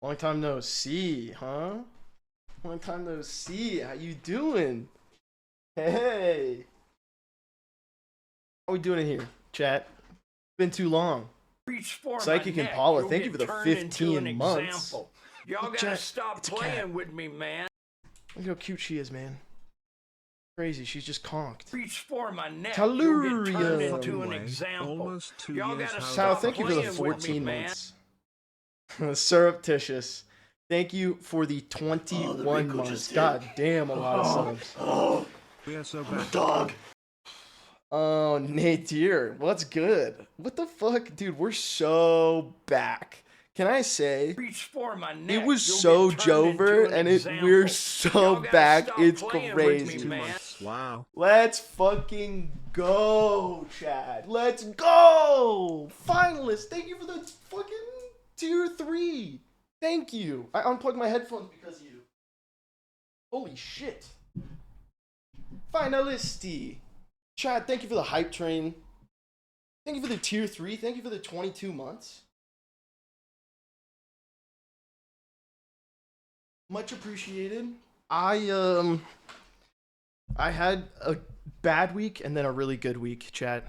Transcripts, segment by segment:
Long time no see, huh? Long time no see. How you doing? Hey. How we doing in here, chat? Been too long. Reach for Psychic my and neck. Paula, You'll thank you get for the turned into an 15 months. example. Y'all Look, gotta chat, stop it's a cat. playing with me, man. Look how cute she is, man. Crazy, she's just conked. Reach for my neck. You'll get turned Tellurium. into an example. Almost 2 Y'all years. gotta How Sal, stop thank you for the playing with me, 14 man. months. Surreptitious. Thank you for the 21 months. God damn, a lot of subs. we are so bad. Dog. Oh, Nadir, what's good? What the fuck? Dude, we're so back. Can I say, Reach for my neck. it was You'll so get turned into Jover, an and example. we're Y'all so gotta back, stop it's playing with me, crazy. 2 man. months. Wow. Let's fucking go, Chad. Let's go! Finalists, thank you for the fucking tier 3. Thank you. I unplugged my headphones because of you. Holy shit. Finalisty. Chad, thank you for the hype train. Thank you for the tier 3. Thank you for the 22 months. Much appreciated. I had a bad week and then a really good week, chat.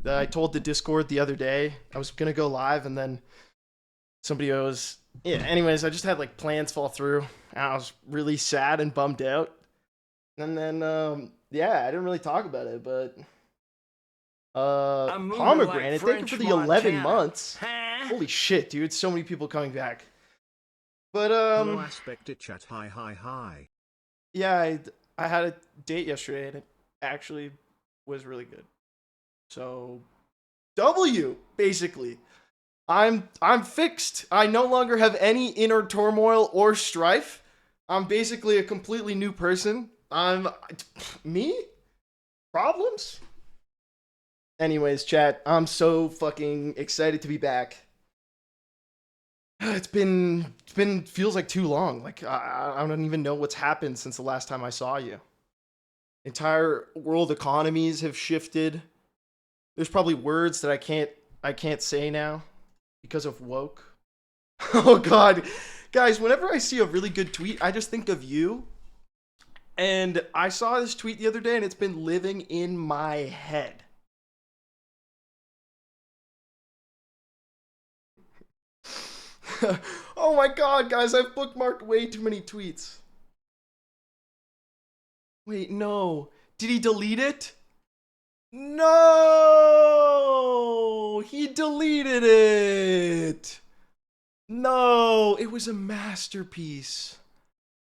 That I told the Discord the other day I was gonna go live, and then somebody was, yeah, anyways, I just had like plans fall through, and I was really sad and bummed out. And then yeah, I didn't really talk about it, but I'm moving Pomegranate, like thank you for the French 11 Montana. months. Huh? Holy shit, dude, so many people coming back. But Hello, aspect it chat. Hi. yeah, I had a date yesterday, and it actually was really good. So W, basically. I'm fixed. I no longer have any inner turmoil or strife. I'm basically a completely new person. I'm me? Problems? Anyways, chat, I'm so fucking excited to be back. It's been feels like too long. Like I don't even know what's happened since the last time I saw you. Entire world economies have shifted. There's probably words that I can't say now because of woke. Oh god. Guys, whenever I see a really good tweet, I just think of you. And I saw this tweet the other day and it's been living in my head. Oh my god, guys, I've bookmarked way too many tweets. Wait, no. Did he delete it? No! He deleted it! No, it was a masterpiece.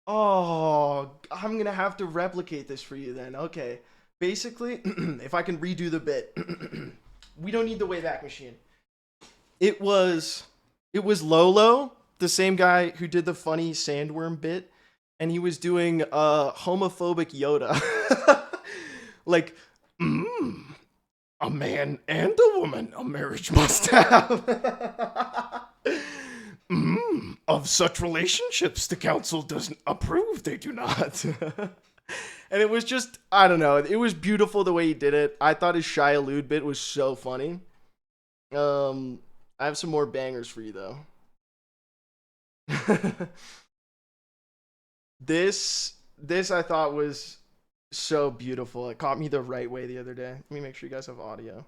Oh, I'm gonna have to replicate this for you then. Okay. Basically, if I can redo the bit, we don't need the Wayback Machine. It was Lolo, the same guy who did the funny sandworm bit, and he was doing homophobic Yoda. Like, a man and a woman a marriage must have. Of such relationships the council doesn't approve, they do not. And it was just, I don't know, it was beautiful the way he did it. I thought his Shia Lude bit was so funny. I have some more bangers for you though. This I thought was so beautiful. It caught me the right way the other day. Let me make sure you guys have audio.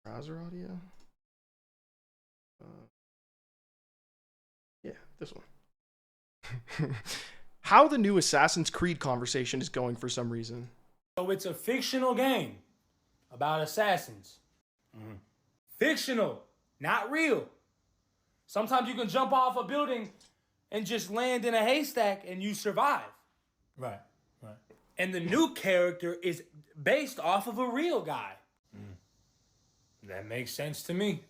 Browser audio? Yeah, this one. How the new Assassin's Creed conversation is going for some reason. So it's a fictional game about assassins. Fictional, not real. Sometimes you can jump off a building and just land in a haystack and you survive. Right. And the new character is based off of a real guy. That makes sense to me.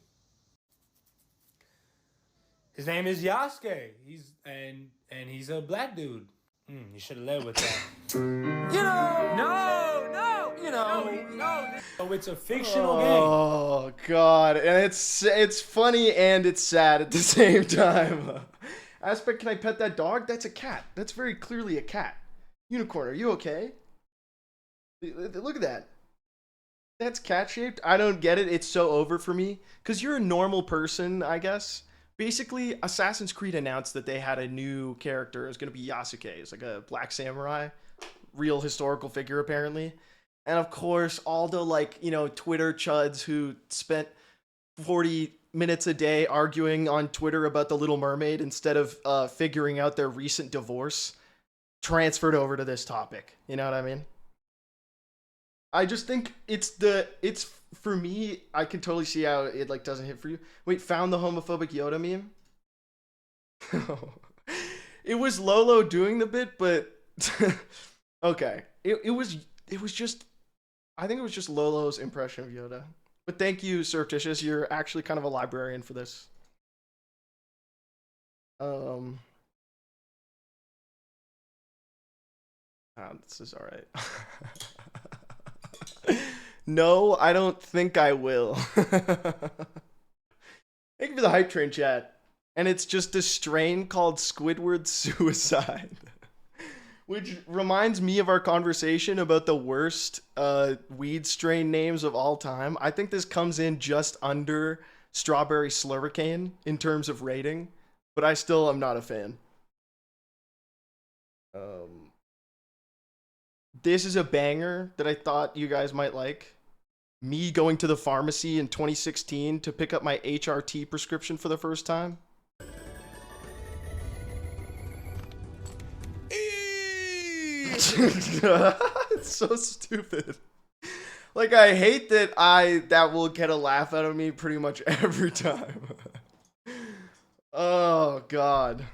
His name is Yasuke. He's a black dude. You should have led with that. No. So it's a fictional game. Oh god, and it's funny and it's sad at the same time. Aspect, can I pet that dog? That's a cat. That's very clearly a cat. Unicorn, are you okay? Look at that. That's cat shaped. I don't get it. It's so over for me. Because you're a normal person, I guess. basically Assassin's Creed announced that they had a new character. It was going to be Yasuke. It's like a black samurai, real historical figure apparently. And of course, all the like, you know, Twitter chuds who spent 40 minutes a day arguing on Twitter about the Little Mermaid instead of figuring out their recent divorce transferred over to this topic. You know what I mean? I just think it's for me, I can totally see how it like doesn't hit for you. Wait, found the homophobic Yoda meme? It was Lolo doing the bit, but okay. It was just, I think it was just Lolo's impression of Yoda. But thank you, Surreptitious. You're actually kind of a librarian for this. This is alright. No, I don't think I will. Thank you for the hype train chat. And it's just a strain called Squidward Suicide. Which reminds me of our conversation about the worst weed strain names of all time. I think this comes in just under Strawberry Slurricane in terms of rating. But I still am not a fan. This is a banger that I thought you guys might like. Me going to the pharmacy in 2016 to pick up my HRT prescription for the first time. It's so stupid. Like, I hate that that will get a laugh out of me pretty much every time. Oh, God.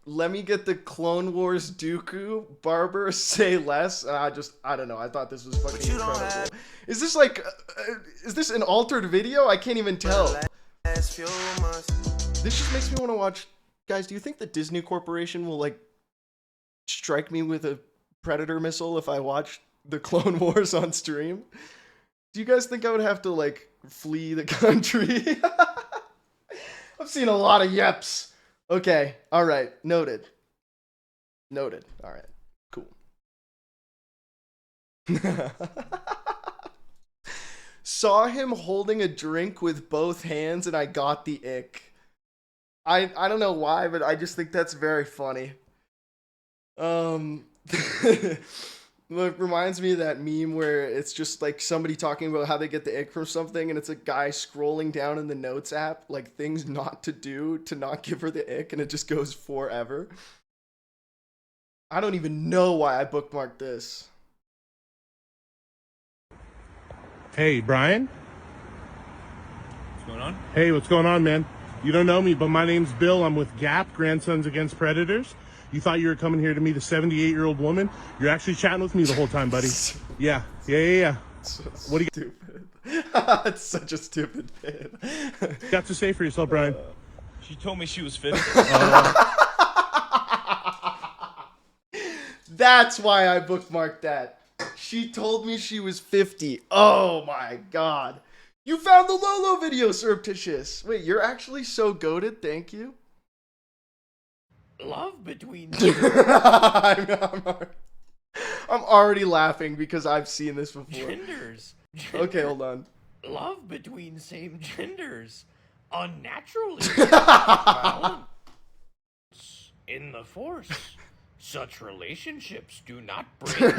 Let me get the Clone Wars Dooku. Barber, say less. I don't know. I thought this was fucking incredible. Is this like, is this an altered video? I can't even tell. This just makes me want to watch. Guys, do you think the Disney Corporation will like strike me with a Predator missile if I watch the Clone Wars on stream? Do you guys think I would have to like flee the country? I've seen a lot of yeps. Okay, all right, noted. Noted. All right, cool. Saw him holding a drink with both hands and I got the ick. I don't know why, but I just think that's very funny. It reminds me of that meme where it's just like somebody talking about how they get the ick from something, and it's a guy scrolling down in the notes app, like things not to do to not give her the ick, and it just goes forever. I don't even know why I bookmarked this. Hey, Brian? What's going on? Hey, what's going on, man? You don't know me, but my name's Bill. I'm with GAP, Grandsons Against Predators. You thought you were coming here to meet a 78-year-old woman? You're actually chatting with me the whole time, buddy. Yeah. So what do you stupid. It's such a stupid bit. got to say for yourself, Brian? She told me she was 50. That's why I bookmarked that. She told me she was 50. Oh my god. You found the Lolo video, Surreptitious. Wait, you're actually so goated. Thank you. Love between I'm already laughing because I've seen this before. genders. Okay, hold on. Love between same genders. Unnaturally balance in the Force. Such relationships do not break.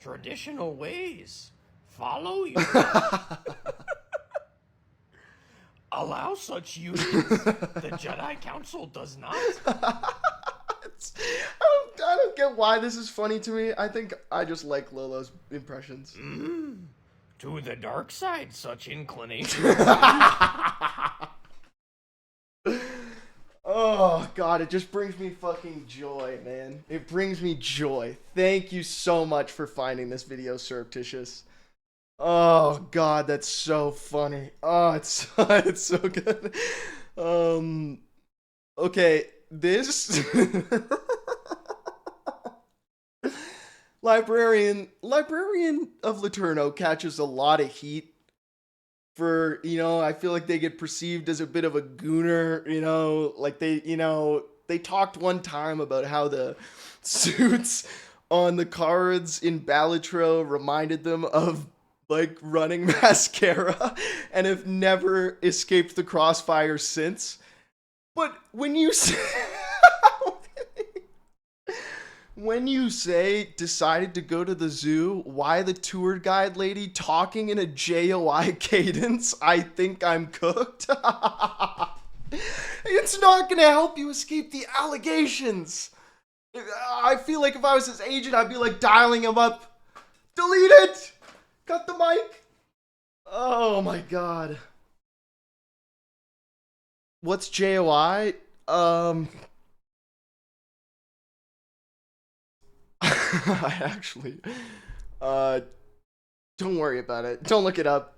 Traditional ways follow you. Allow such unions. The Jedi Council does not. I don't get why this is funny to me. I think I just like Lolo's impressions. To the dark side, such inclination. Oh god, it just brings me fucking joy, man. It brings me joy. Thank you so much for finding this video, Surreptitious. Oh god, that's so funny. Oh, it's so good. Okay, this Librarian of Laterno catches a lot of heat for, I feel like they get perceived as a bit of a gooner, like they talked one time about how the suits on the cards in Balatro reminded them of like running mascara and have never escaped the crossfire since. But when you say, when you say decided to go to the zoo, why the tour guide lady talking in a JOI cadence, I think I'm cooked. It's not gonna help you escape the allegations. I feel like if I was his agent, I'd be like dialing him up. Delete it! Cut the mic! Oh my god. What's JOI? I actually, don't worry about it. Don't look it up.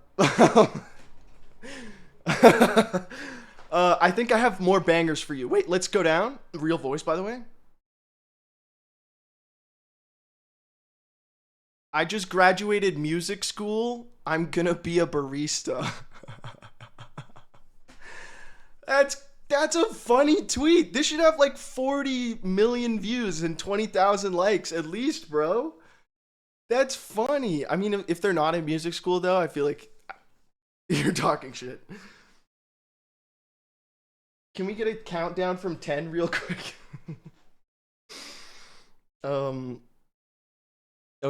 I think I have more bangers for you. Wait, let's go down. Real voice, by the way. I just graduated music school. I'm gonna be a barista. That's a funny tweet. This should have like 40 million views and 20,000 likes at least, bro. That's funny. I mean, if they're not in music school though, I feel like you're talking shit. Can we get a countdown from 10 real quick? Oh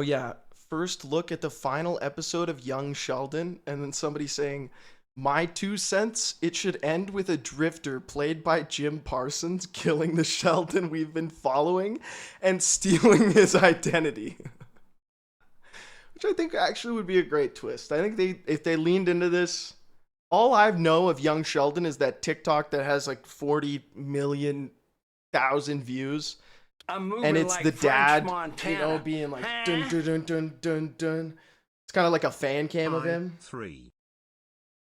yeah. First look at the final episode of Young Sheldon, and then somebody saying, "My 2 cents, it should end with a drifter played by Jim Parsons killing the Sheldon we've been following and stealing his identity." Which I think actually would be a great twist. I think if they leaned into this, all I know of Young Sheldon is that TikTok that has like 40 million thousand views. And it's like the dad, Montana. You know, being like dun dun dun dun dun dun. It's kind of like a fan cam of him. 3.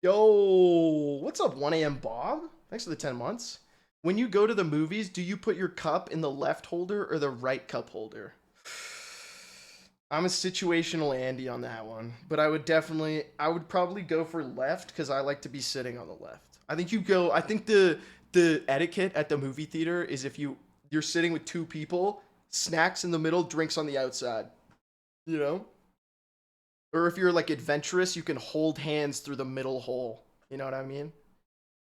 Yo, what's up, 1 a.m. Bob? Thanks for the 10 months. When you go to the movies, do you put your cup in the left holder or the right cup holder? I'm a situational Andy on that one, but I would probably go for left because I like to be sitting on the left. I think the etiquette at the movie theater is if you're sitting with 2 people, snacks in the middle, drinks on the outside, you know? Or if you're like adventurous, you can hold hands through the middle hole. You know what I mean?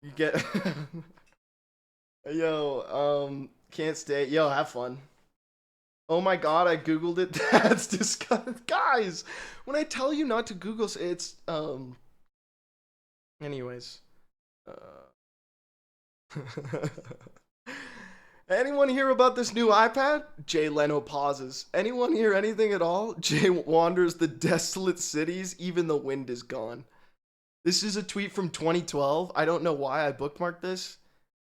You get, can't stay. Yo, have fun. Oh my god, I googled it. That's disgusting. Guys, when I tell you not to Google, it's anyways. Anyone hear about this new iPad? Jay Leno pauses. Anyone hear anything at all? Jay wanders the desolate cities, even the wind is gone. This is a tweet from 2012. I don't know why I bookmarked this,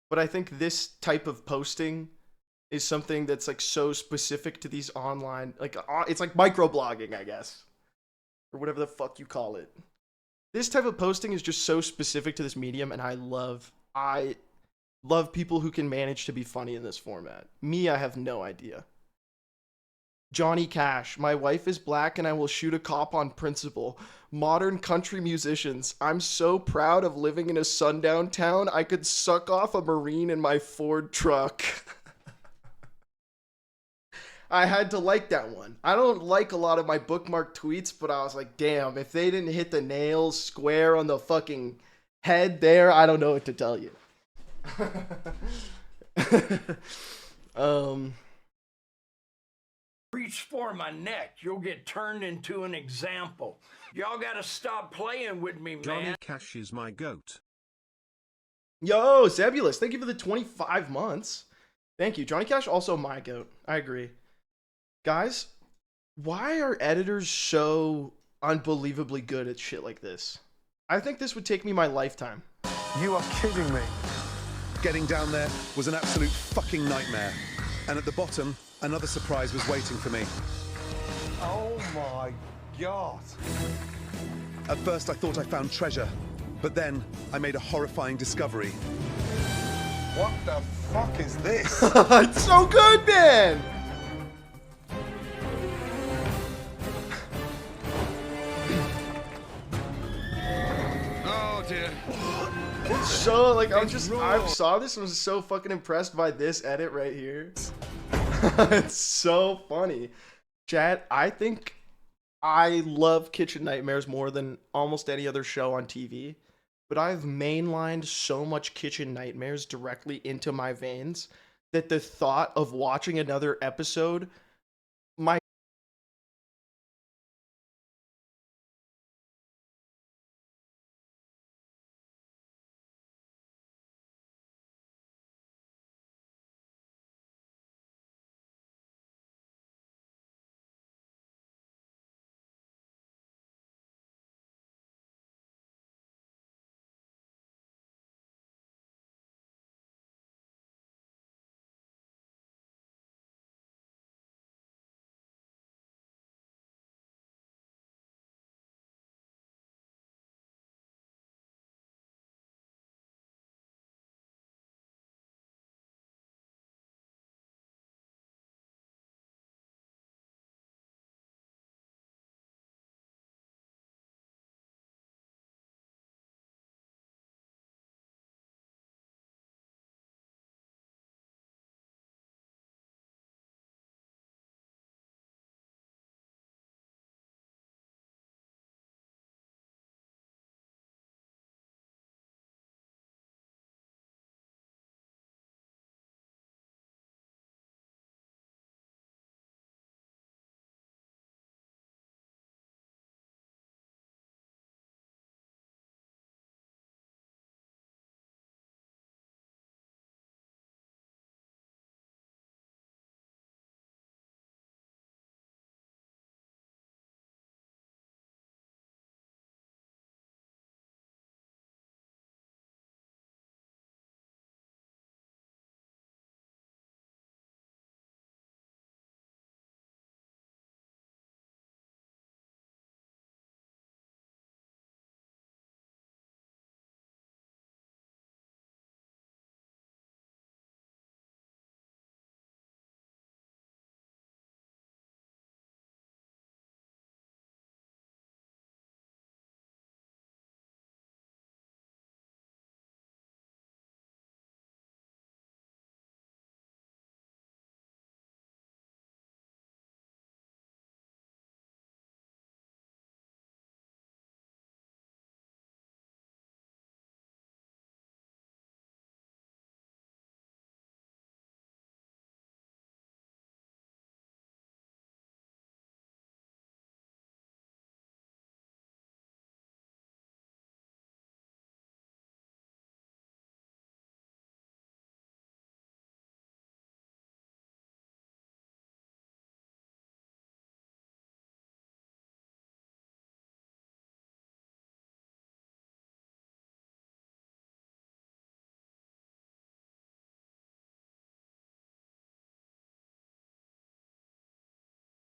but I think this type of posting is something that's like so specific to these online, like it's like microblogging, I guess, or whatever the fuck you call it. This type of posting is just so specific to this medium, and I love people who can manage to be funny in this format. Me, I have no idea. Johnny Cash, my wife is black and I will shoot a cop on principle. Modern country musicians, I'm so proud of living in a sundown town I could suck off a Marine in my Ford truck. I had to like that one. I don't like a lot of my bookmark tweets, but I was like, damn, if they didn't hit the nails square on the fucking head there, I don't know what to tell you. Reach for my neck, you'll get turned into an example. Y'all gotta stop playing with me, man. Johnny Cash is my goat. Yo, Zebulus, thank you for the 25 months. Thank you. Johnny Cash, also my goat. I agree. Guys, why are editors so unbelievably good at shit like this? I think this would take me my lifetime. You are kidding me. Getting down there was an absolute fucking nightmare. And at the bottom, another surprise was waiting for me. Oh my god. At first I thought I found treasure, but then I made a horrifying discovery. What the fuck is this? It's so good, man! Oh dear. It's so, like, I saw this and was so fucking impressed by this edit right here. It's so funny. Chat, I think I love Kitchen Nightmares more than almost any other show on TV, but I've mainlined so much Kitchen Nightmares directly into my veins that the thought of watching another episode, my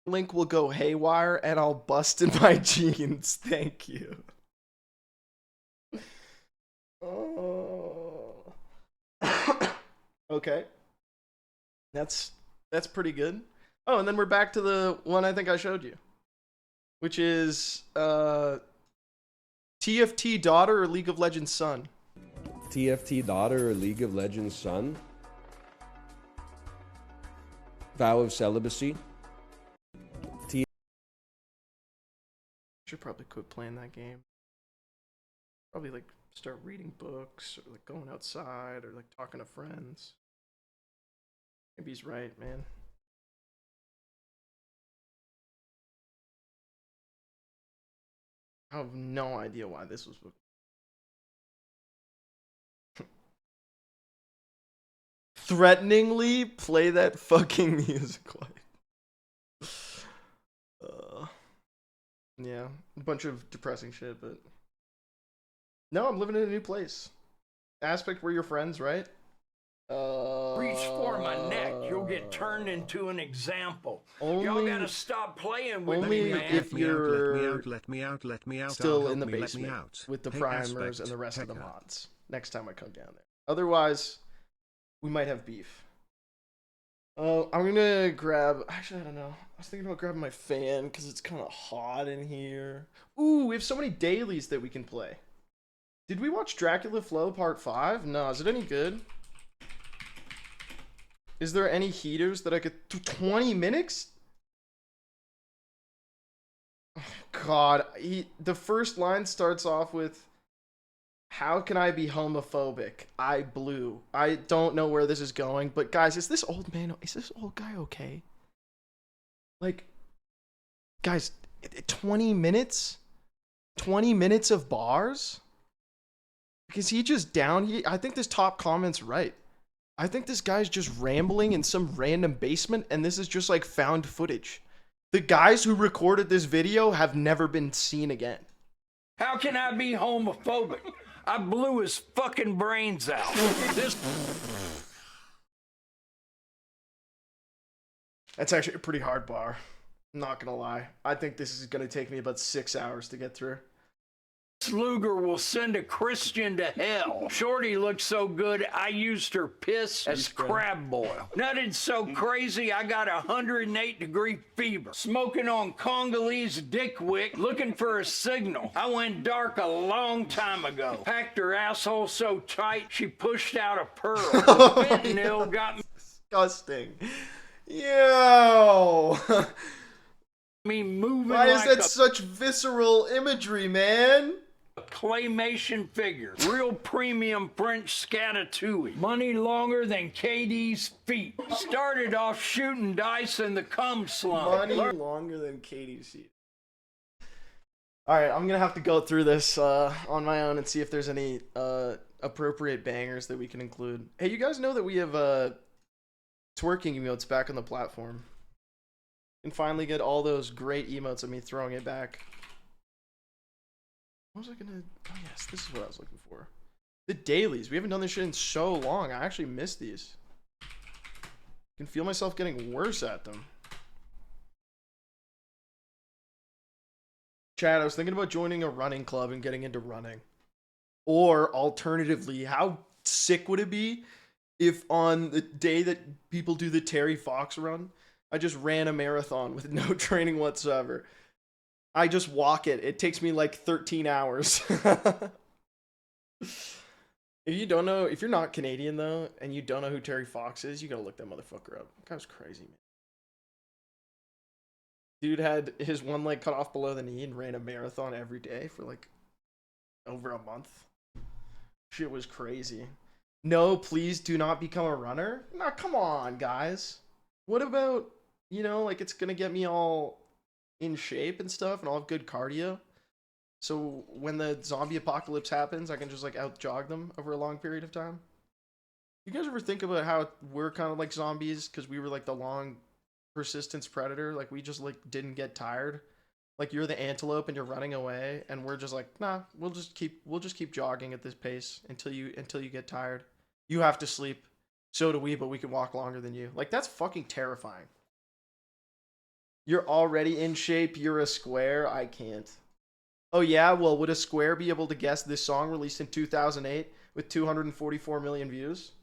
link will go haywire and I'll bust in my jeans. Thank you. Oh. Okay. That's pretty good. Oh, and then we're back to the one I think I showed you, which is TFT daughter or League of Legends son. TFT daughter or League of Legends son? Vow of celibacy? Should probably quit playing that game. Probably like start reading books or like going outside or like talking to friends. Maybe he's right, man. I have no idea why this was booked. Threateningly play that fucking music like. Yeah, a bunch of depressing shit, but no, I'm living in a new place. Aspect where you're friends, right? Reach for my neck, you'll get turned into an example. Y'all gotta stop playing with only me, man. if you're let me out, still help in the me, let me basement out. with the Hey, primers Aspect, and the rest of the Tekka. mods. Next time I come down there. Otherwise, we might have beef. I'm gonna grab. Actually, I don't know. I was thinking about grabbing my fan because it's kind of hot in here. Ooh, we have so many dailies that we can play. Did we watch Dracula Flow Part 5? No. Is it any good? Is there any heaters that I could... 20 minutes? God, the first line starts off with, "How can I be homophobic? I blew." I don't know where this is going, but guys, is this old guy okay? Like, guys, 20 minutes? 20 minutes of bars? Is he just down? I think this top comment's right. I think this guy's just rambling in some random basement, and this is just like found footage. The guys who recorded this video have never been seen again. How can I be homophobic? I blew his fucking brains out. That's actually a pretty hard bar. I'm not gonna lie. I think this is gonna take me about 6 hours to get through. Luger will send a Christian to hell. Shorty looked so good, I used her piss as crab boil. Nutted so crazy, I got 108-degree fever. Smoking on Congolese dick wick, looking for a signal. I went dark a long time ago. Packed her asshole so tight, she pushed out a pearl. Fentanyl got Disgusting. Yo. me moving Why is like that a such visceral imagery, man? claymation figure. Real premium French scatatouille. Money longer than KD's feet. Started off shooting dice in the cum slum. Money longer than Katie's seat. Alright, I'm gonna have to go through this on my own and see if there's any appropriate bangers that we can include. Hey, you guys know that we have twerking emotes back on the platform. You can finally get all those great emotes of me throwing it back. What was I gonna... Oh yes, this is what I was looking for. The dailies. We haven't done this shit in so long. I actually miss these. I can feel myself getting worse at them. Chad, I was thinking about joining a running club and getting into running. Or, alternatively, how sick would it be if on the day that people do the Terry Fox run, I just ran a marathon with no training whatsoever? I just walk it. It takes me like 13 hours. If you don't know, if you're not Canadian though, and you don't know who Terry Fox is, you gotta look that motherfucker up. That guy was crazy, man. Dude had his one leg cut off below the knee and ran a marathon every day for like over a month. Shit was crazy. No, please do not become a runner. Nah, come on, guys. What about, you know, like it's gonna get me all in shape and stuff, and I'll have good cardio. So when the zombie apocalypse happens, I can just like out jog them over a long period of time. You guys ever think about how we're kind of like zombies because we were like the long persistence predator? Like we just like didn't get tired. Like you're the antelope and you're running away, and we're just like, nah, we'll just keep jogging at this pace until you get tired. You have to sleep. So do we, but we can walk longer than you. Like that's fucking terrifying. You're already in shape. You're a square. I can't. Oh yeah? Well, would a square be able to guess this song released in 2008 with 244 million views?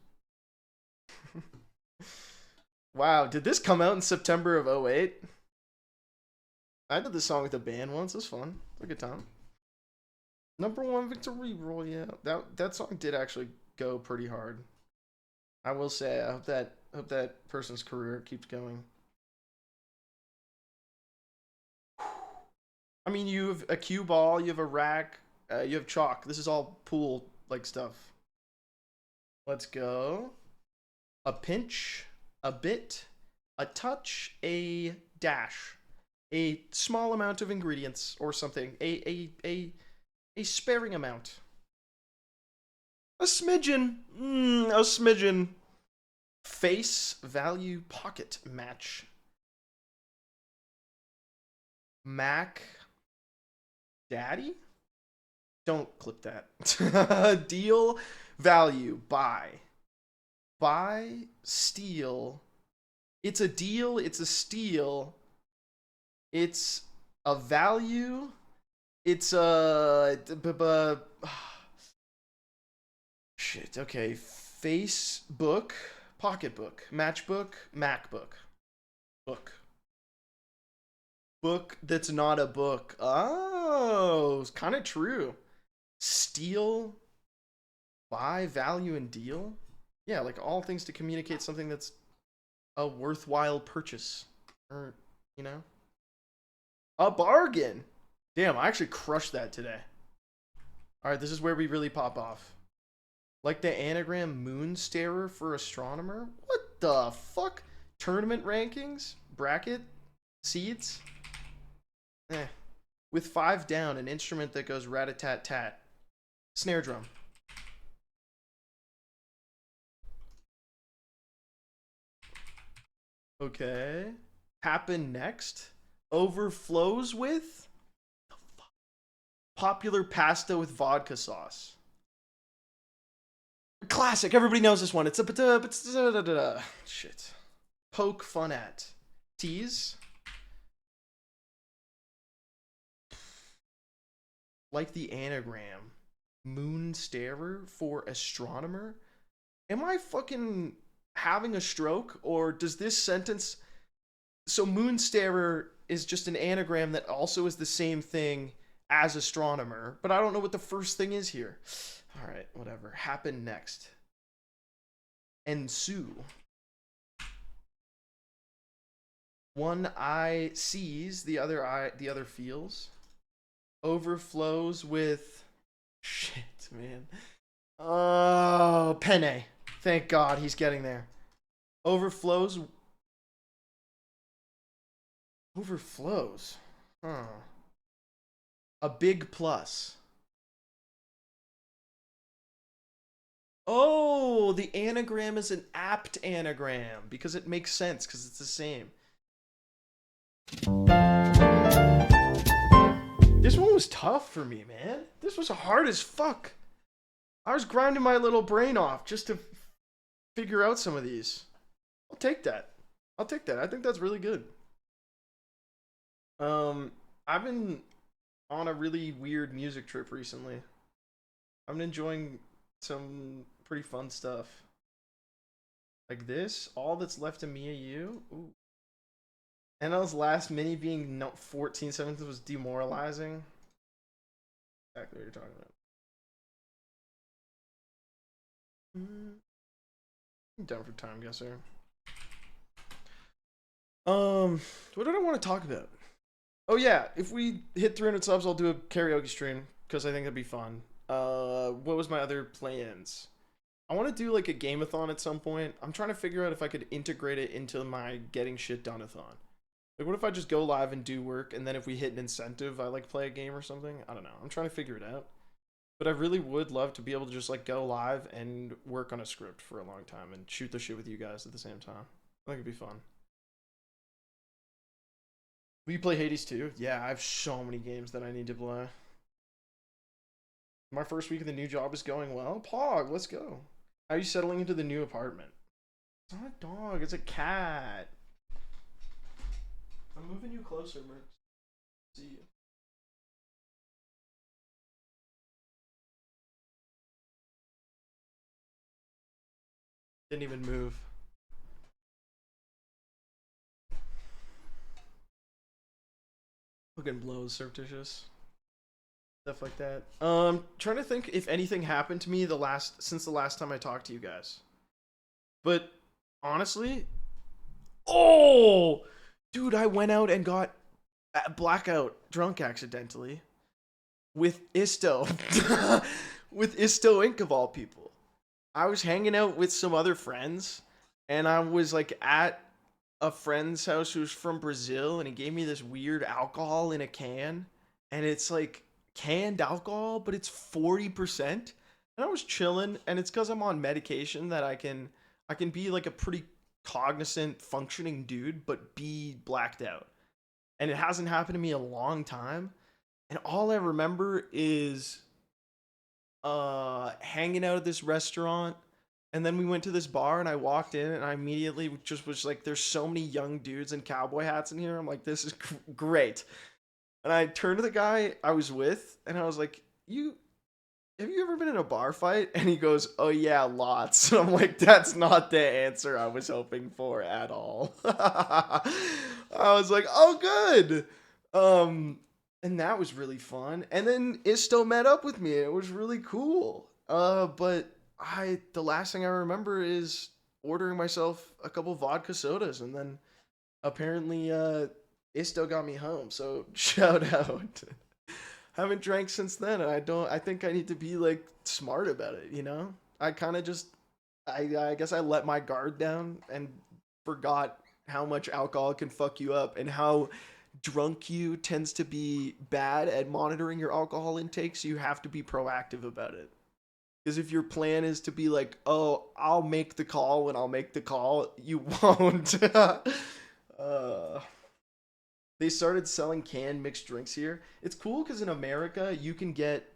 Wow, did this come out in September of 08? I did this song with a band once. It was fun. It was a good time. #1 victory royale. That song did actually go pretty hard. I will say, I hope that person's career keeps going. I mean, you have a cue ball, you have a rack, you have chalk. This is all pool like stuff. Let's go. A pinch, a bit, a touch, a dash, a small amount of ingredients or something, a sparing amount. A smidgen, a smidgen. Face value pocket match. Mac Daddy? Don't clip that. Deal value buy. Buy steal. It's a deal, it's a steal. It's a value. It's a shit, okay. Facebook, pocketbook, matchbook, MacBook. Book. Book that's not a book. Oh, it's kind of true. Steal, buy, value, and deal. Yeah, like all things to communicate something that's a worthwhile purchase. Or, you know? A bargain. Damn, I actually crushed that today. Alright, this is where we really pop off. Like the anagram moon starer for astronomer? What the fuck? Tournament rankings? Bracket? Seeds? Eh. With 5 down, an instrument that goes rat-a-tat-tat. Snare drum. Okay. Happen next. Overflows with? Popular pasta with vodka sauce. Classic. Everybody knows this one. It's a shit. Poke fun at. Tease. Like the anagram. Moon starer for astronomer. Am I fucking having a stroke, or does this sentence... So moon starer is just an anagram that also is the same thing as astronomer, but I don't know what the first thing is here. All right, whatever. Happen next. Ensue. One eye sees, the other feels. Overflows with shit, man. Oh, penne. Thank God he's getting there. Overflows. Overflows. Huh. A big plus. Oh, the anagram is an apt anagram because it makes sense because it's the same. This one was tough for me, man. This was hard as fuck. I was grinding my little brain off just to figure out some of these. I'll take that. I'll take that. I think that's really good. I've been on a really weird music trip recently. I've been enjoying some pretty fun stuff. Like this, All That's Left of Me and You. Ooh. NL's last mini being 14/7 was demoralizing. Exactly what you're talking about. I'm done for time guesser. What did I want to talk about? Oh yeah, if we hit 300 subs, I'll do a karaoke stream because I think that'd be fun. What was my other plans? I want to do like a game-a-thon at some point. I'm trying to figure out if I could integrate it into my getting shit done-a-thon. Like, what if I just go live and do work, and then if we hit an incentive, I like play a game or something? I don't know. I'm trying to figure it out. But I really would love to be able to just like go live and work on a script for a long time and shoot the shit with you guys at the same time. I think it'd be fun. Will you play Hades too? Yeah, I have so many games that I need to play. My first week of the new job is going well. Pog, let's go. How are you settling into the new apartment? It's not a dog, it's a cat. I'm moving you closer, Merc. See you. Didn't even move. Fucking blows, surreptitious. Stuff like that. Trying to think if anything happened to me since the last time I talked to you guys. But honestly, oh, dude, I went out and got blackout drunk accidentally with Isto, with Isto Inc. of all people. I was hanging out with some other friends, and I was like at a friend's house who's from Brazil, and he gave me this weird alcohol in a can, and it's like canned alcohol, but it's 40%. And I was chilling, and it's because I'm on medication that I can be like a pretty cognizant, functioning dude, but be blacked out. And it hasn't happened to me a long time. And all I remember is hanging out at this restaurant, and then we went to this bar, and I walked in, and I immediately just was like, there's so many young dudes in cowboy hats in here. I'm like, this is great. And I turned to the guy I was with, and I was like, have you ever been in a bar fight? And he goes, oh yeah, lots. And I'm like, that's not the answer I was hoping for at all. I was like, oh good. And that was really fun. And then Isto met up with me. It was really cool. But the last thing I remember is ordering myself a couple vodka sodas, and then apparently it still got me home. So shout out. Haven't drank since then, and I think I need to be like smart about it, you know? I kind of just I guess I let my guard down and forgot how much alcohol can fuck you up and how drunk you tends to be bad at monitoring your alcohol intake, so you have to be proactive about it. Because if your plan is to be like, oh, I'll make the call when I'll make the call, you won't. They started selling canned mixed drinks here. It's cool because in America, you can get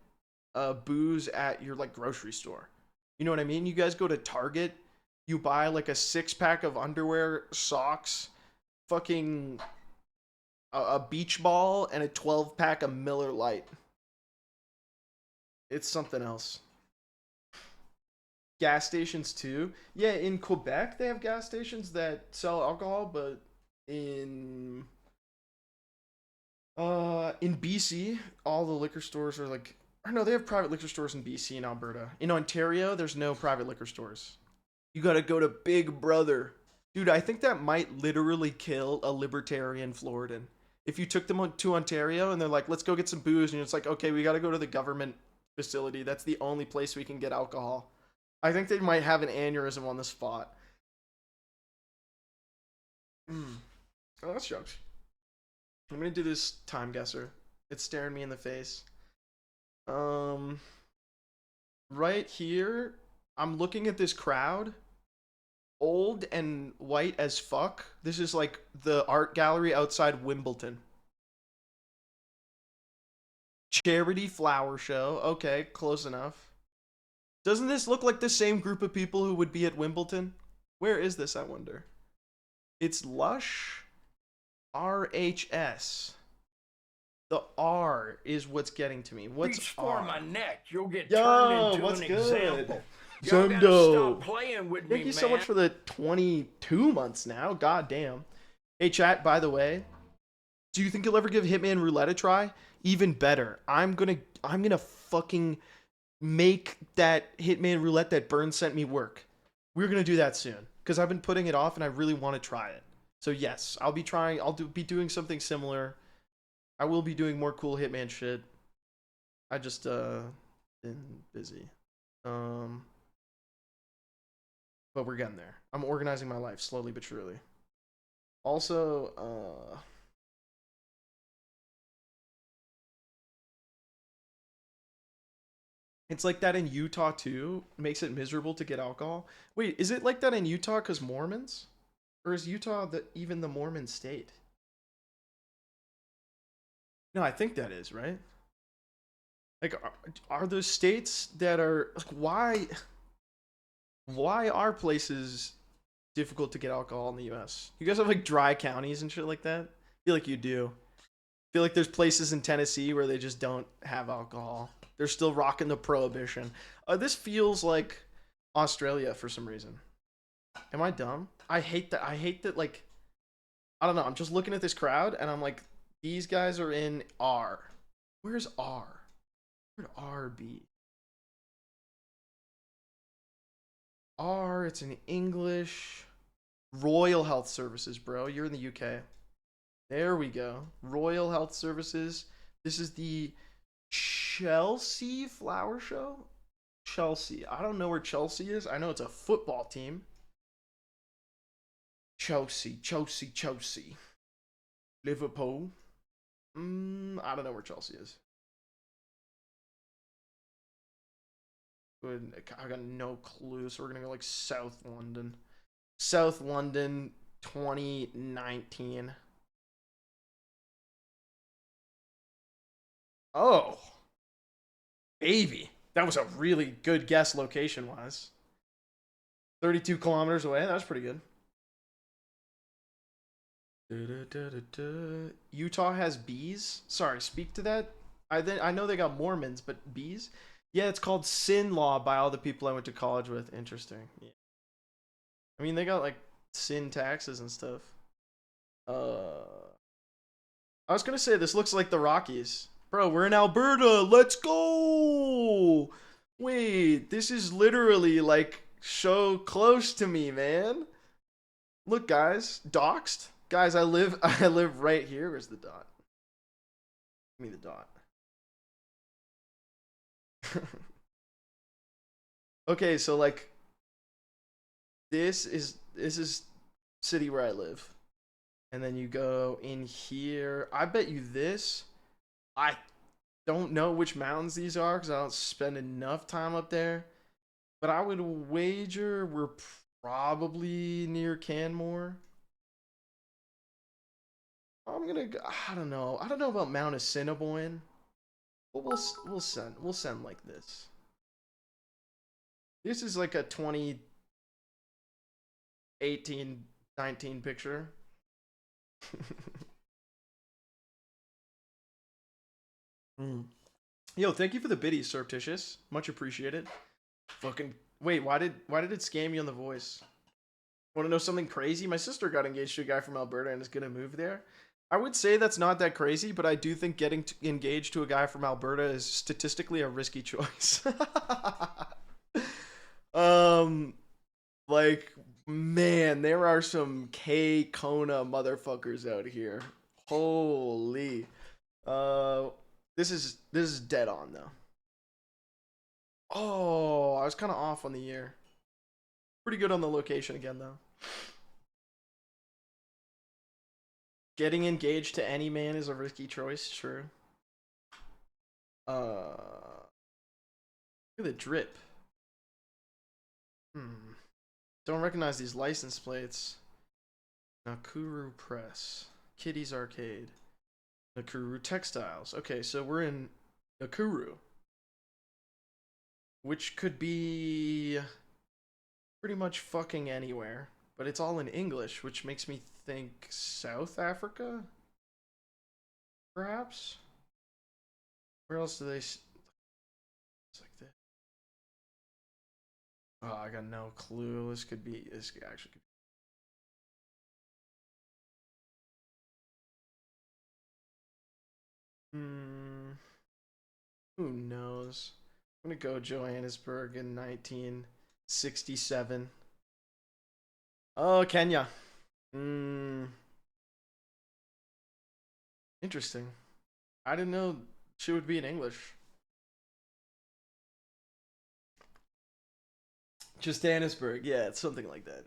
booze at your like grocery store. You know what I mean? You guys go to Target, you buy like a 6-pack of underwear, socks, fucking a beach ball, and a 12-pack of Miller Lite. It's something else. Gas stations too. Yeah, in Quebec they have gas stations that sell alcohol, but in BC, all the liquor stores are like, or no, they have private liquor stores in BC and Alberta. In Ontario, there's no private liquor stores. You gotta go to Big Brother. Dude, I think that might literally kill a libertarian Floridan. If you took them to Ontario and they're like, let's go get some booze, and it's like, okay, we gotta go to the government facility. That's the only place we can get alcohol. I think they might have an aneurysm on the spot. Oh, that's jokes. I'm gonna do this time guesser. It's staring me in the face. Right here, I'm looking at this crowd. Old and white as fuck. This is like the art gallery outside Wimbledon. Charity flower show. Okay, close enough. Doesn't this look like the same group of people who would be at Wimbledon? Where is this, I wonder? It's Lush RHS. The R is what's getting to me. What's Reach for R? my neck. You'll get Yo, turned into what's an good? example. Some Y'all gotta dope. stop playing with Thank me, you so man. much for the 22 months now. God damn. Hey, chat, by the way, do you think you'll ever give Hitman Roulette a try? Even better. I'm gonna fucking make that Hitman Roulette that Burns sent me work. We're gonna do that soon because I've been putting it off and I really want to try it. So yes, I'll be trying. Be doing something similar. I will be doing more cool Hitman shit. I just been busy. But we're getting there. I'm organizing my life slowly but surely. Also, it's like that in Utah too. It makes it miserable to get alcohol. Wait, is it like that in Utah because Mormons? Or is Utah even the Mormon state? No, I think that is, right? Like, are those states that are like, why are places difficult to get alcohol in the US? You guys have like dry counties and shit like that? I feel like you do. I feel like there's places in Tennessee where they just don't have alcohol. They're still rocking the prohibition. This feels like Australia for some reason. Am I dumb? I hate that, like, I don't know. I'm just looking at this crowd and I'm like, these guys are in R. Where's R? Where'd R be? R, it's in English. Royal Health Services, bro. You're in the UK. There we go. Royal Health Services. This is the Chelsea Flower Show? Chelsea. I don't know where Chelsea is. I know it's a football team. Chelsea. Liverpool. I don't know where Chelsea is. Good. I got no clue. So we're gonna go like South London. South London 2019. Oh. Baby. That was a really good guess location-wise. 32 kilometers away. That was pretty good. Utah has bees? Sorry, speak to that. I know they got Mormons, but bees? Yeah, it's called sin law by all the people I went to college with. Interesting. Yeah. I mean, they got like sin taxes and stuff. I was gonna say this looks like the Rockies. Bro, we're in Alberta. Let's go. Wait, this is literally like so close to me, man. Look, guys, doxed. Guys, I live right here. Where's the dot? Give me the dot. Okay, so like this is city where I live. And then you go in here. I bet you this. I don't know which mountains these are because I don't spend enough time up there. But I would wager we're probably near Canmore. I'm gonna go, I don't know. I don't know about Mount Assiniboine. But we'll send like this. This is like a 2018, 19 picture. Yo, thank you for the biddies, surreptitious. Much appreciated. Fucking wait, why did it scam me on the voice? Want to know something crazy? My sister got engaged to a guy from Alberta and is gonna move there. I would say that's not that crazy, but I do think getting engaged to a guy from Alberta is statistically a risky choice. Like, man, there are some K-Kona motherfuckers out here. Holy. This is dead on though. Oh, I was kind of off on the year. Pretty good on the location again though. Getting engaged to any man is a risky choice, true. Look at the drip. Don't recognize these license plates. Nakuru Press. Kitty's Arcade. Nakuru Textiles. Okay, so we're in Nakuru. Which could be pretty much fucking anywhere. But it's all in English, which makes me think South Africa? Perhaps? Where else do they... It's like this. Oh, I got no clue. This could be... This actually could be... Who knows? I'm gonna go Johannesburg in 1967. Oh, Kenya. Interesting. I didn't know she would be in English. Johannesburg. Yeah, it's something like that.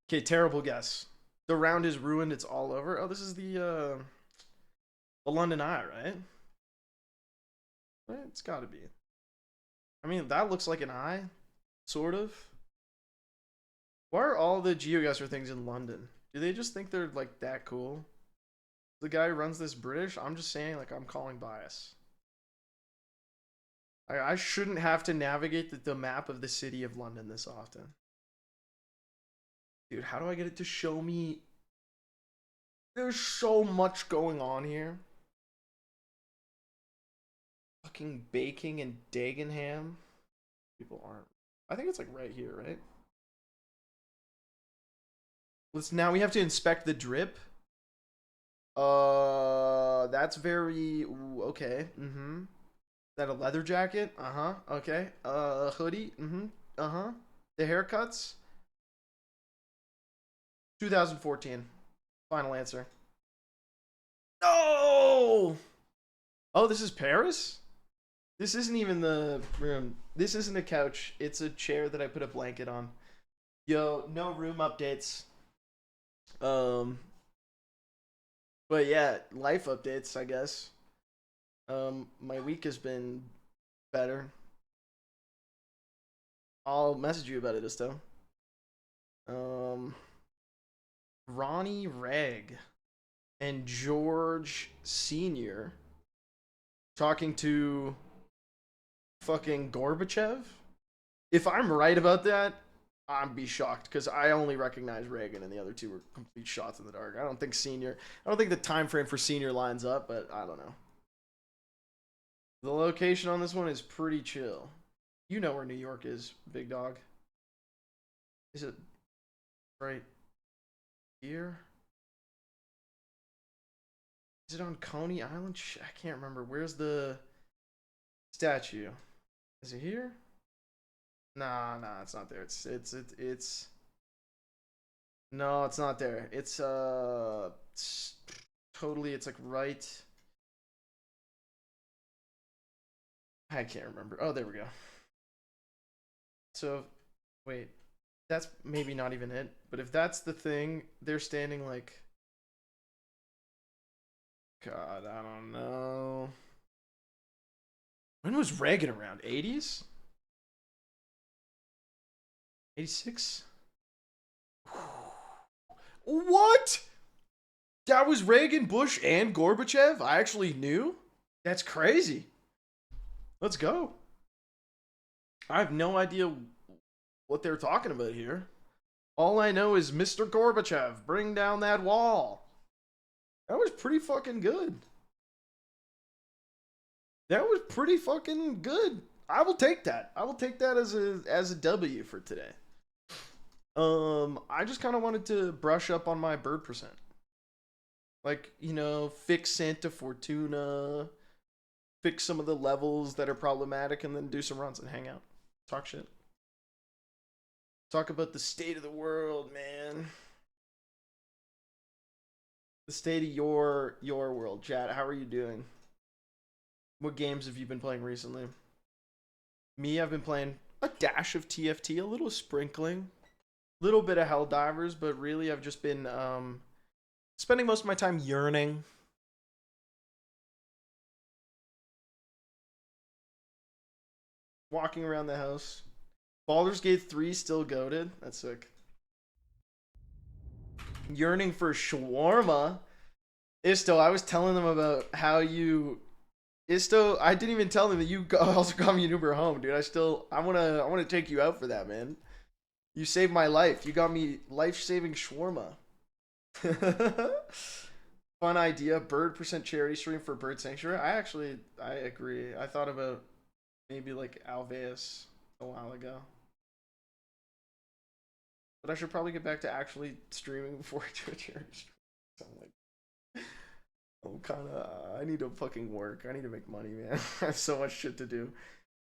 Okay, terrible guess. The round is ruined. It's all over. Oh, this is the London Eye, right? It's got to be. I mean, that looks like an eye, sort of. Why are all the GeoGuessr things in London? Do they just think they're like that cool? The guy who runs this British? I'm just saying, like, I'm calling bias. I shouldn't have to navigate the map of the city of London this often. Dude, how do I get it to show me? There's so much going on here. Fucking baking and Dagenham. People aren't. I think it's like right here, right? Now we have to inspect the drip. That's very okay. Is that a leather jacket? Okay. A hoodie. The haircuts. 2014. Final answer. No. Oh, this is Paris? This isn't even the room. This isn't a couch. It's a chair that I put a blanket on. Yo, no room updates. But yeah, life updates, I guess. My week has been better. I'll message you about it, Isto. Ronnie Reg and George Sr. talking to fucking Gorbachev. If I'm right about that, I'd be shocked because I only recognize Reagan and the other two were complete shots in the dark. I don't think the time frame for Senior lines up, but I don't know. The location on this one is pretty chill. You know where New York is, big dog. Is it right here? Is it on Coney Island? I can't remember. Where's the statue? Is it here? Nah, it's not there. It's No, it's not there. It's totally. It's like right. I can't remember. Oh, there we go. So, wait, that's maybe not even it. But if that's the thing, they're standing like. God, I don't know. When was Reagan around? 80s? 86? What? That was Reagan, Bush, and Gorbachev? I actually knew? That's crazy. Let's go. I have no idea what they're talking about here. All I know is Mr. Gorbachev, bring down that wall. That was pretty fucking good. That was pretty fucking good. I will take that. I will take that as a W for today. I just kind of wanted to brush up on my bird percent. Like, you know, fix Santa Fortuna, fix some of the levels that are problematic, and then do some runs and hang out. Talk shit. Talk about the state of the world, man. The state of your world, chat. How are you doing? What games have you been playing recently? Me, I've been playing a dash of TFT, a little sprinkling, little bit of Helldivers, but really I've just been spending most of my time yearning. Walking around the house. Baldur's Gate 3 still goated. That's sick. Yearning for shawarma. Isto, I was telling them about how you... Isto, I didn't even tell them that you also got me an Uber home, dude. I wanna take you out for that, man. You saved my life. You got me life-saving shawarma. Fun idea. Bird percent charity stream for Bird Sanctuary. I agree. I thought about maybe like Alveus a while ago. But I should probably get back to actually streaming before I do a charity stream. I need to fucking work. I need to make money, man. I have so much shit to do.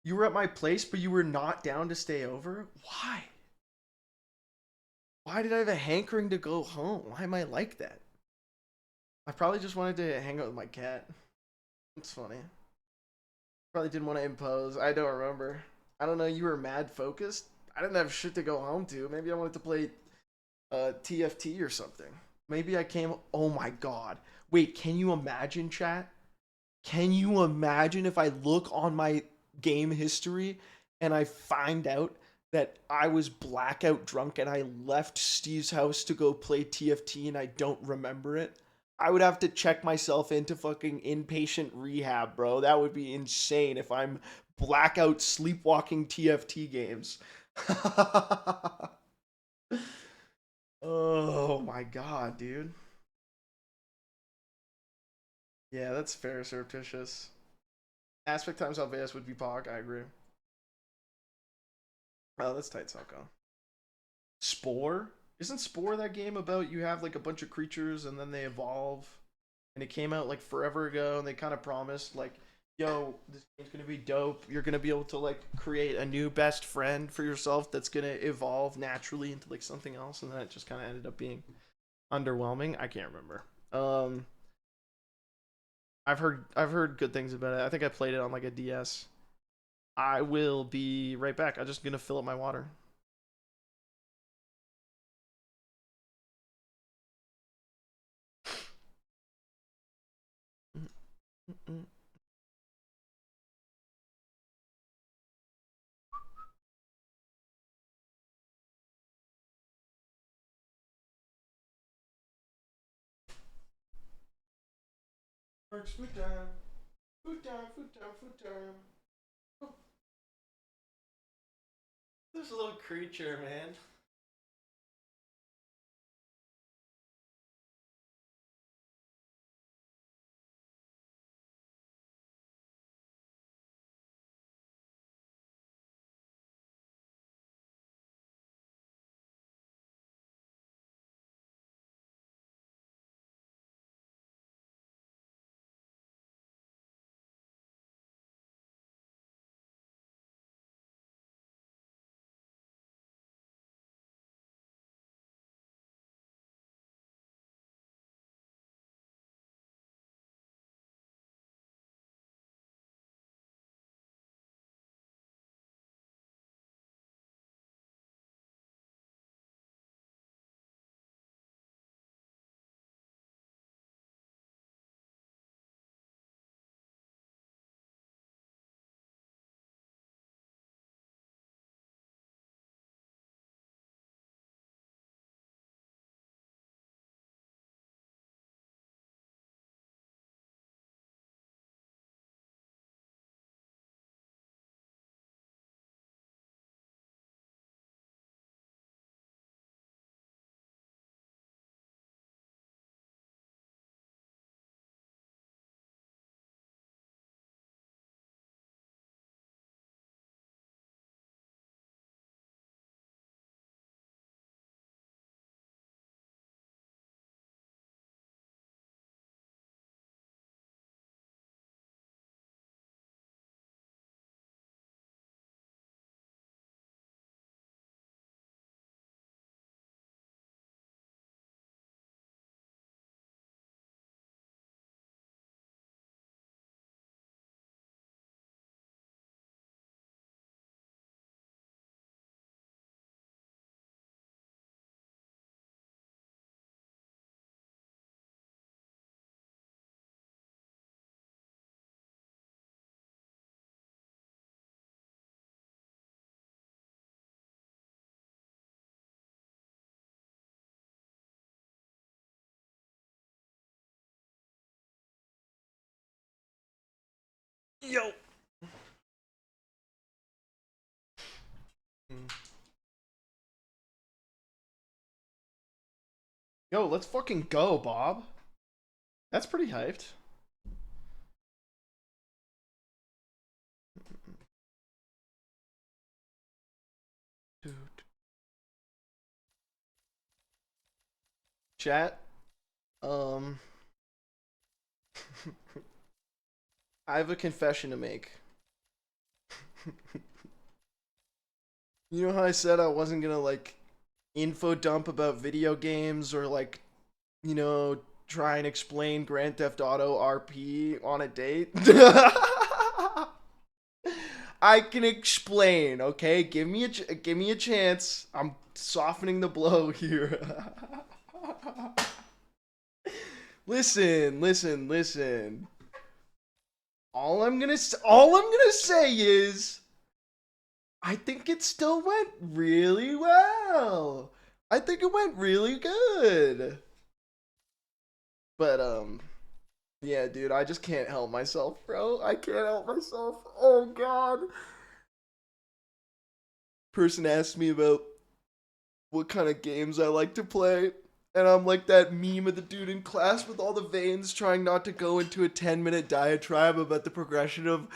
You were at my place, but you were not down to stay over? Why? Why did I have a hankering to go home? Why am I like that? I probably just wanted to hang out with my cat. It's funny. Probably didn't want to impose. I don't remember. I don't know. You were mad focused? I didn't have shit to go home to. Maybe I wanted to play TFT or something. Maybe I came... Oh my god. Wait, can you imagine, chat? Can you imagine if I look on my game history and I find out that I was blackout drunk and I left Steve's house to go play TFT and I don't remember it? I would have to check myself into fucking inpatient rehab, bro. That would be insane if I'm blackout sleepwalking TFT games. Oh my god, dude. Yeah, that's fair, surreptitious. Aspect times Alveus would be Pog, I agree. Oh, that's tight, Salko. Spore? Isn't Spore that game about you have like a bunch of creatures and then they evolve? And it came out like forever ago and they kind of promised like, yo, this game's gonna be dope. You're gonna be able to like create a new best friend for yourself that's gonna evolve naturally into like something else, and then it just kind of ended up being underwhelming. I can't remember. I've heard good things about it. I think I played it on like a DS. I will be right back. I'm just gonna fill up my water. Food time. Food time, food time, food time. Oh. There's a little creature, man. Yo. Yo, let's fucking go, Bob. That's pretty hyped. Dude. Chat. I have a confession to make. You know how I said I wasn't gonna like info dump about video games or like, you know, try and explain Grand Theft Auto RP on a date? I can explain, okay? Give me a chance. I'm softening the blow here. Listen. All I'm gonna say is, I think it still went really well. I think it went really good. But yeah, dude, I just can't help myself, bro. I can't help myself. Oh god. Person asked me about what kind of games I like to play. And I'm like that meme of the dude in class with all the veins trying not to go into a 10-minute diatribe about the progression of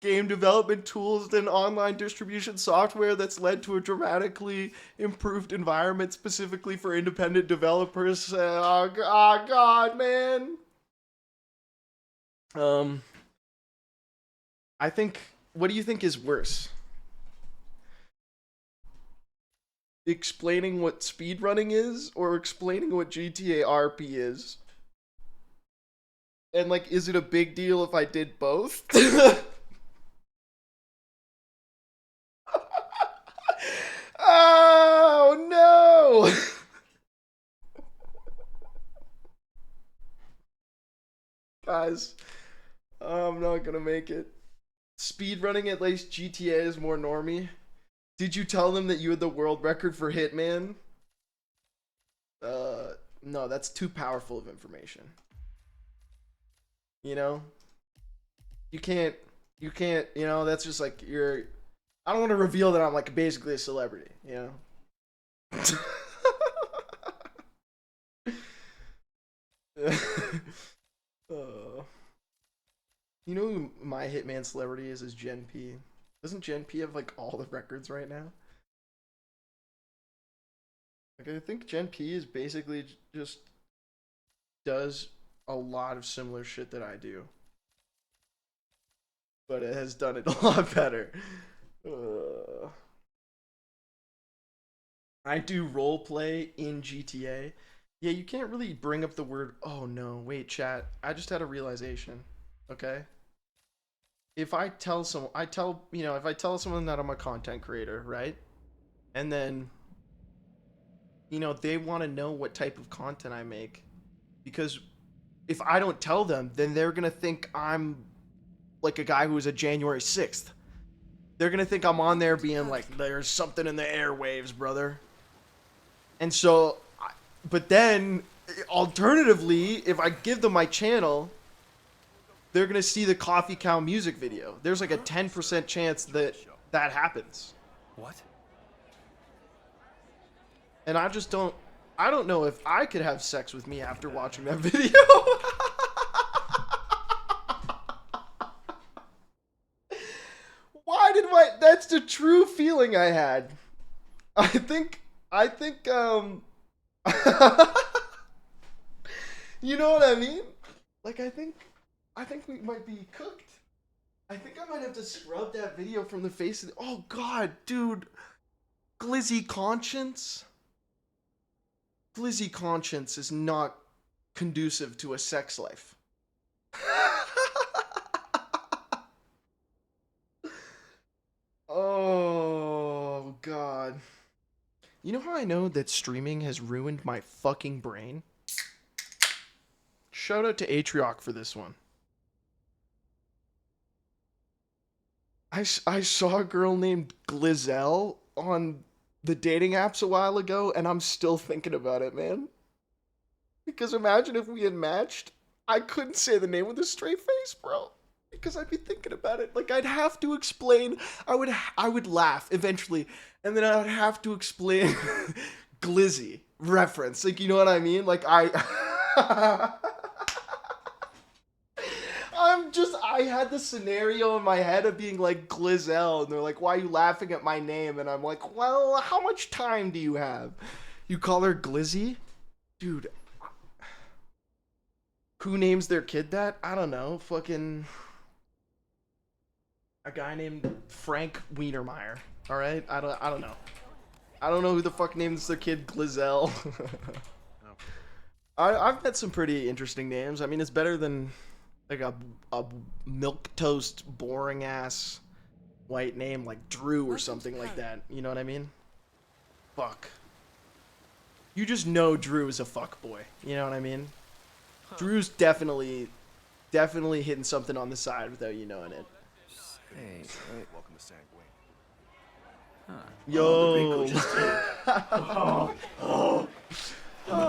game development tools and online distribution software that's led to a dramatically improved environment specifically for independent developers. Oh god, man. I think, what do you think is worse? Explaining what speedrunning is or explaining what GTA RP is? And like, is it a big deal if I did both? Oh no! Guys, I'm not gonna make it. Speedrunning at least GTA is more normie. Did you tell them that you had the world record for Hitman? No, that's too powerful of information. You know? You can't, you know, that's just like, I don't want to reveal that I'm like basically a celebrity, you know? You know who my Hitman celebrity is Gen P. Doesn't Gen P have like all the records right now? Like, I think Gen P is basically just does a lot of similar shit that I do, but it has done it a lot better. I do roleplay in GTA. Yeah, you can't really bring up the word. Oh no, wait, chat. I just had a realization. Okay. If I tell someone, if I tell someone that I'm a content creator, right? And then, you know, they want to know what type of content I make. Because if I don't tell them, then they're going to think I'm like a guy who's a January 6th. They're going to think I'm on there being like, there's something in the airwaves, brother. And so, but then, alternatively, if I give them my channel, they're going to see the Coffee Cow music video. There's like a 10% chance that that happens. What? And I don't know if I could have sex with me after watching that video. That's the true feeling I had. I think, you know what I mean? Like, I think we might be cooked. I think I might have to scrub that video from the face of oh god, dude. Glizzy conscience. Glizzy conscience is not conducive to a sex life. Oh god. You know how I know that streaming has ruined my fucking brain? Shout out to Atrioc for this one. I saw a girl named Glizzell on the dating apps a while ago, and I'm still thinking about it, man. Because imagine if we had matched, I couldn't say the name with a straight face, bro. because I'd be thinking about it. Like I'd have to explain. I would laugh eventually, and then I would have to explain Glizzy reference. Like, you know what I mean? Like I had the scenario in my head of being like Glizzell, and they're like, "Why are you laughing at my name?" And I'm like, "Well, how much time do you have?" You call her Glizzy? Dude, who names their kid that? I don't know. Fucking a guy named Frank Wienermeyer. All right, I don't know. I don't know who the fuck names their kid Glizzell. I've met some pretty interesting names. I mean, it's better than like a milk toast boring ass white name like Drew or something like that. You know what I mean? Fuck. You just know Drew is a fuck boy. You know what I mean? Drew's definitely hitting something on the side without you knowing it. Hey, welcome to Sanguine. Yo.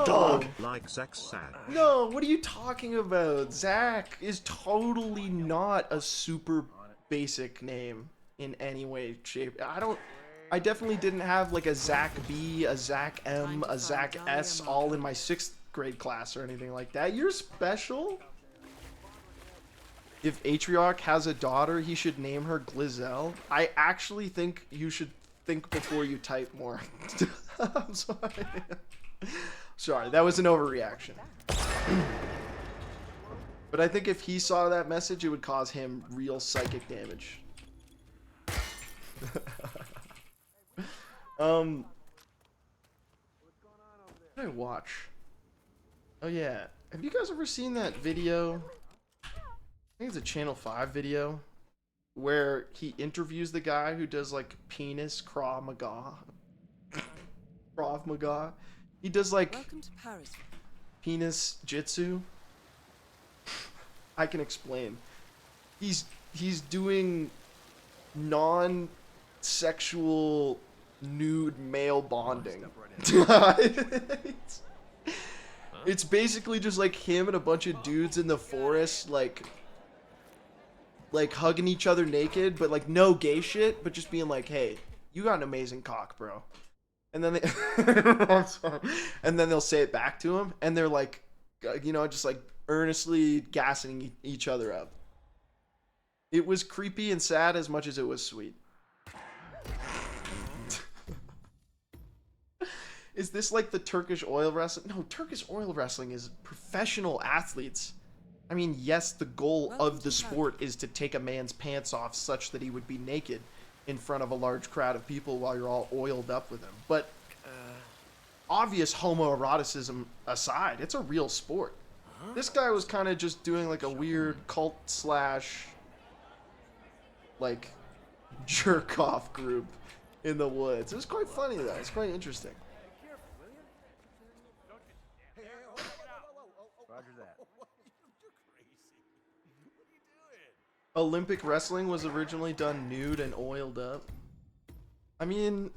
Dog. Like Zach sad. No, what are you talking about? Zach is totally not a super basic name in any way, shape. I definitely didn't have like a Zach B, a Zach M, a Zach S all in my 6th grade class or anything like that. You're special. If Atrioc has a daughter, he should name her Glizzell. I actually think you should think before you type more. I'm sorry. Sorry, that was an overreaction. But I think if he saw that message, it would cause him real psychic damage. What did I watch? Oh yeah, have you guys ever seen that video? I think it's a Channel 5 video where he interviews the guy who does like penis Krav Maga. Krav Maga. He does like penis jitsu. I can explain. He's doing non-sexual nude male bonding. It's basically just like him and a bunch of dudes in the forest, like hugging each other naked, but like no gay shit, but just being like, "Hey, you got an amazing cock, bro." And then they'll say it back to him, and they're like, you know, just like earnestly gassing each other up. It was creepy and sad as much as it was sweet. Is this like the Turkish oil wrestling? No, Turkish oil wrestling is professional athletes. I mean, yes, the goal of the sport is to take a man's pants off such that he would be naked in front of a large crowd of people while you're all oiled up with him. But obvious homoeroticism aside, it's a real sport. This guy was kind of just doing like a weird cult slash like jerk off group in the woods. It was quite funny though. It's quite interesting. Olympic wrestling was originally done nude and oiled up. I mean,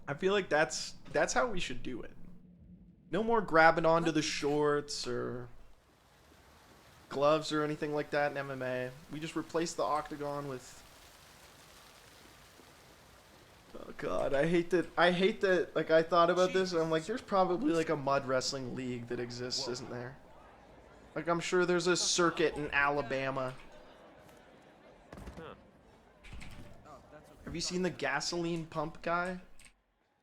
I feel like that's how we should do it. No more grabbing onto the shorts or gloves or anything like that in MMA. We just replace the octagon with... Oh god, I hate that, like I thought about this and I'm like, there's probably like a mud wrestling league that exists, isn't there? Like, I'm sure there's a circuit in Alabama. Have you seen the gasoline pump guy?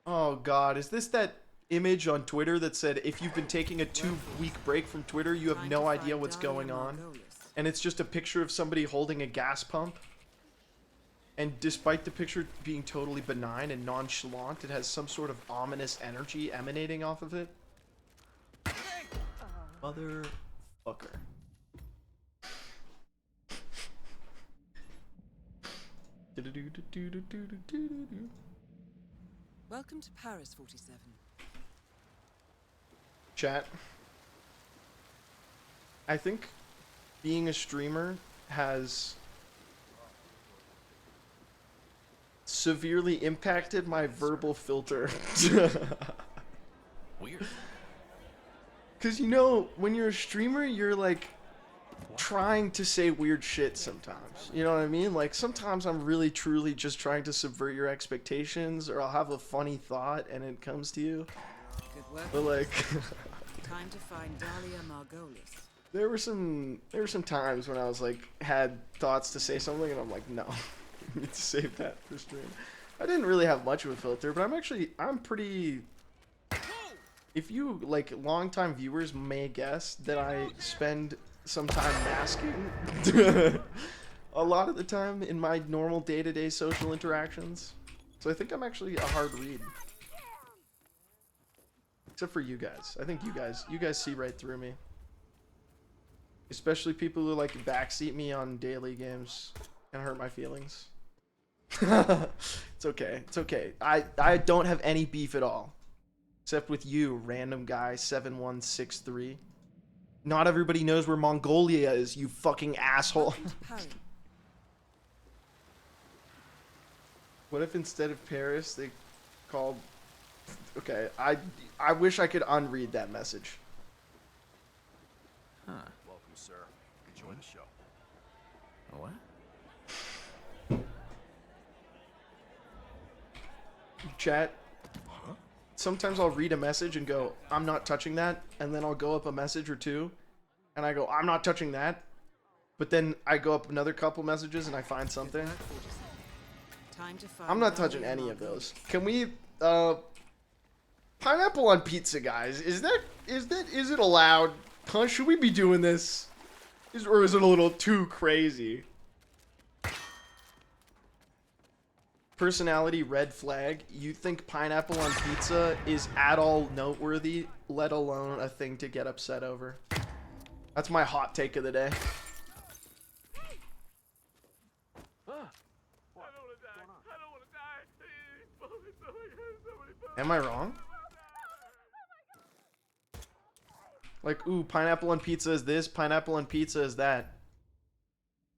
Oh god, is this that image on Twitter that said if you've been taking a 2-week break from Twitter, you have no idea what's going on? And it's just a picture of somebody holding a gas pump. And despite the picture being totally benign and nonchalant, it has some sort of ominous energy emanating off of it. Motherfucker. Welcome to Paris, 47. Chat. I think being a streamer has severely impacted my verbal filter. Weird. Because you know, when you're a streamer, you're like trying to say weird shit sometimes. You know what I mean? Like sometimes I'm really truly just trying to subvert your expectations, or I'll have a funny thought and it comes to you. Good work. But like Time to find Dahlia Margolis. there were some times when I was like had thoughts to say something and I'm like, no, I need to save that for stream. I didn't really have much of a filter, but I'm pretty. If you like longtime viewers may guess that I spend some time masking a lot of the time in my normal day-to-day social interactions. So I think I'm actually a hard read. Except for you guys. I think you guys see right through me. Especially people who like backseat me on daily games and hurt my feelings. It's okay. It's okay. I don't have any beef at all. Except with you, random guy 7163. Not everybody knows where Mongolia is, you fucking asshole. What if instead of Paris they called... Okay, I wish I could unread that message. Huh. Welcome, sir. Enjoy the show. What? Chat. Sometimes I'll read a message and go, I'm not touching that, and then I'll go up a message or two, and I go, I'm not touching that, but then I go up another couple messages and I find something. I'm not touching any of those. Can we, pineapple on pizza, guys? Is it allowed? Huh? Should we be doing this? Or is it a little too crazy? Personality red flag. You think pineapple on pizza is at all noteworthy, let alone a thing to get upset over? That's my hot take of the day. Am I wrong? Like, ooh, pineapple on pizza is this, pineapple on pizza is that.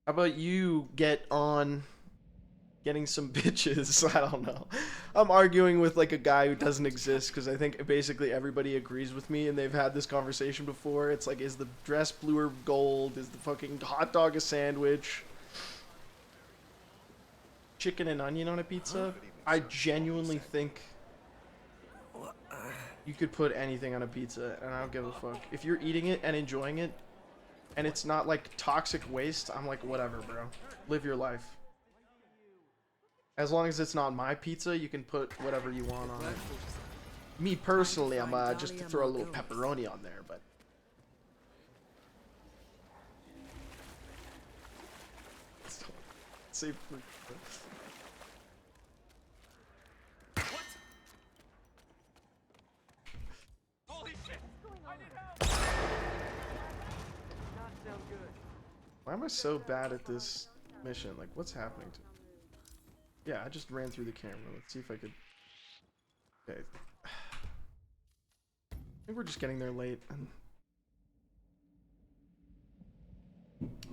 How about you get on getting some bitches? I don't know. I'm arguing with like a guy who doesn't exist because I think basically everybody agrees with me and they've had this conversation before. It's like, is the dress blue or gold? Is the fucking hot dog a sandwich? Chicken and onion on a pizza? I genuinely think you could put anything on a pizza and I don't give a fuck. If you're eating it and enjoying it and it's not like toxic waste, I'm like, whatever, bro. Live your life. As long as it's not my pizza, you can put whatever you want on it. Me personally, I'm just to throw a little pepperoni on there, but save for... Why am I so bad at this mission? Like, what's happening to me? Yeah, I just ran through the camera. Let's see if I could... Okay. I think we're just getting there late.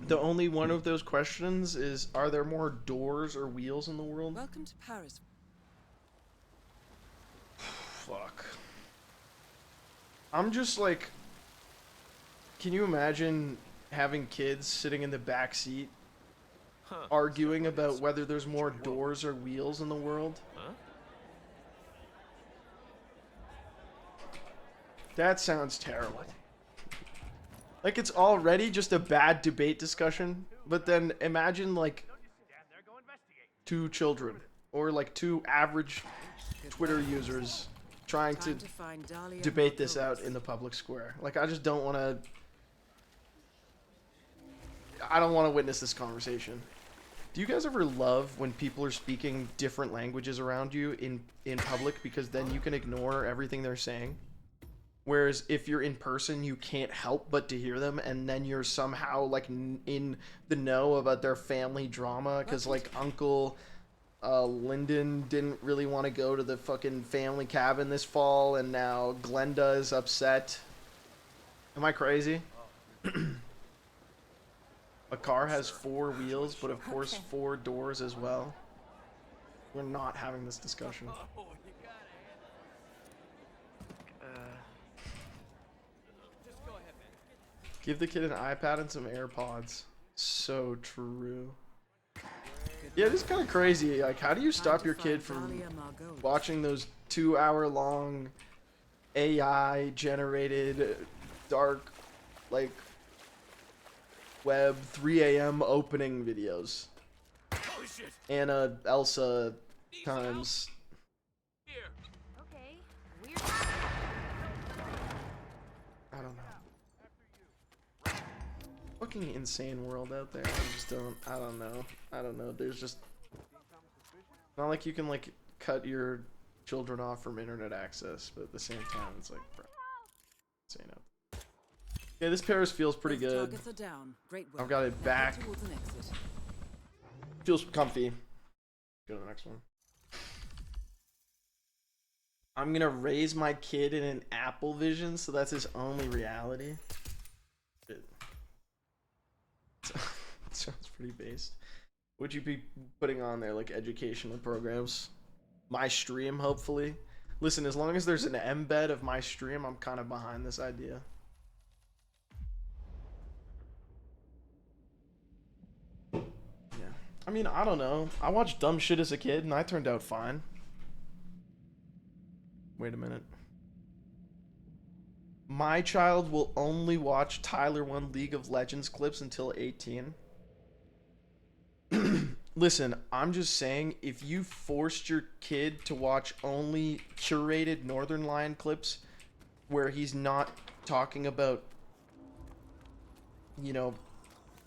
The only one of those questions is, are there more doors or wheels in the world? Welcome to Paris. Fuck. I'm just like... Can you imagine having kids sitting in the back seat arguing about whether there's more doors or wheels in the world? That sounds terrible. Like, it's already just a bad debate discussion, but then imagine like 2 children or like 2 average Twitter users trying to debate this out in the public square. Like, I just don't want to... I don't want to witness this conversation. Do you guys ever love when people are speaking different languages around you in public, because then you can ignore everything they're saying? Whereas if you're in person, you can't help but to hear them, and then you're somehow like in the know about their family drama because like Uncle Lyndon didn't really want to go to the fucking family cabin this fall, and now Glenda is upset. Am I crazy? A car has 4 wheels, but of course 4 doors as well. We're not having this discussion. Give the kid an iPad and some AirPods. So true. Yeah, it is kind of crazy. Like, how do you stop your kid from watching those 2-hour-long AI-generated dark, like, web 3 a.m. opening videos? Anna, Elsa times. I don't know. Fucking insane world out there. I don't know. There's just not like you can like cut your children off from internet access, but at the same time it's like, bro, insane out there. Yeah, this Paris feels pretty good. I've got it back. Feels comfy. Go to the next one. I'm gonna raise my kid in an Apple Vision, so that's his only reality. It sounds pretty based. Would you be putting on there like educational programs? My stream, hopefully. Listen, as long as there's an embed of my stream, I'm kind of behind this idea. Yeah. I mean, I don't know. I watched dumb shit as a kid, and I turned out fine. Wait a minute. My child will only watch Tyler 1 League of Legends clips until 18. Listen, I'm just saying, if you forced your kid to watch only curated Northern Lion clips where he's not talking about, you know,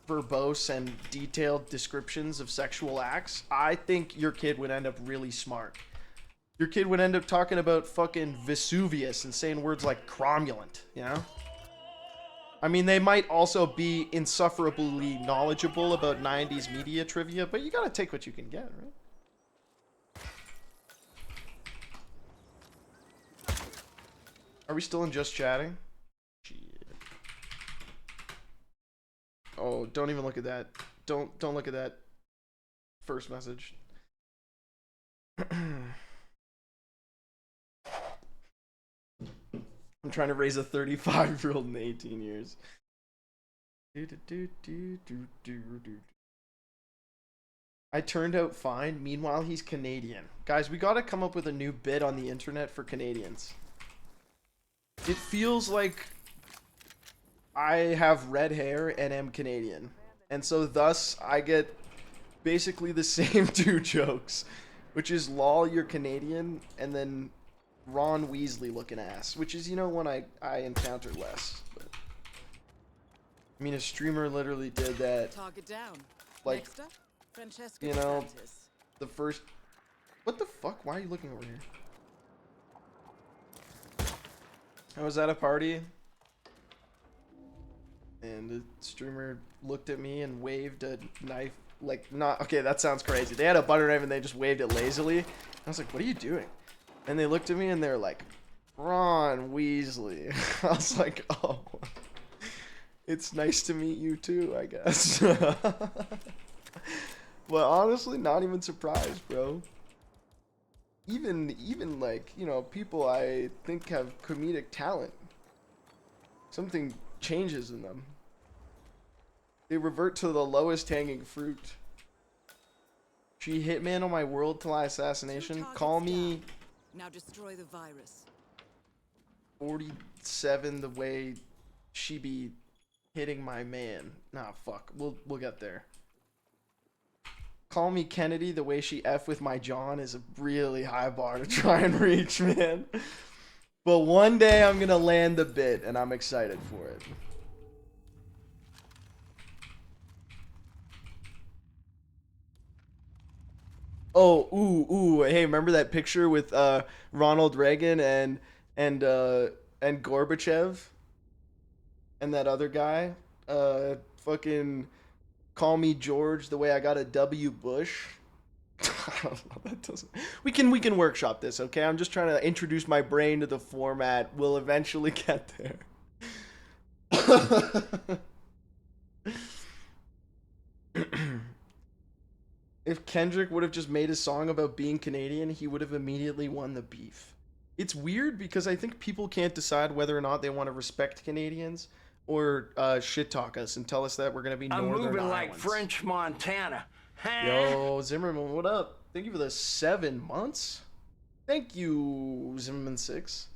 verbose and detailed descriptions of sexual acts, I think your kid would end up really smart. Your kid would end up talking about fucking Vesuvius and saying words like cromulent, you know? I mean, they might also be insufferably knowledgeable about 90s media trivia, but you gotta take what you can get, right? Are we still in just chatting? Shit. Oh, don't even look at that. Don't look at that first message. I'm trying to raise a 35-year-old in 18 years. I turned out fine. Meanwhile, he's Canadian. Guys, we gotta come up with a new bit on the internet for Canadians. It feels like I have red hair and am Canadian. And so thus, I get basically the same two jokes. Which is, lol, you're Canadian, and then Ron Weasley looking ass, which is, you know, one I encounter less. But I mean, a streamer literally did that. Target down. Like, you know, the first. What the fuck? Why are you looking over here? I was at a party, and the streamer looked at me and waved a knife. Like, not okay. That sounds crazy. They had a butter knife and they just waved it lazily. I was like, "What are you doing?" And they looked at me and they're like, Ron Weasley. I was like, oh, it's nice to meet you too, I guess. But honestly, not even surprised, bro. Even like, you know, people I think have comedic talent. Something changes in them. They revert to the lowest hanging fruit. She hitman on my world till I assassination. Call me... Now destroy the virus. 47 the way she be hitting my man. Nah, fuck. We'll get there. Call me Kennedy the way she F with my John is a really high bar to try and reach, man. But one day I'm gonna land the bit and I'm excited for it. Oh, ooh, hey, remember that picture with Ronald Reagan and Gorbachev? And that other guy? Fucking call me George the way I got a W. Bush. I don't know, that doesn't... We can workshop this, okay? I'm just trying to introduce my brain to the format. We'll eventually get there. If Kendrick would have just made a song about being Canadian, he would have immediately won the beef. It's weird because I think people can't decide whether or not they want to respect Canadians or shit talk us and tell us that we're gonna be I'm Northern moving like Iowans. French Montana. Huh? Yo, Zimmerman, what up? Thank you for the 7 months. Thank you, Zimmerman6.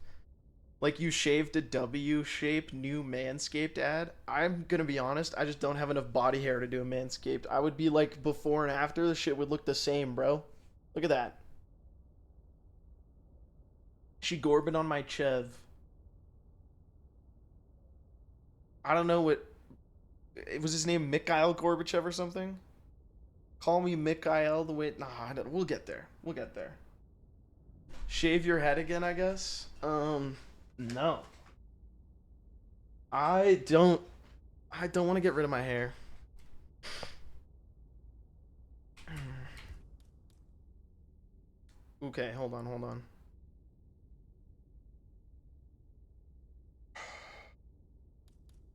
Like, you shaved a W-shaped new Manscaped ad. I'm gonna be honest, I just don't have enough body hair to do a Manscaped. I would be like, before and after, the shit would look the same, bro. Look at that. She Gorbin on my Chev. I don't know what... Was his name Mikhail Gorbachev or something? Call me Mikhail the way... Nah, I don't, we'll get there. We'll get there. Shave your head again, I guess? No. I don't want to get rid of my hair. Okay, hold on.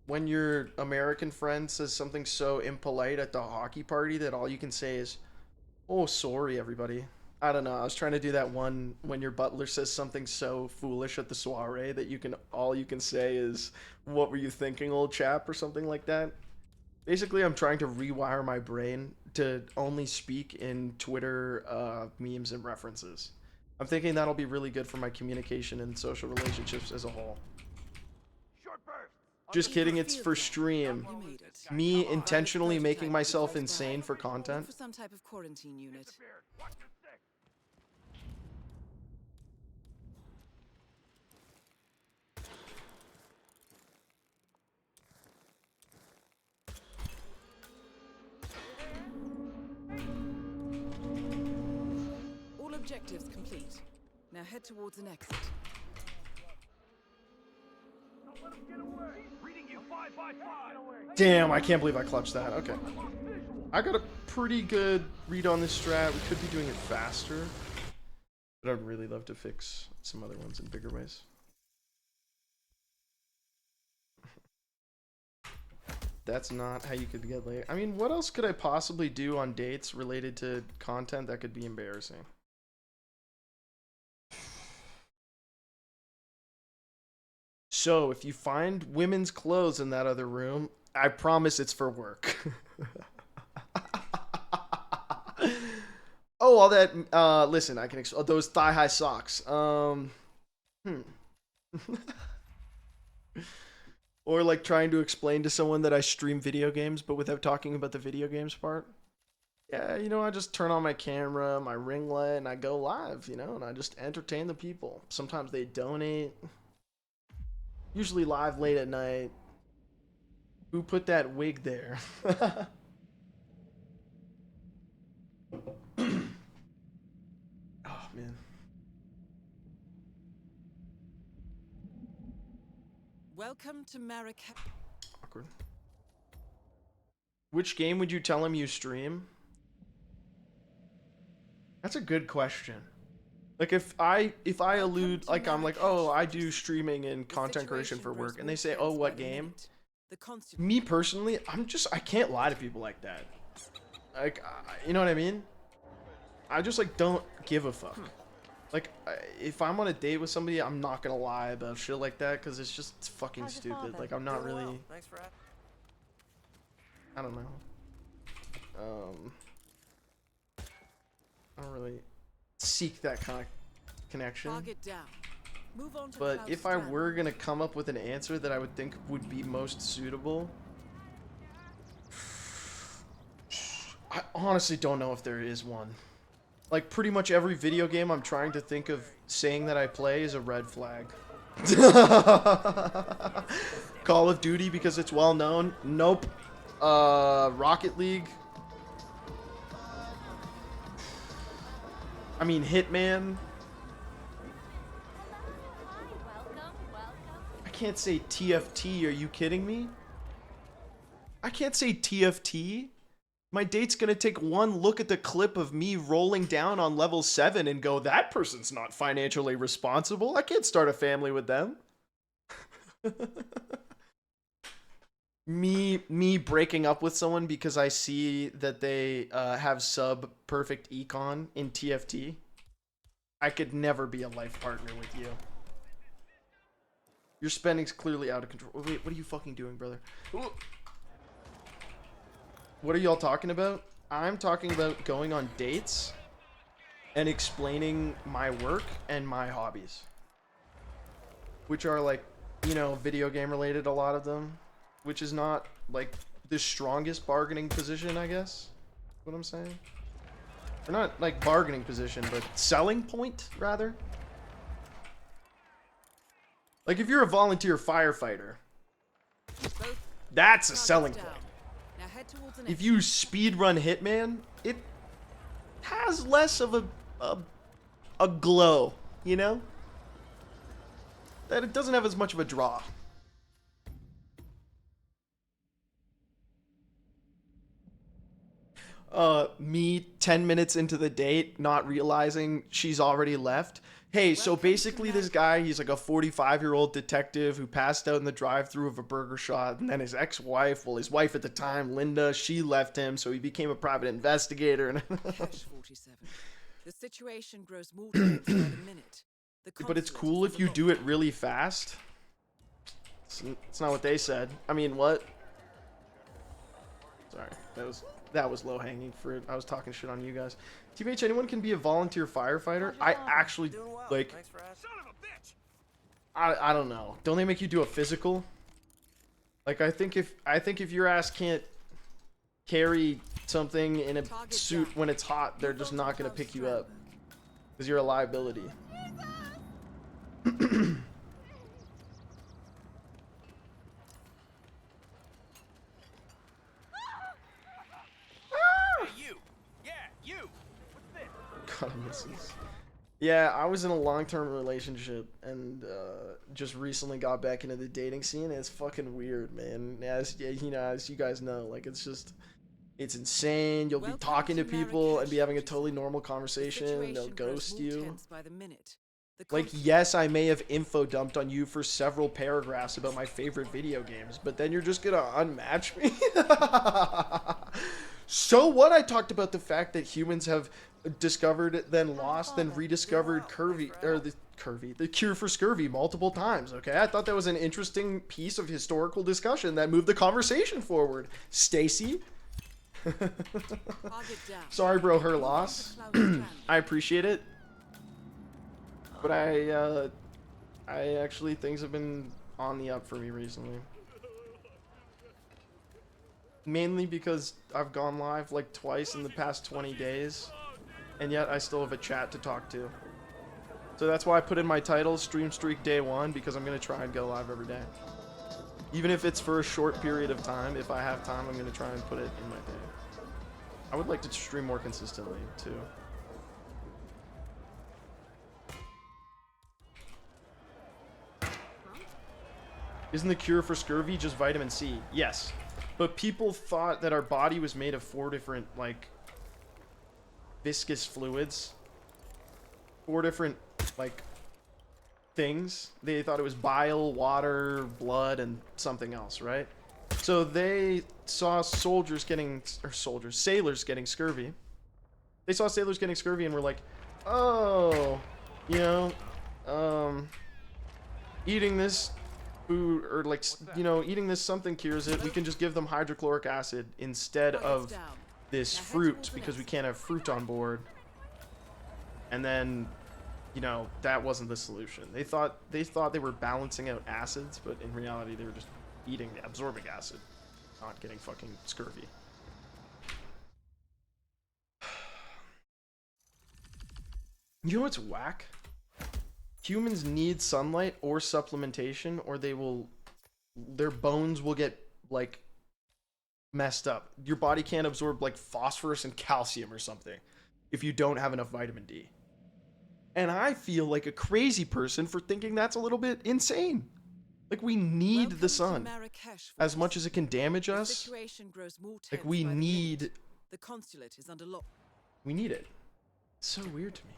When your American friend says something so impolite at the hockey party that all you can say is, "Oh, sorry, everybody." I don't know. I was trying to do that one when your butler says something so foolish at the soiree that all you can say is, "What were you thinking, old chap?" or something like that. Basically, I'm trying to rewire my brain to only speak in Twitter memes and references. I'm thinking that'll be really good for my communication and social relationships as a whole. Just kidding, it's for stream. Me intentionally making myself insane for content. For some type of quarantine unit. All objectives complete. Now head towards an exit. Damn, I can't believe I clutched that. Okay. I got a pretty good read on this strat. We could be doing it faster. But I'd really love to fix some other ones in bigger ways. That's not how you could get laid. I mean, what else could I possibly do on dates related to content that could be embarrassing? So, if you find women's clothes in that other room, I promise it's for work. Oh, all that, listen, I can, those thigh-high socks. Or like trying to explain to someone that I stream video games, but without talking about the video games part. Yeah, you know, I just turn on my camera, my ring light, and I go live, you know, and I just entertain the people. Sometimes they donate. Usually live late at night. Who put that wig there? Oh, man. Welcome to Marika. Awkward. Which game would you tell him you stream? That's a good question. Like if I allude, like I'm like, oh, I do streaming and content creation for work, and they say, oh, what game? Me personally, I can't lie to people like that. Like, you know what I mean? I just like don't give a fuck. Like, if I'm on a date with somebody, I'm not gonna lie about shit like that because it's just fucking stupid. Like, I'm not really. I don't know. I don't really seek that kind of connection. But if I were gonna come up with an answer that I would think would be most suitable, I honestly don't know if there is one. Like, pretty much every video game I'm trying to think of saying that I play is a red flag. Call of Duty because it's well known? Nope. Rocket League? I mean, Hitman? I can't say TFT, are you kidding me? I can't say TFT. My date's gonna take one look at the clip of me rolling down on level 7 and go, that person's not financially responsible. I can't start a family with them. Me breaking up with someone because I see that they have sub-perfect econ in TFT. I could never be a life partner with you. Your spending's clearly out of control. Wait, what are you fucking doing, brother? What are y'all talking about? I'm talking about going on dates and explaining my work and my hobbies. Which are like, you know, video game related, a lot of them. Which is not like the strongest bargaining position, I guess. What I'm saying? Or not like bargaining position, but selling point, rather. Like if you're a volunteer firefighter, that's a selling point. If you speedrun Hitman, it has less of a glow, you know? That it doesn't have as much of a draw. Me 10 minutes into the date, not realizing she's already left. Hey, so basically this guy, he's like a 45-year-old detective who passed out in the drive-thru of a burger shop, and then his ex-wife, well, his wife at the time, Linda, she left him, so he became a private investigator. And Cash 47. The situation grows more tense by the minute. But it's cool if you do it really fast. It's not what they said. I mean, what? Sorry, that was low-hanging fruit. I was talking shit on you guys. TBH, anyone can be a volunteer firefighter? I actually, like, I don't know. Don't they make you do a physical? Like, I think if your ass can't carry something in a suit when it's hot, they're just not gonna pick you up. Because you're a liability. God, I miss this. Yeah, I was in a long-term relationship and just recently got back into the dating scene. It's fucking weird, man. As you know, as you guys know, like it's insane. You'll be talking to people and be having a totally normal conversation, and they'll ghost you. Like, yes, I may have info dumped on you for several paragraphs about my favorite video games, but then you're just gonna unmatch me? So what? I talked about the fact that humans have discovered, then lost, then rediscovered the cure for scurvy multiple times. Okay, I thought that was an interesting piece of historical discussion that moved the conversation forward. Stacy. Sorry, bro, her loss. I appreciate it, but I actually, things have been on the up for me recently. Mainly because I've gone live like twice in the past 20 days. And yet I still have a chat to talk to. So that's why I put in my title, Stream Streak Day 1, because I'm going to try and go live every day. Even if it's for a short period of time, if I have time, I'm going to try and put it in my day. I would like to stream more consistently, too. Isn't the cure for scurvy just vitamin C? Yes. But people thought that our body was made of 4 different, like, viscous fluids. 4 different, like, things. They thought it was bile, water, blood, and something else, right? So they saw sailors getting scurvy. They saw sailors getting scurvy and were like, oh, you know, eating this food, or like, you know, eating this something cures it. We can just give them hydrochloric acid instead of this fruit, because we can't have fruit on board. And then, you know, that wasn't the solution. They thought they were balancing out acids, but in reality they were just eating the absorbic acid, not getting fucking scurvy. You know what's whack? Humans need sunlight or supplementation, or their bones will get, like, messed up. Your body can't absorb, like, phosphorus and calcium or something if you don't have enough vitamin D. And I feel like a crazy person for thinking that's a little bit insane. Like, we need the sun as much as it can damage us. Like, we need... The consulate is under lock. We need it. It's so weird to me.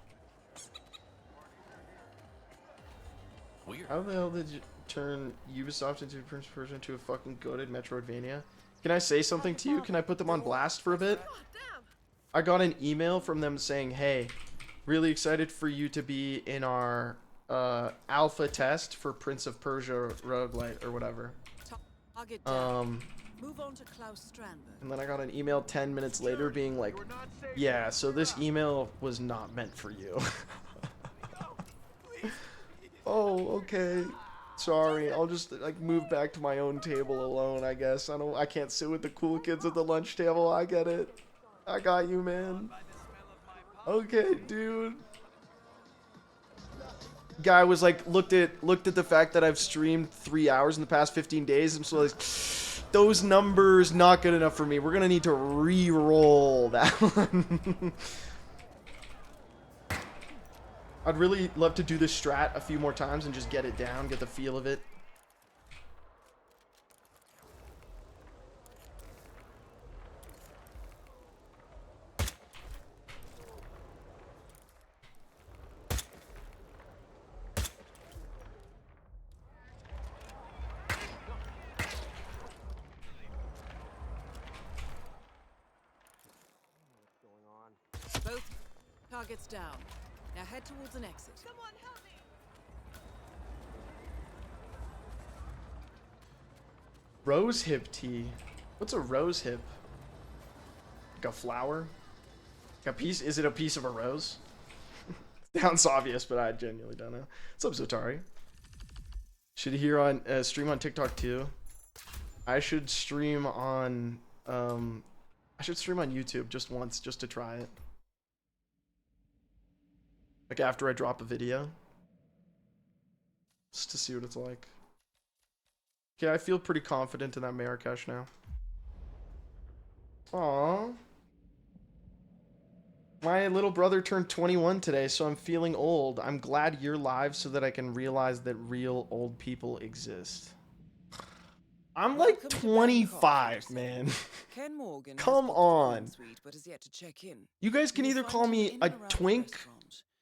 Weird. How the hell did you turn Ubisoft into Prince of Persia into a fucking goated Metroidvania? Can I say something to you? Can I put them on blast for a bit? I got an email from them saying, hey, really excited for you to be in our alpha test for Prince of Persia roguelite or whatever. Target down. Move on to Klaus Strandberg. And then I got an email 10 minutes later being like, yeah, so this email was not meant for you. Oh, okay. Sorry, I'll just like move back to my own table alone, I guess. I can't sit with the cool kids at the lunch table. I get it. I got you, man. Okay, dude. Guy was like looked at the fact that I've streamed 3 hours in the past 15 days, and so like those numbers not good enough for me. We're gonna need to re-roll that one. I'd really love to do this strat a few more times and just get it down, get the feel of it. Both targets down. Now head towards an exit. Someone help me! Rose hip tea. What's a rose hip? Like a flower? Like a piece? Is it a piece of a rose? Sounds obvious, but I genuinely don't know. What's up, Zotari? Should hear on stream on TikTok too. I should stream on YouTube just once, just to try it. Like after I drop a video. Just to see what it's like. Okay, I feel pretty confident in that Marrakesh now. Aww. My little brother turned 21 today, so I'm feeling old. I'm glad you're live so that I can realize that real old people exist. I'm like 25, man. Ken Morgan Come on. Suite, but is yet to check in. You guys can either call me a twink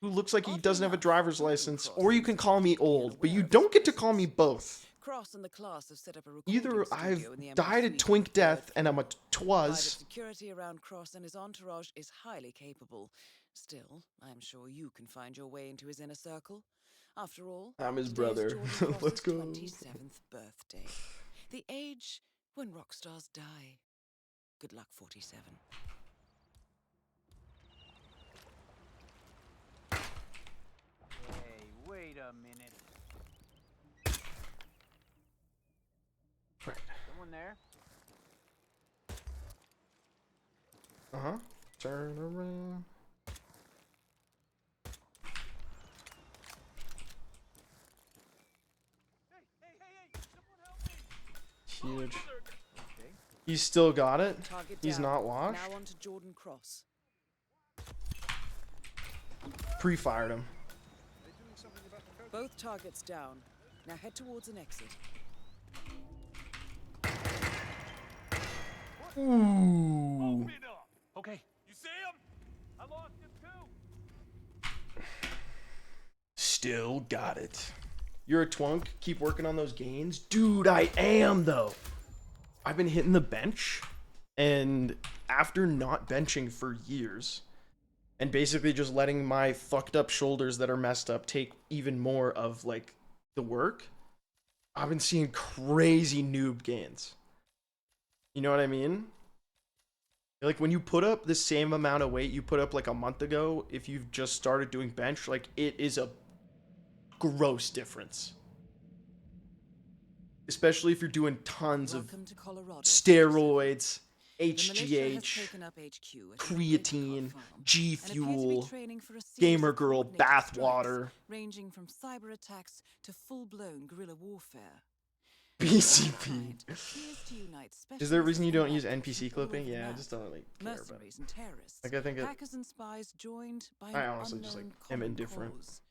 who looks like he doesn't have a driver's license, or you can call me old, but you don't get to call me both. Cross and the class have set up a Either recording I've studio in the died a Embassy twink of death Perth. and I'm a Private twaz. security around Cross and his entourage is highly capable. Still, I'm sure you can find your way into his inner circle. After all, I'm his today is brother. Jordan Let's Cross's go. 27th birthday. The age when rock stars die. Good luck, 47. Hey, wait a minute. Right. Someone there? Uh-huh. Turn around. Huge. He's still got it? Target He's down. not washed? Now on to Jordan Cross. Pre-fired him. Both targets down. Now head towards an exit. Ooh. Okay. You see him? I lost him too. Still got it. You're a twunk. Keep working on those gains. Dude, I am, though. I've been hitting the bench, and after not benching for years, and basically just letting my fucked up shoulders that are messed up take even more of, like, the work, I've been seeing crazy noob gains. You know what I mean? Like, when you put up the same amount of weight you put up, like, a month ago, if you've just started doing bench, like, it is a gross difference. Especially if you're doing tons of steroids, HGH, creatine, G Fuel, Gamer Girl, bathwater, ranging from cyber attacks to full-blown guerrilla warfare. BCP. Is there a reason you don't use NPC clipping? Yeah, I just don't really care about Mercenaries and terrorists. Like, I think hackers and spies joined by I an honestly just, like, unknown am common indifferent. cause.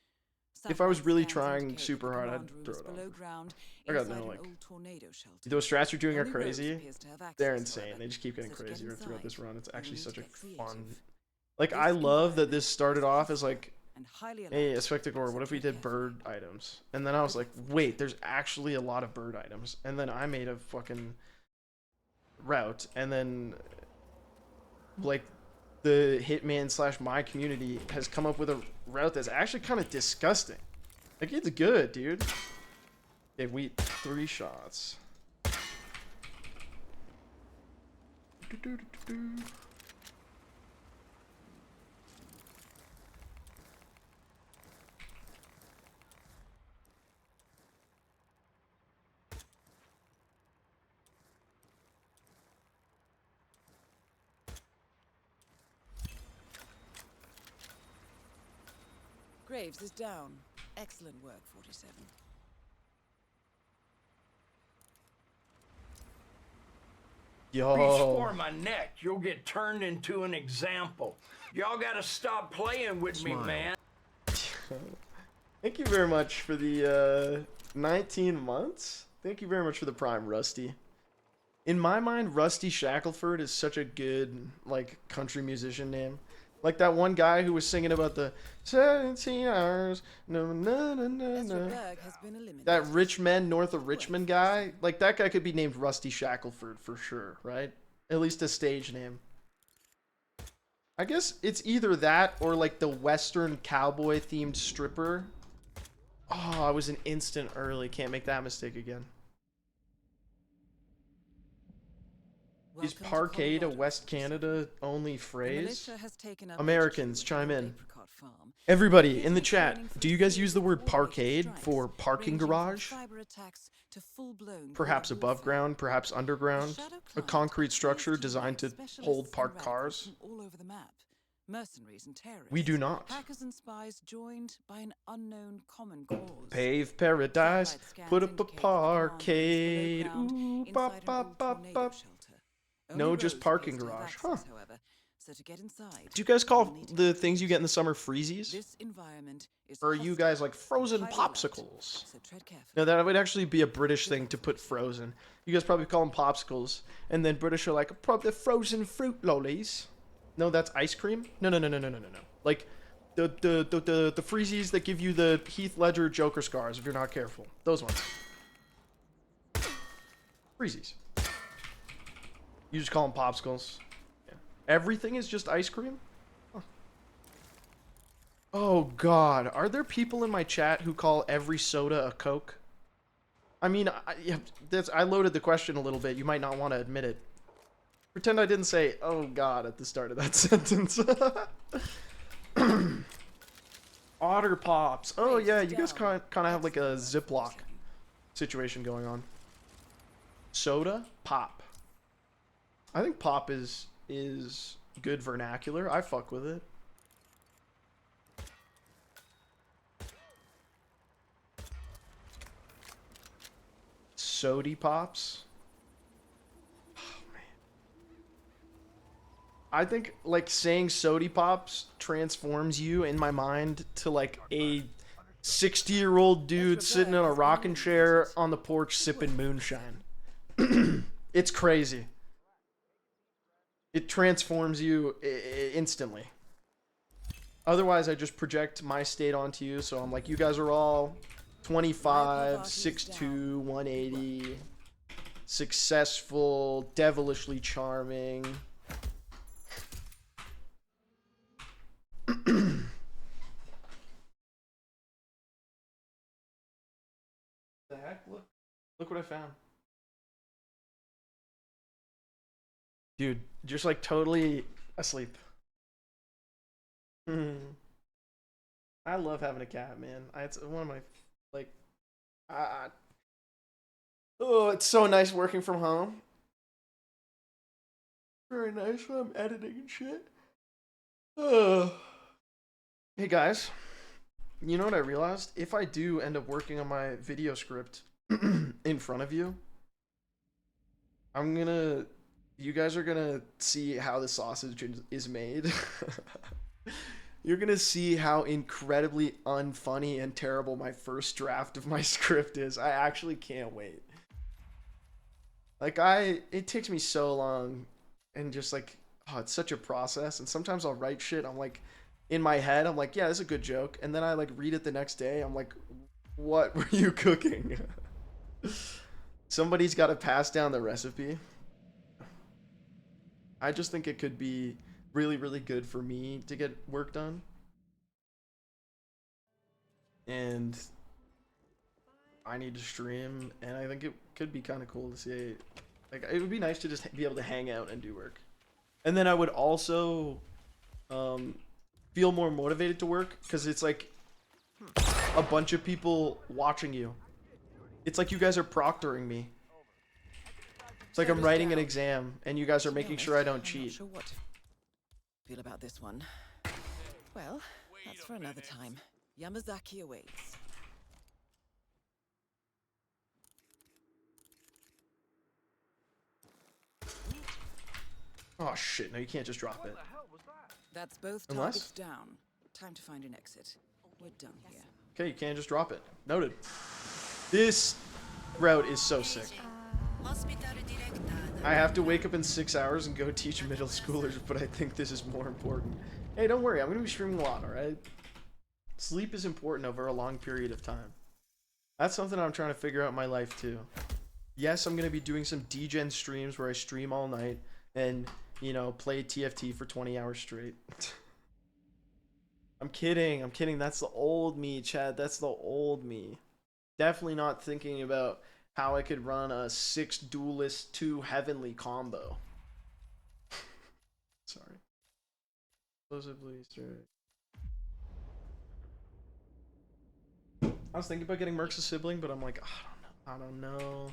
If I was really Satellite scans trying indicate super that hard, command I'd room throw is it on. below ground I got inside no, an like, old tornado shelter. those strats you're doing are Only Rose crazy. appears to have They're access, insane. however, They just keep getting so to get crazier throughout this inside, run. It's you'll actually need such to a get creative. fun. Like, This I love that environment this is started off as like, and highly hey, a elaborate, spectacle. What if we did bird items? And then I was like, wait, there's actually a lot of bird items. And then I made a fucking route, and then like the hitman / my community has come up with a route that's actually kind of disgusting. That kid's good, dude. Gave Wheat 3 shots. Graves is down. Excellent work, 47. Yo. Reach for my neck. You'll get turned into an example. Y'all gotta stop playing with me, man. Thank you very much for the 19 months. Thank you very much for the prime, Rusty. In my mind, Rusty Shackelford is such a good, like, country musician name. Like that one guy who was singing about the 17 hours. No, no, no, no, no. That Richmond, north of Richmond guy. Like, that guy could be named Rusty Shackelford for sure, right? At least a stage name. I guess it's either that or, like, the Western cowboy-themed stripper. Oh, I was an instant early. Can't make that mistake again. Is parquet a West Canada only phrase? Americans, chime in. Everybody in the chat, do you guys use the word parquet for parking garage? Perhaps above ground, perhaps underground? A concrete structure designed to hold parked cars? Mercenaries and terrorists. We do not. Hackers and spies joined by an unknown common cause. Pave paradise, put up a parkade. Ooh, bop, bop, bop, bop. No, just parking garage. Huh. So to get inside, Do you guys call the things you get in the summer freezies? this environment is Or are you guys like frozen popsicles? No, that would actually be a British thing to put frozen. You guys probably call them popsicles. And then British are like, probably frozen fruit lollies. No, that's ice cream? No. Like, the freezies that give you the Heath Ledger Joker scars if you're not careful. Those ones. Freezies. You just call them popsicles. Yeah. Everything is just ice cream? Huh. Oh, God. Are there people in my chat who call every soda a Coke? I mean, I loaded the question a little bit. You might not want to admit it. Pretend I didn't say, oh, God, at the start of that sentence. Otter Pops. Oh, yeah, you guys kind of have like a Ziploc situation going on. Soda? Pop. I think pop is good vernacular. I fuck with it. Sody Pops. Oh, man. I think like saying Sody Pops transforms you in my mind to like a 60-year-old dude sitting in a rocking chair on the porch sipping moonshine. It's crazy. It transforms you instantly. Otherwise, I just project my state onto you. So I'm like, you guys are all 25, 6'2", 180, successful, devilishly charming. The heck? Look what I found. Dude, just like totally asleep. I love having a cat, man. It's one of my, like, oh, it's so nice working from home. Very nice when I'm editing and shit. Hey guys, you know what I realized? If I do end up working on my video script in front of you, you guys are gonna see how the sausage is made. You're gonna see how incredibly unfunny and terrible my first draft of my script is. I actually can't wait. Like it takes me so long and just like, oh, it's such a process. And sometimes I'll write shit. I'm like, in my head, I'm like, yeah, this is a good joke. And then I like read it the next day. I'm like, what were you cooking? Somebody's got to pass down the recipe. I just think it could be really, really good for me to get work done. And I need to stream, and I think it could be kind of cool to see. Like, it would be nice to just be able to hang out and do work. And then I would also feel more motivated to work, because it's like a bunch of people watching you. It's like you guys are proctoring me. It's like I'm writing an exam, and you guys are making sure I don't cheat. I'm not sure what to feel about this one. Well, that's for another time. Yamazaki awaits. Oh shit, no, you can't just drop it. That's both Unless? targets down. Time to find an exit. We're done here. Okay, you can't just drop it. Noted. This route is so sick. I have to wake up in 6 hours and go teach middle schoolers, but I think this is more important. Hey, don't worry, I'm going to be streaming a lot, alright? Sleep is important over a long period of time. That's something I'm trying to figure out in my life, too. Yes, I'm going to be doing some DGen streams where I stream all night and, you know, play TFT for 20 hours straight. I'm kidding, that's the old me, Chad, that's the old me. Definitely not thinking about how I could run a 6 Duelist 2 Heavenly combo. Sorry. Supposedly straight. I was thinking about getting Mercs a sibling, but I'm like, I don't know.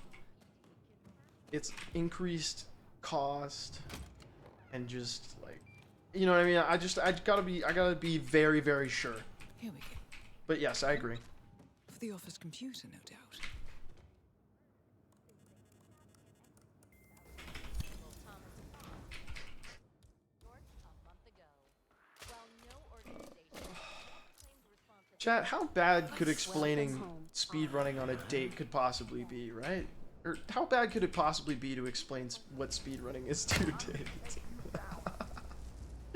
It's increased cost and just like, you know what I mean? I gotta be very, very sure. Here we go. But yes, I agree. For the office computer, no doubt. Chat, how bad could explaining speedrunning on a date could possibly be, right? Or how bad could it possibly be to explain what speedrunning is to dates?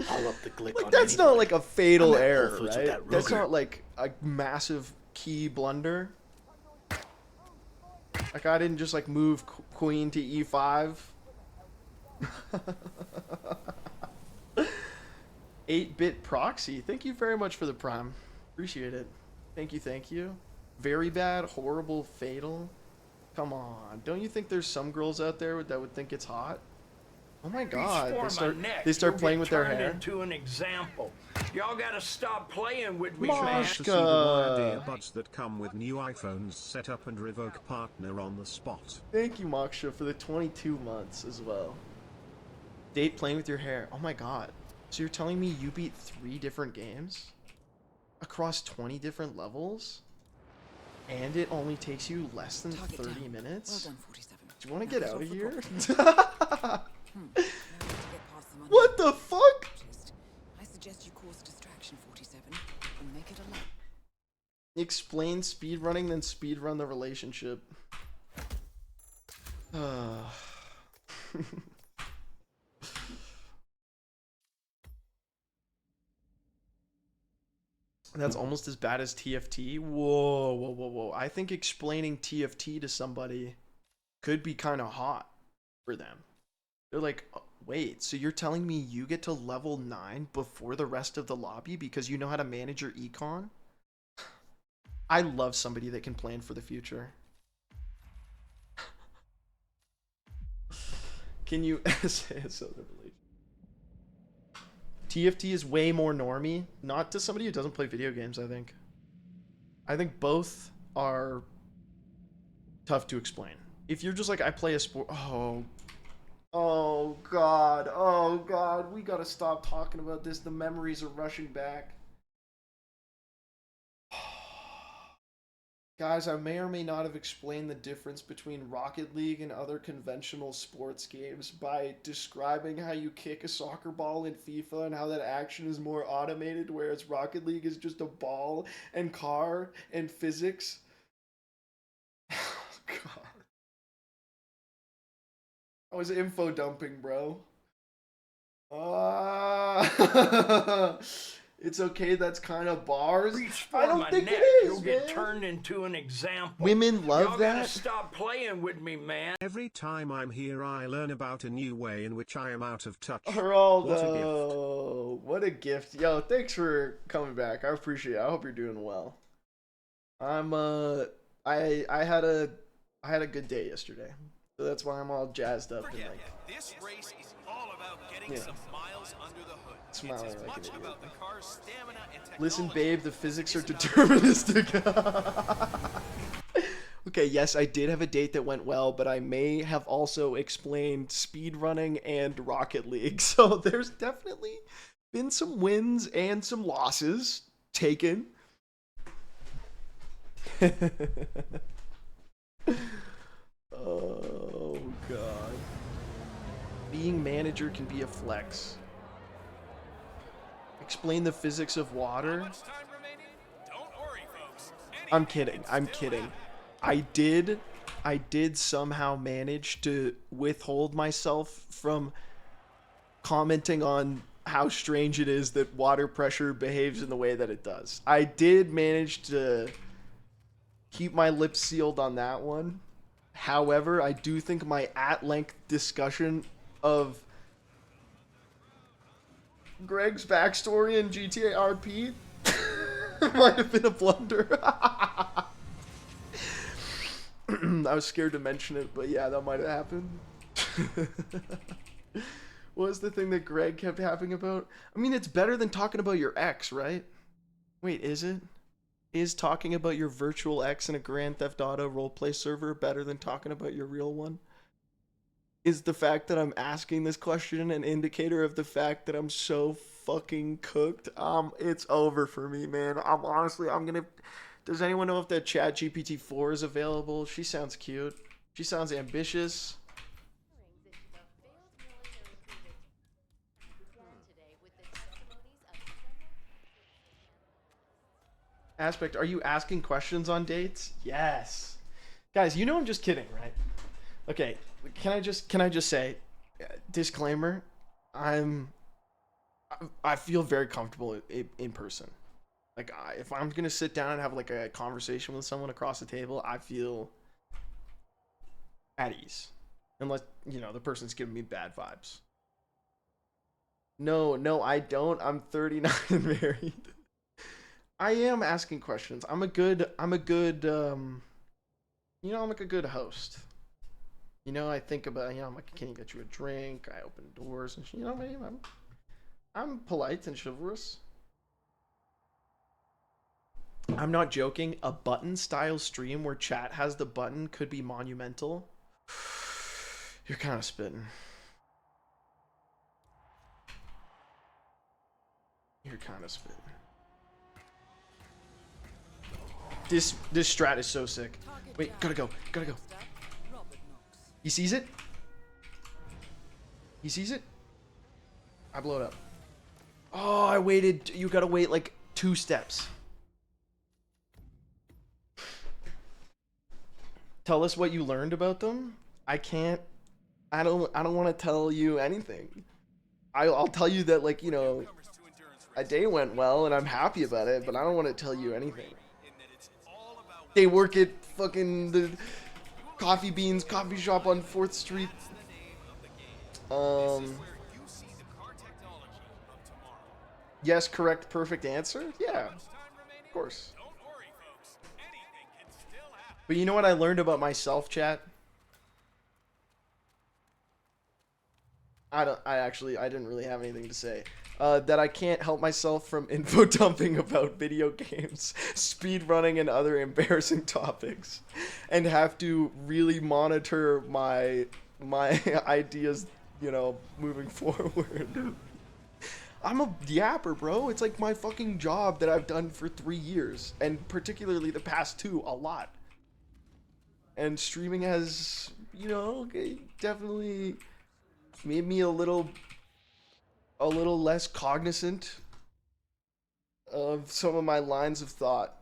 I'll up the click Like, on that's not like a fatal I'm at error, Whole Foods with right? that That's Ruger. not like a massive key blunder. Like, I didn't just like move queen to e5. 8-bit proxy. Thank you very much for the prime. Appreciate it. Thank you, thank you. Very bad, horrible, fatal. Come on. Don't you think there's some girls out there that would think it's hot? Oh my god. They start playing with their hair. Into an example. Y'all gotta stop playing with me, To man. see the wired earbuds that come with new iPhones, set up and revoke partner on the spot. Thank you, Moksha, for the 22 months as well. Date playing with your hair. Oh my god. So you're telling me you beat 3 different games? Across 20 different levels? And it only takes you less than 30 minutes? Well done, 47. Do you want to get out of here? What What the fuck? I suggest you cause distraction, 47, and make it a lap. Explain speedrunning, then speedrun the relationship. That's almost as bad as TFT. Whoa, whoa, whoa, whoa. I think explaining TFT to somebody could be kind of hot for them. They're like, "Oh, wait, so you're telling me you get to level 9 before the rest of the lobby because you know how to manage your econ? I love somebody that can plan for the future. Can you say so the relation? TFT is way more normie, not to somebody who doesn't play video games, I think. I think both are tough to explain. If you're just like, I play a sport, oh god, we gotta stop talking about this. The memories are rushing back. Guys, I may or may not have explained the difference between Rocket League and other conventional sports games by describing how you kick a soccer ball in FIFA and how that action is more automated, whereas Rocket League is just a ball and car and physics. God. I was info dumping, bro. It's okay, that's kind of bars. I don't think it is, You'll get man. turned into an example. Women love Y'all that. gotta stop playing with me, man. Every time I'm here, I learn about a new way in which I am out of touch. Geraldo, what a gift. Yo, thanks for coming back. I appreciate it. I hope you're doing well. I I had a good day yesterday, so that's why I'm all jazzed up and like. This race is all about getting Yeah. some miles under the hood. Smiling it's as like an much idiot. about the car's stamina and technology. Listen, babe, the physics are deterministic. Okay, yes, I did have a date that went well, but I may have also explained speedrunning and Rocket League. So there's definitely been some wins and some losses taken. Oh, God. Being manager can be a flex. Explain the physics of water. I'm kidding. I'm kidding. I did somehow manage to withhold myself from commenting on how strange it is that water pressure behaves in the way that it does. I did manage to keep my lips sealed on that one. However, I do think my at-length discussion of Greg's backstory in GTA RP might have been a blunder. I was scared to mention it, but yeah, that might have happened. What was the thing that Greg kept having about? I mean, it's better than talking about your ex, right? Wait, is it? Is talking about your virtual ex in a Grand Theft Auto roleplay server better than talking about your real one? Is the fact that I'm asking this question an indicator of the fact that I'm so fucking cooked? It's over for me, man. I'm gonna... Does anyone know if that ChatGPT 4 is available? She sounds cute. She sounds ambitious. Aspect, are you asking questions on dates? Yes. Guys, you know I'm just kidding, right? Okay, can I just say, disclaimer, I feel very comfortable in person. Like, if I'm gonna sit down and have like a conversation with someone across the table, I feel at ease, unless you know the person's giving me bad vibes. No, I don't. I'm 39 and married. I am asking questions. I'm like a good host. You know, I think about, I'm like, can you get you a drink? I open doors and maybe I'm polite and chivalrous. I'm not joking. A button style stream where chat has the button could be monumental. You're kind of spitting. You're kind of spitting. This strat is so sick. Wait, gotta go. He sees it? He sees it? I blow it up. Oh, I waited. You gotta wait like 2 steps. Tell us what you learned about them. I don't want to tell you anything. I'll tell you that, like, a day went well and I'm happy about it, but I don't want to tell you anything. They work at fucking the Coffee Beans coffee shop on 4th Street. Yes, correct, perfect answer? Yeah, of course. But you know what I learned about myself, chat? I didn't really have anything to say. That I can't help myself from info dumping about video games, speedrunning, and other embarrassing topics, and have to really monitor my ideas, moving forward. I'm a yapper, bro. It's like my fucking job that I've done for 3 years, and particularly the past 2, a lot. And streaming has, definitely made me a little less cognizant of some of my lines of thought.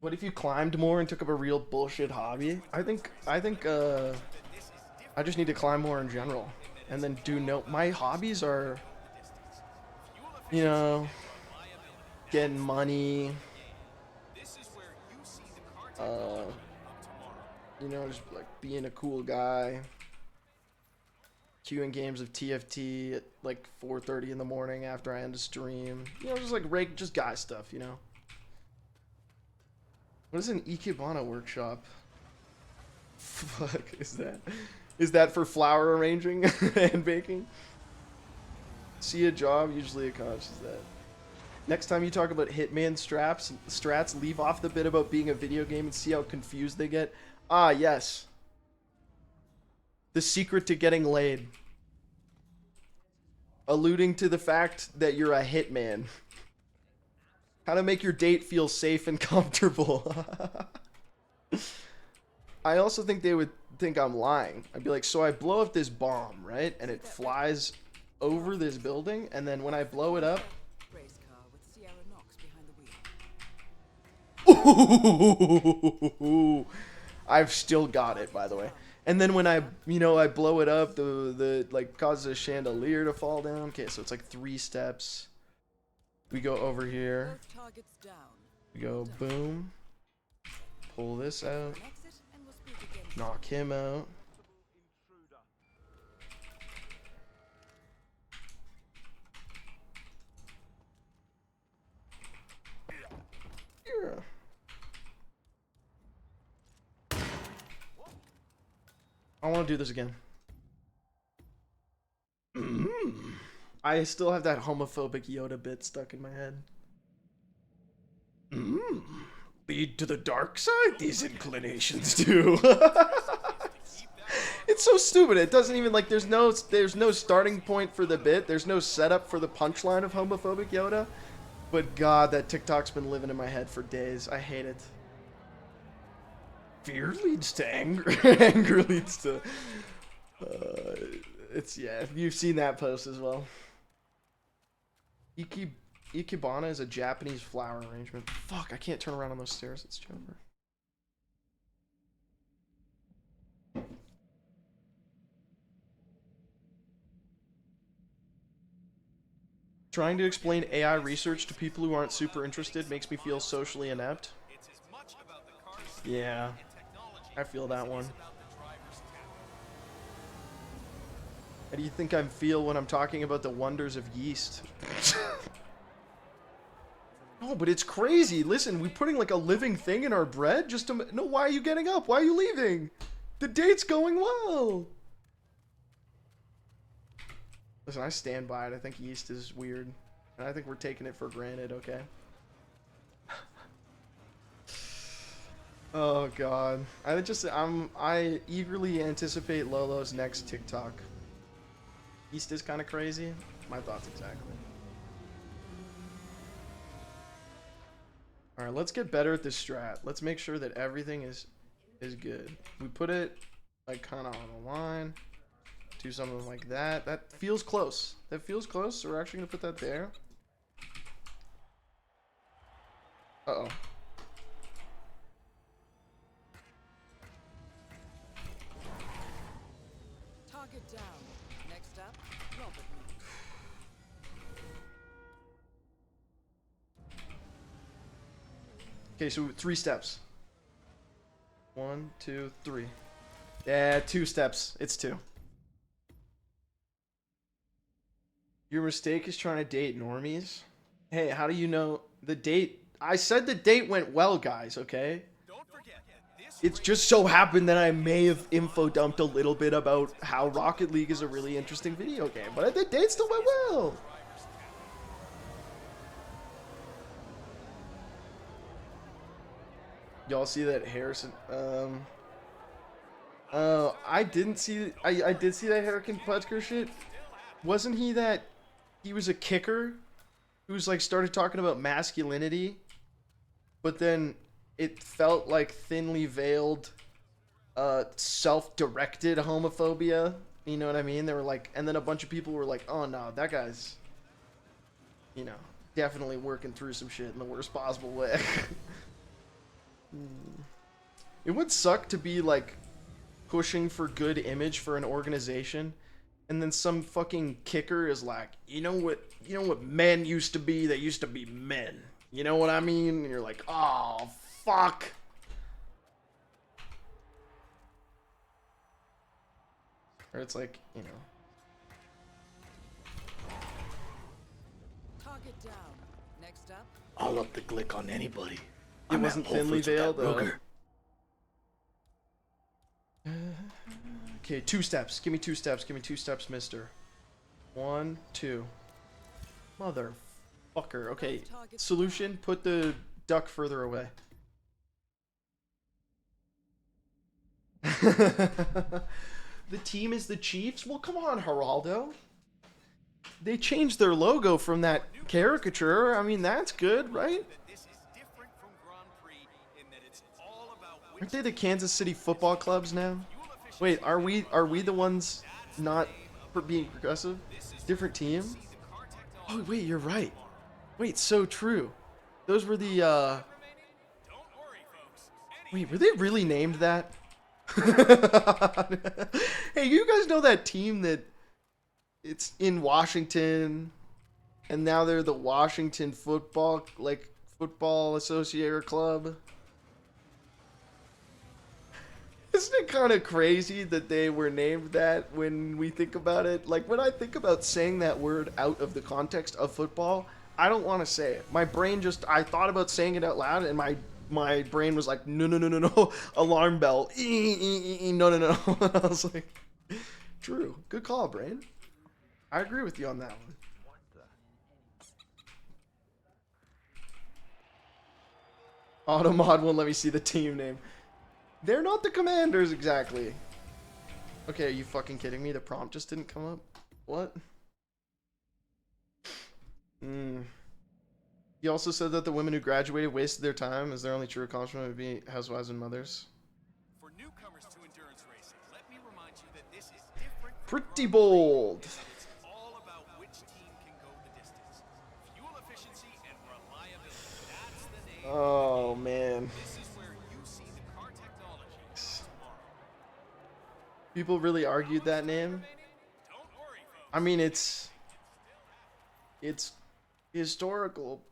What if you climbed more and took up a real bullshit hobby? I think I just need to climb more in general, and then my hobbies are, getting money, just like being a cool guy, queuing games of TFT at like 4:30 in the morning after I end a stream. You know, just like just guy stuff, you know. What is an Ikebana workshop? Fuck is that? Is that for flour arranging and baking? See a job, usually a coach is that. Next time you talk about Hitman strats, leave off the bit about being a video game and see how confused they get. Ah, yes. The secret to getting laid. Alluding to the fact that you're a hitman. How to make your date feel safe and comfortable. I also think they would think I'm lying. I'd be like, so I blow up this bomb, right? And it flies over this building, and then when I blow it up, Race car with Sierra Knox behind the wheel. I've still got it, by the way. And then when I blow it up, the like causes a chandelier to fall down. Okay, so it's like 3 steps. We go over here. Both targets down. We go boom. Pull this out. An exit, and we'll speak again. Knock him out. Yeah. I want to do this again. I still have that homophobic Yoda bit stuck in my head. Lead to the dark side, these inclinations do. It's so stupid. It doesn't even, like, there's no starting point for the bit. There's no setup for the punchline of homophobic Yoda. But God, that TikTok's been living in my head for days. I hate it. Fear leads to anger. Anger leads to... yeah, you've seen that post as well. Ikebana is a Japanese flower arrangement. Fuck, I can't turn around on those stairs. It's over. Trying to explain AI research to people who aren't super interested makes me feel socially inept. Yeah, I feel that one. How do you think I feel when I'm talking about the wonders of yeast? No, but it's crazy. Listen, we're putting like a living thing in our bread just to... No, why are you getting up? Why are you leaving? The date's going well. Listen, I stand by it. I think yeast is weird. And I think we're taking it for granted, okay? Oh, God. I eagerly anticipate Lolo's next TikTok. Yeast is kind of crazy. My thoughts exactly. Alright, let's get better at this strat. Let's make sure that everything is good. We put it like kind of on the line. Do something like that. That feels close. That feels close, so we're actually going to put that there. Uh-oh. Target down. Next up, Robert. Okay, so 3 steps. 1, 2, 3. Yeah, 2 steps. It's 2. Your mistake is trying to date normies. Hey, how do you know the date? I said the date went well, guys, okay? It's just so happened that I may have info dumped a little bit about how Rocket League is a really interesting video game, but the date still went well. Y'all see that Harrison? I didn't see. I did see that Harrison Putker shit. Wasn't he that? He was a kicker who's like started talking about masculinity, but then it felt like thinly veiled, self-directed homophobia. You know what I mean? They were like, and then a bunch of people were like, "Oh no, that guy's, you know, definitely working through some shit in the worst possible way." It would suck to be like pushing for good image for an organization, and then some fucking kicker is like, you know what men used to be? They used to be men. You know what I mean? And you're like, oh fuck. Or it's like, you know, down. Next up. I'll up the glick on anybody. It wasn't thinly veiled though. Okay, 2 steps. Give me 2 steps. Give me 2 steps, mister. 1, 2. Motherfucker. Okay, solution, put the duck further away. The team is the Chiefs? Well, come on, Geraldo. They changed their logo from that caricature. I mean, that's good, right? Aren't they the Kansas City Football Clubs now? Wait, are we the ones not for being progressive? Different team? Oh, wait, you're right. Wait, so true. Those were the, Wait, were they really named that? Hey, you guys know that team that it's in Washington and now they're the Washington Football Associator Club? Isn't it kind of crazy that they were named that when we think about it? Like, when I think about saying that word out of the context of football, I don't want to say it. My brain I thought about saying it out loud, and my brain was like, no, alarm bell. No. I was like, true. Good call, brain. I agree with you on that one. Automod won't let me see the team name. They're not the Commanders, exactly. Okay, are you fucking kidding me? The prompt just didn't come up? What? He also said that the women who graduated wasted their time, as their only true accomplishment would be housewives and mothers. For newcomers to endurance racing, let me remind you that this is different. Pretty bold. It's all about which team can go the distance. Fuel efficiency and reliability. That's the name. Oh, man. This is where you see the car technology tomorrow. People really argued that name. I mean, it's historical.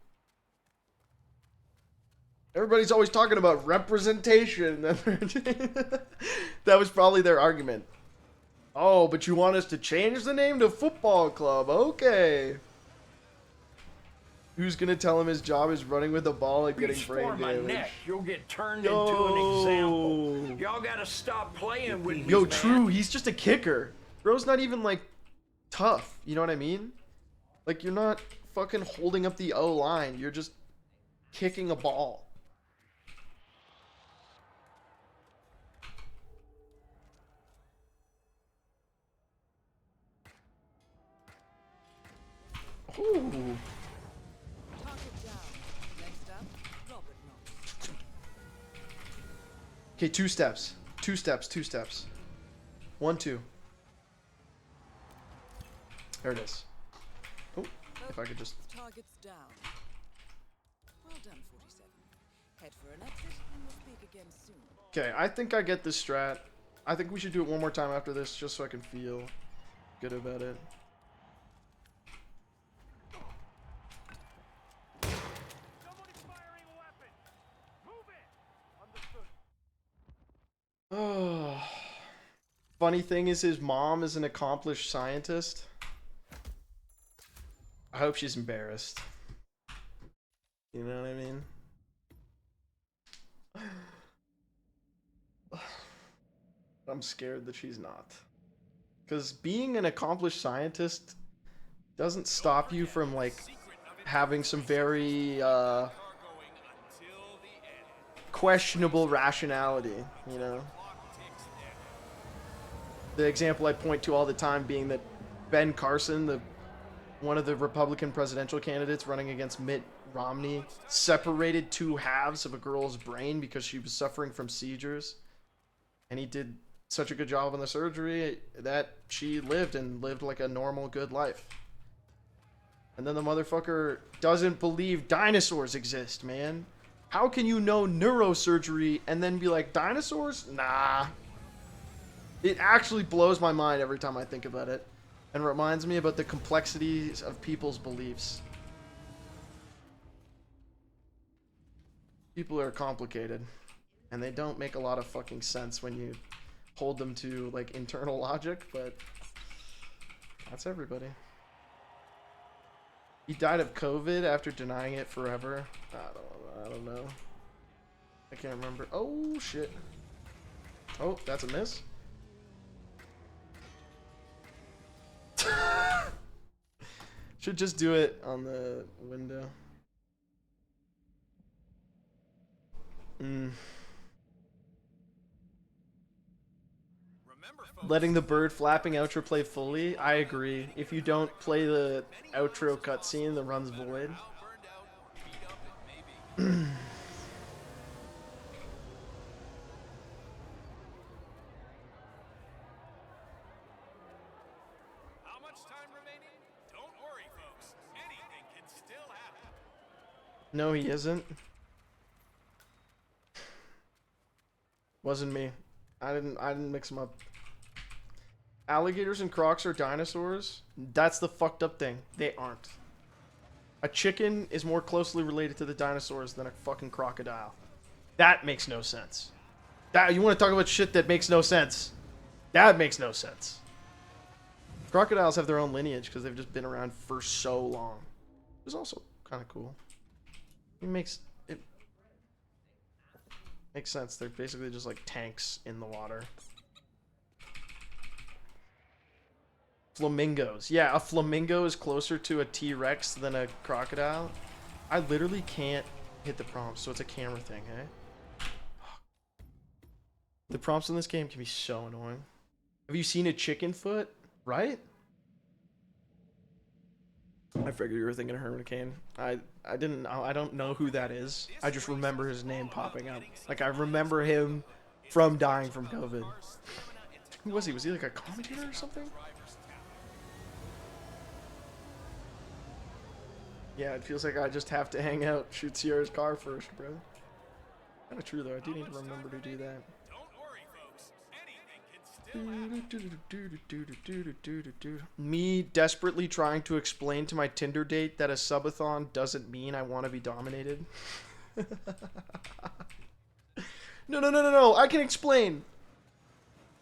Everybody's always talking about representation. That was probably their argument. Oh, but you want us to change the name to football club? Okay. Who's gonna tell him his job is running with the ball and getting brain my damage? neck, you'll get turned into an example. Y'all gotta stop playing with me. Yo, man. true. He's just a kicker. Bro's not even like tough. You know what I mean? Like, you're not fucking holding up the O line. You're just kicking a ball. Ooh. Okay, 2 steps. 2 steps. 2 steps. 1, 2. There it is. Oh, if I could just. Targets down. Well done, 47. Head for an exit, and we'll speak again soon. Okay, I think I get this strat. I think we should do it one more time after this, just so I can feel good about it. Oh, funny thing is his mom is an accomplished scientist. I hope she's embarrassed. You know what I mean? I'm scared that she's not. Because being an accomplished scientist doesn't stop you from, like, having some very, questionable rationality, you know? The example I point to all the time being that Ben Carson, one of the Republican presidential candidates running against Mitt Romney, separated 2 halves of a girl's brain because she was suffering from seizures. And he did such a good job on the surgery that she lived like a normal, good life. And then the motherfucker doesn't believe dinosaurs exist, man. How can you know neurosurgery and then be like, dinosaurs? Nah. It actually blows my mind every time I think about it. And reminds me about the complexities of people's beliefs. People are complicated. And they don't make a lot of fucking sense when you hold them to, like, internal logic, but that's everybody. He died of COVID after denying it forever. I don't know. I can't remember. Oh shit. Oh, that's a miss. Should just do it on the window. Letting the bird flapping outro play fully. I agree. If you don't play the outro cutscene, the run's void. How much time remaining? Don't worry, folks. Anything can still happen. No, he isn't. Wasn't me. I didn't mix them up. Alligators and crocs are dinosaurs? That's the fucked up thing. They aren't. A chicken is more closely related to the dinosaurs than a fucking crocodile. That makes no sense. That, you want to talk about shit that makes no sense? That makes no sense. Crocodiles have their own lineage because they've just been around for so long. It's also kind of cool. It makes sense. They're basically just like tanks in the water. Flamingos. Yeah, a flamingo is closer to a T-Rex than a crocodile. I literally can't hit the prompts, so it's a camera thing, hey? The prompts in this game can be so annoying. Have you seen a chicken foot? Right? I figured you were thinking of Hurricane. I don't know who that is. I just remember his name popping up. Like, I remember him from dying from COVID. Who was he? Was he like a commentator or something? Yeah, it feels like I just have to hang out, shoot Sierra's car first, bro. Kinda true though, I do need to remember to do that. Me desperately trying to explain to my Tinder date that a subathon doesn't mean I want to be dominated. No, I can explain.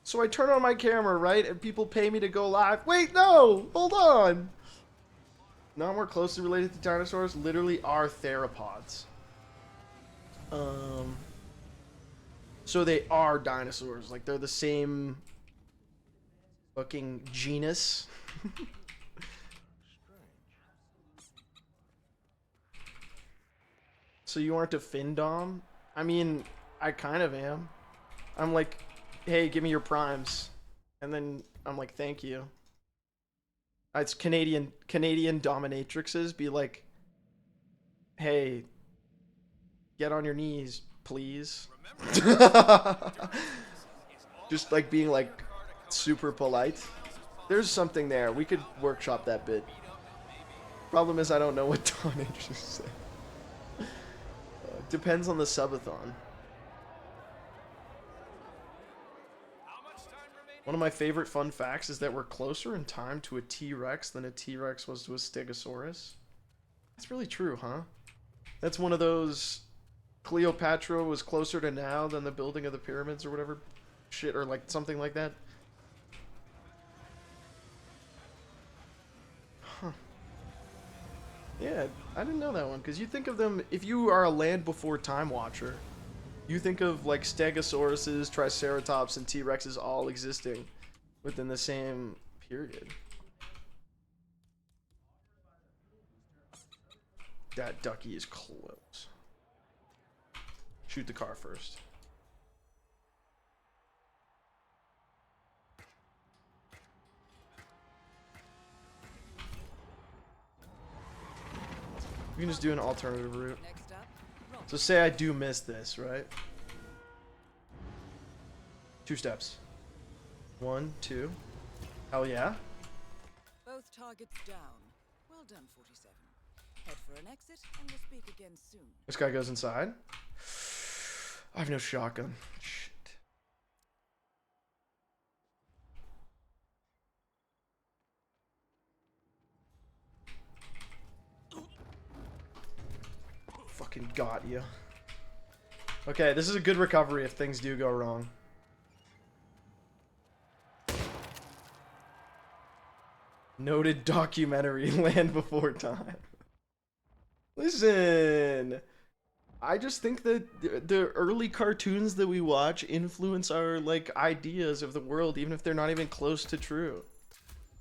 So I turn on my camera, right? And people pay me to go live. Wait, no! Hold on! Not more closely related to dinosaurs, literally are theropods. So they are dinosaurs. Like, they're the same fucking genus. So you aren't a Findom? I mean, I kind of am. I'm like, hey, give me your primes. And then I'm like, thank you. It's Canadian dominatrixes be like, hey, get on your knees, please. Just like being like super polite. There's something there. We could workshop that bit. Problem is I don't know what dominatrixes say. Depends on the subathon. One of my favorite fun facts is that we're closer in time to a T-Rex than a T-Rex was to a Stegosaurus. That's really true, huh? That's one of those Cleopatra was closer to now than the building of the pyramids or whatever shit, or like something like that. Huh. Yeah, I didn't know that one, because you think of them, if you are a Land Before Time watcher, you think of like Stegosauruses, Triceratops, and T-Rexes all existing within the same period. That ducky is close. Shoot the car first. We can just do an alternative route. So say I do miss this, right? 2 steps. 1, 2. Hell yeah. Both targets down. Well done, 47. Head for an exit, and we'll speak again soon. This guy goes inside. I have no shotgun. Shit. Fucking got you. Okay, this is a good recovery if things do go wrong. Noted documentary, Land Before Time. Listen, I just think that the early cartoons that we watch influence our like ideas of the world, even if they're not even close to true.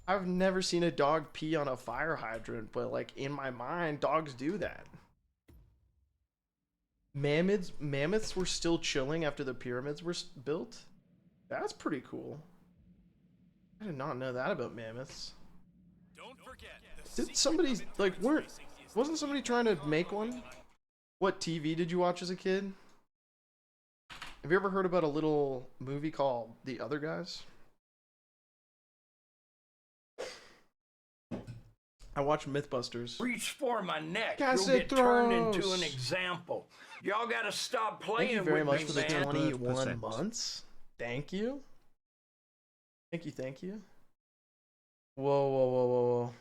I've never seen a dog pee on a fire hydrant, but like in my mind, dogs do that. Mammoths were still chilling after the pyramids were built. That's pretty cool. I did not know that about mammoths. Don't forget, Did somebody like wasn't somebody trying to make one? What TV did you watch as a kid? Have you ever heard about a little movie called The Other Guys? I watched Mythbusters. Reach for my neck. Cassette You'll get turned into throws. an example. Y'all gotta stop Thank playing you very with much me, for the man. 21 100%. months. Thank you. Thank you. Whoa.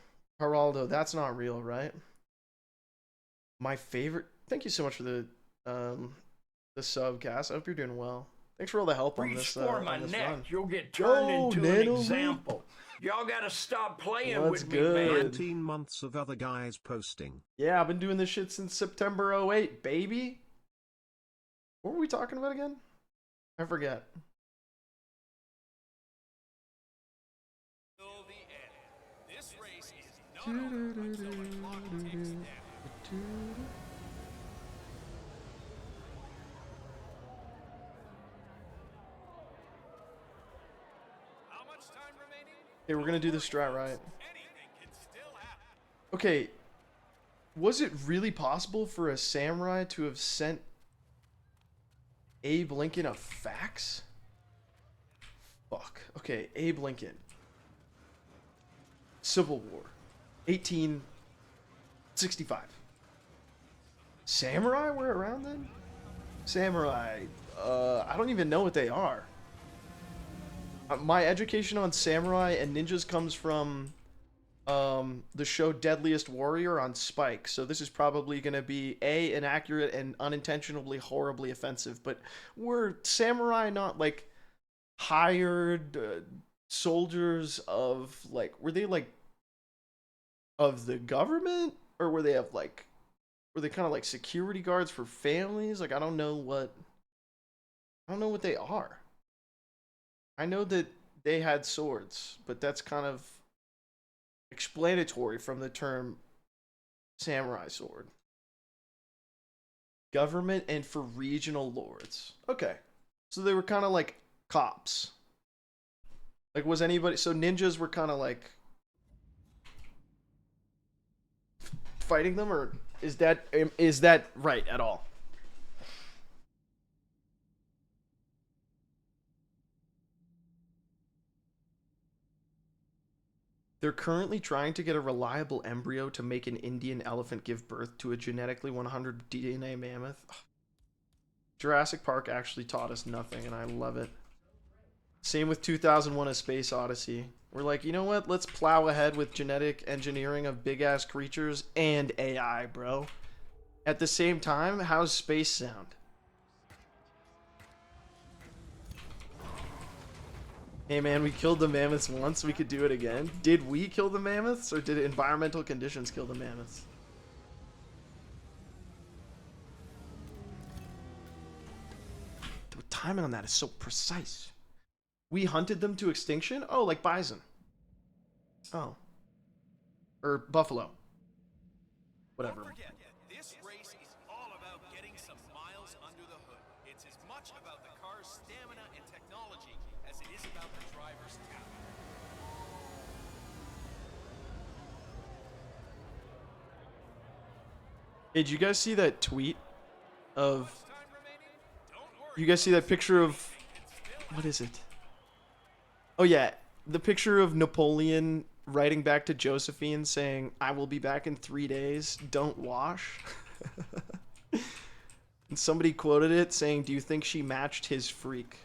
Geraldo, that's not real, right? My favorite. Thank you so much for the subcast. I hope you're doing well. Thanks for all the help on Reach this. for my on this neck. run. You'll get turned Yo, into Nano an example. Y'all gotta stop playing What's with good? me, man. 19 months of other guys posting. Yeah, I've been doing this shit since September 08, baby. What were we talking about again? I forget. till the end. This race is not over until the clock ticks down. How much time remaining? Okay, we're gonna do this strat right. Anything can still happen. Okay, was it really possible for a samurai to have sent Abe Lincoln a fax? Fuck. Okay, Abe Lincoln. Civil War. 1865. Samurai were around then? Samurai. I don't even know what they are. My education on samurai and ninjas comes from the show Deadliest Warrior on Spike. So this is probably going to be inaccurate and unintentionally horribly offensive. But were samurai not like hired soldiers of like, were they like of the government, or were they of like, were they kind of like security guards for families? Like I don't know what they are. I know that they had swords, but that's kind of explanatory from the term samurai sword. Government and for regional lords. Okay. So they were kind of like cops. Like was anybody, so ninjas were kind of like fighting them, or is that right at all? They're currently trying to get a reliable embryo to make an Indian elephant give birth to a genetically 100 DNA mammoth. Ugh. Jurassic Park actually taught us nothing, and I love it. Same with 2001: A Space Odyssey. We're like, you know what? Let's plow ahead with genetic engineering of big-ass creatures and AI, bro. At the same time, how's space sound? Hey man, we killed the mammoths once, we could do it again. Did we kill the mammoths, or did environmental conditions kill the mammoths? The timing on that is so precise. We hunted them to extinction? Oh, like bison. Oh. Or buffalo. Whatever. Don't forget, this race is all about getting some miles under the hood. It's as much about the car's stamina and technology as it is about the driver's talent. Hey, did you guys see that tweet of... You guys see that picture of... What is it? Oh yeah, the picture of Napoleon writing back to Josephine saying, "I will be back in 3 days, don't wash." And somebody quoted it saying, "Do you think she matched his freak?"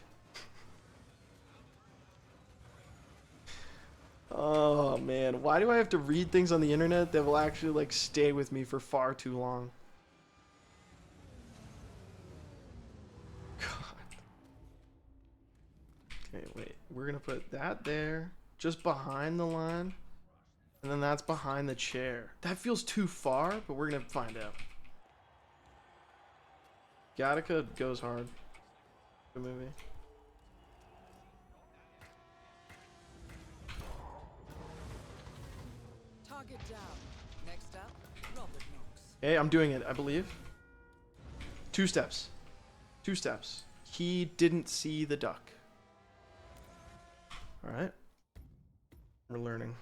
Oh man, why do I have to read things on the internet that will actually like stay with me for far too long? Okay, wait. We're gonna put that there, just behind the line. And then that's behind the chair. That feels too far, but we're gonna find out. Gattaca goes hard. Good movie. Target down. Next up, Robert Knox. Hey, I'm doing it, I believe. 2 steps. 2 steps. He didn't see the duck. Alright. We're learning.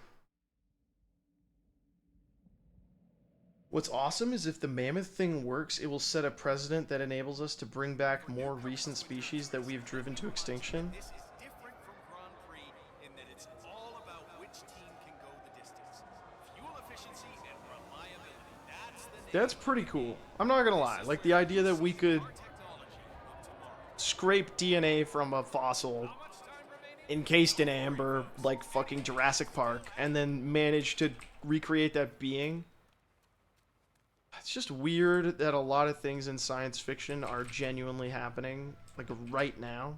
What's awesome is if the mammoth thing works, it will set a precedent that enables us to bring back more recent species that we've driven to extinction. This is different from Grand Prix in that it's all about which team can go the distance. Fuel efficiency and reliability. That's pretty cool. I'm not gonna lie. Like the idea that we could scrape DNA from a fossil encased in amber, like fucking Jurassic Park, and then manage to recreate that being. It's just weird that a lot of things in science fiction are genuinely happening, like right now,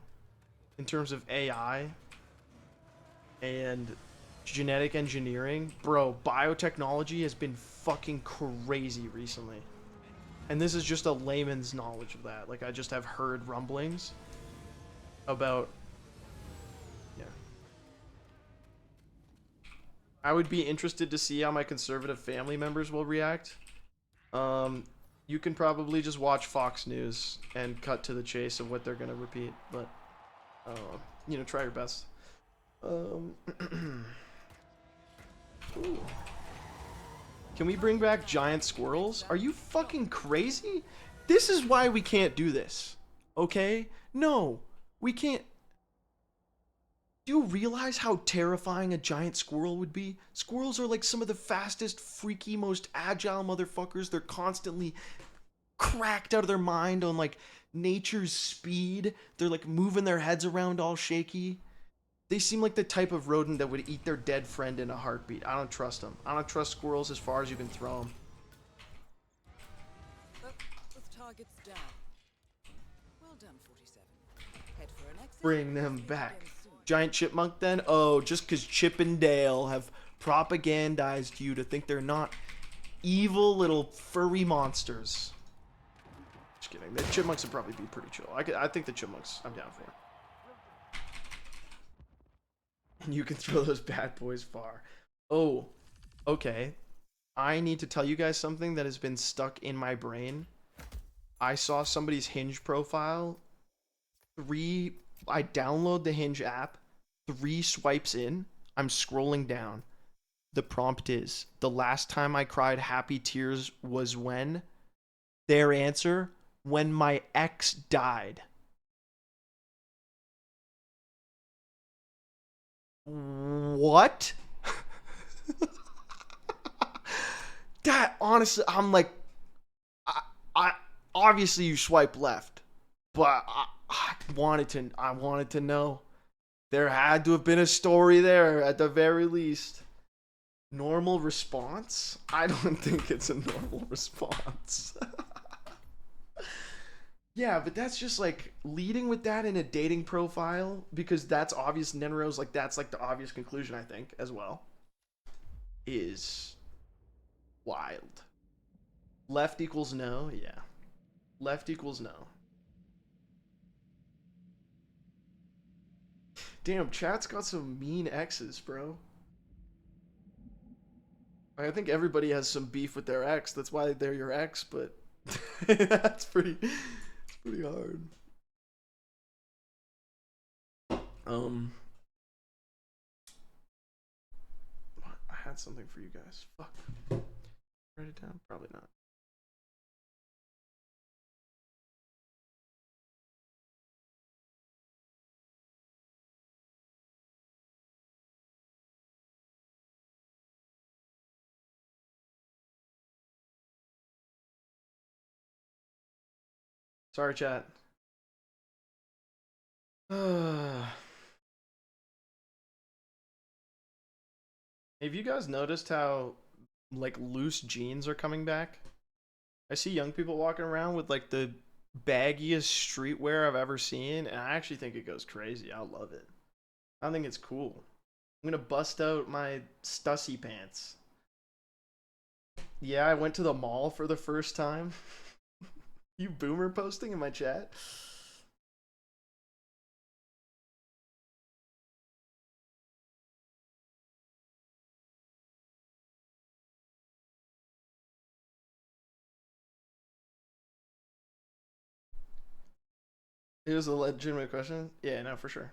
in terms of AI and genetic engineering. Bro, biotechnology has been fucking crazy recently. And this is just a layman's knowledge of that. Like, I just have heard rumblings about... Yeah. I would be interested to see how my conservative family members will react. You can probably just watch Fox News and cut to the chase of what they're gonna repeat, but you know, try your best. Ooh. Can we bring back giant squirrels? Are you fucking crazy? This is why we can't do this. Okay? No, we can't. Do you realize how terrifying a giant squirrel would be? Squirrels are like some of the fastest, freaky, most agile motherfuckers. They're constantly cracked out of their mind on like nature's speed. They're like moving their heads around all shaky. They seem like the type of rodent that would eat their dead friend in a heartbeat. I don't trust them. I don't trust squirrels as far as you can throw them. With targets down. Well done, 47. Head for an exit. Bring them back. Giant chipmunk then? Oh, just because Chip and Dale have propagandized you to think they're not evil little furry monsters. Just kidding. The chipmunks would probably be pretty chill. I think the chipmunks I'm down for. And you can throw those bad boys far. Oh, okay. I need to tell you guys something that has been stuck in my brain. I saw somebody's Hinge profile. I download the Hinge app. 3 swipes in. I'm scrolling down. The prompt is, the last time I cried happy tears was when? Their answer, when my ex died. What? That honestly, I'm like, I obviously you swipe left, but I wanted to know. There had to have been a story there at the very least. Normal response? I don't think it's a normal response. Yeah, but that's just like leading with that in a dating profile because that's obvious. Nenro's like that's like the obvious conclusion I think as well. Is wild. Left equals no, yeah. Left equals no. Damn, chat's got some mean exes, bro. I think everybody has some beef with their ex. That's why they're your ex, but that's pretty hard. I had something for you guys. Fuck. Write it down? Probably not. Sorry, chat. Have you guys noticed how like loose jeans are coming back? I see young people walking around with like the baggiest streetwear I've ever seen, and I actually think it goes crazy. I love it. I think it's cool. gonna bust out my Stussy pants. Yeah, I went to the mall for the first time. You boomer posting in my chat? It was a legitimate question. Yeah, no, for sure.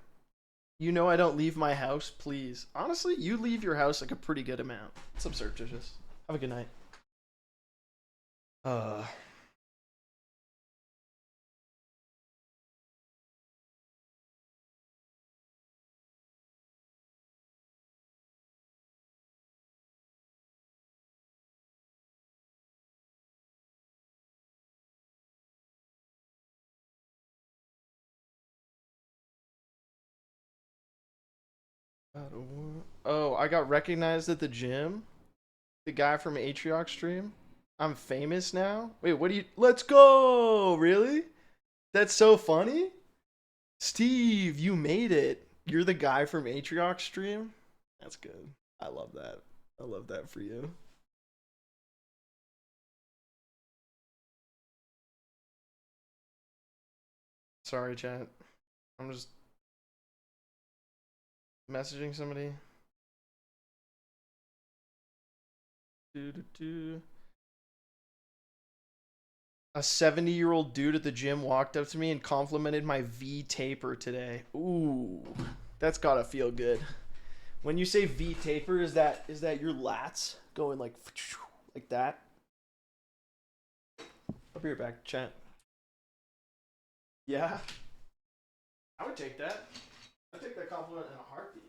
You know I don't leave my house, please. Honestly, you leave your house like a pretty good amount. It's surreptitious. Have a good night. Oh, I got recognized at the gym. The guy from Atriox stream. I'm famous now. Wait, what do you? Let's go! Really? That's so funny. Steve, you made it. You're the guy from Atriox stream. That's good. I love that. I love that for you. Sorry, chat. I'm just messaging somebody. A 70-year-old dude at the gym walked up to me and complimented my V taper today. Ooh, that's gotta feel good. When you say V taper, is that your lats going like that? I'll be right back, chat. Yeah, I would take that. I'd take that compliment in a heartbeat.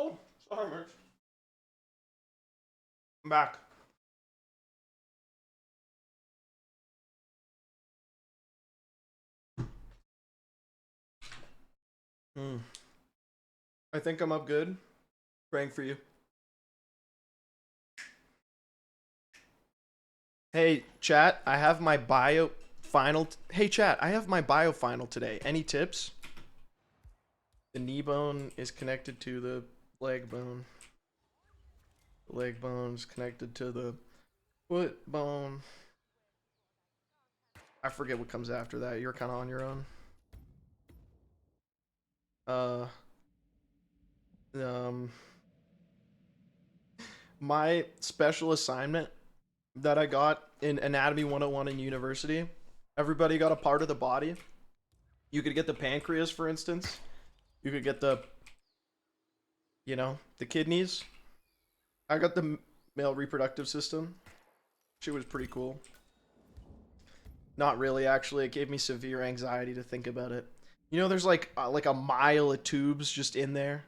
Oh, sorry, Merch. I'm back. I think I'm up good. Praying for you. Hey, chat, I have my bio final. Hey, chat, I have my bio final today. Any tips? The knee bone is connected to the leg bone. The leg bone's connected to the foot bone. I forget what comes after that. You're kind of on your own. My special assignment that I got in Anatomy 101 in university, everybody got a part of the body. You could get the pancreas, for instance. You could get the, you know, the kidneys. I got the male reproductive system. Shit was pretty cool. Not really, actually. It gave me severe anxiety to think about it. You know, there's like a mile of tubes just in there.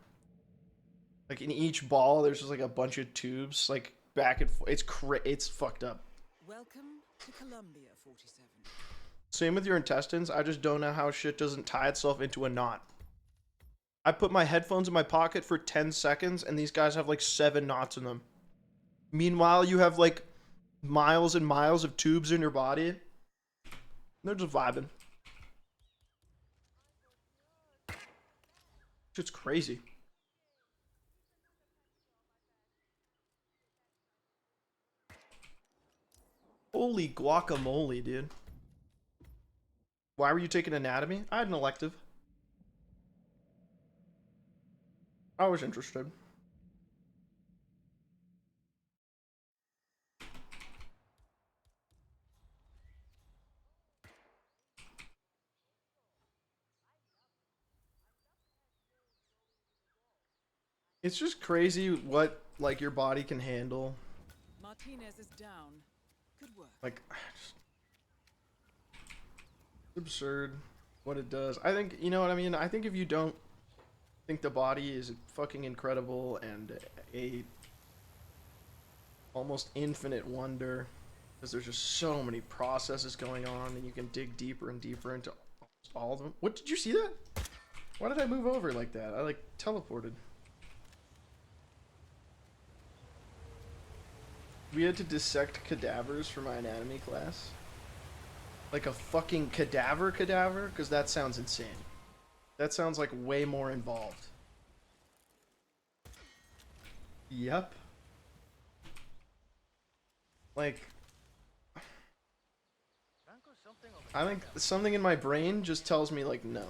Like in each ball, there's just like a bunch of tubes, like back and forth. It's fucked up. Welcome to Columbia 47. Same with your intestines. I just don't know how shit doesn't tie itself into a knot. I put my headphones in my pocket for 10 seconds, and these guys have like 7 knots in them. Meanwhile, you have like miles and miles of tubes in your body. They're just vibing. Shit's crazy. Holy guacamole, dude. Why were you taking anatomy? I had an elective. I was interested. It's just crazy what like your body can handle. Martinez is down. Good work. Like, just absurd what it does. I think, you know what I mean? I think if you don't think the body is fucking incredible and a almost infinite wonder, because there's just so many processes going on and you can dig deeper and deeper into all of them. What, did you see that? Why did I move over like that? I like teleported. We had to dissect cadavers for my anatomy class. Like a fucking cadaver? Because that sounds insane. That sounds like way more involved. Yep. Like, I think something in my brain just tells me like no.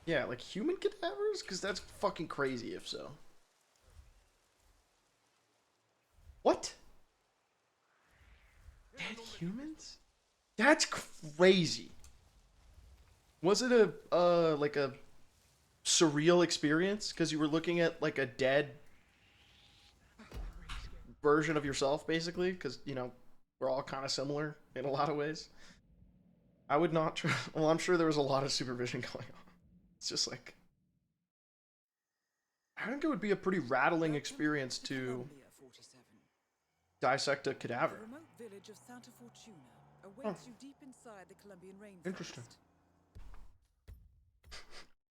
Yeah, like human cadavers? Because that's fucking crazy if so. What? Dead humans? That's crazy. Was it a like a surreal experience because you were looking at like a dead version of yourself, basically? Because, you know, we're all kind of similar in a lot of ways. I would not try. Well, I'm sure there was a lot of supervision going on. It's just like, I think it would be a pretty rattling experience to dissect a cadaver. The remote village of Santa Fortuna awaits you deep inside the Colombian rainforest. Interesting.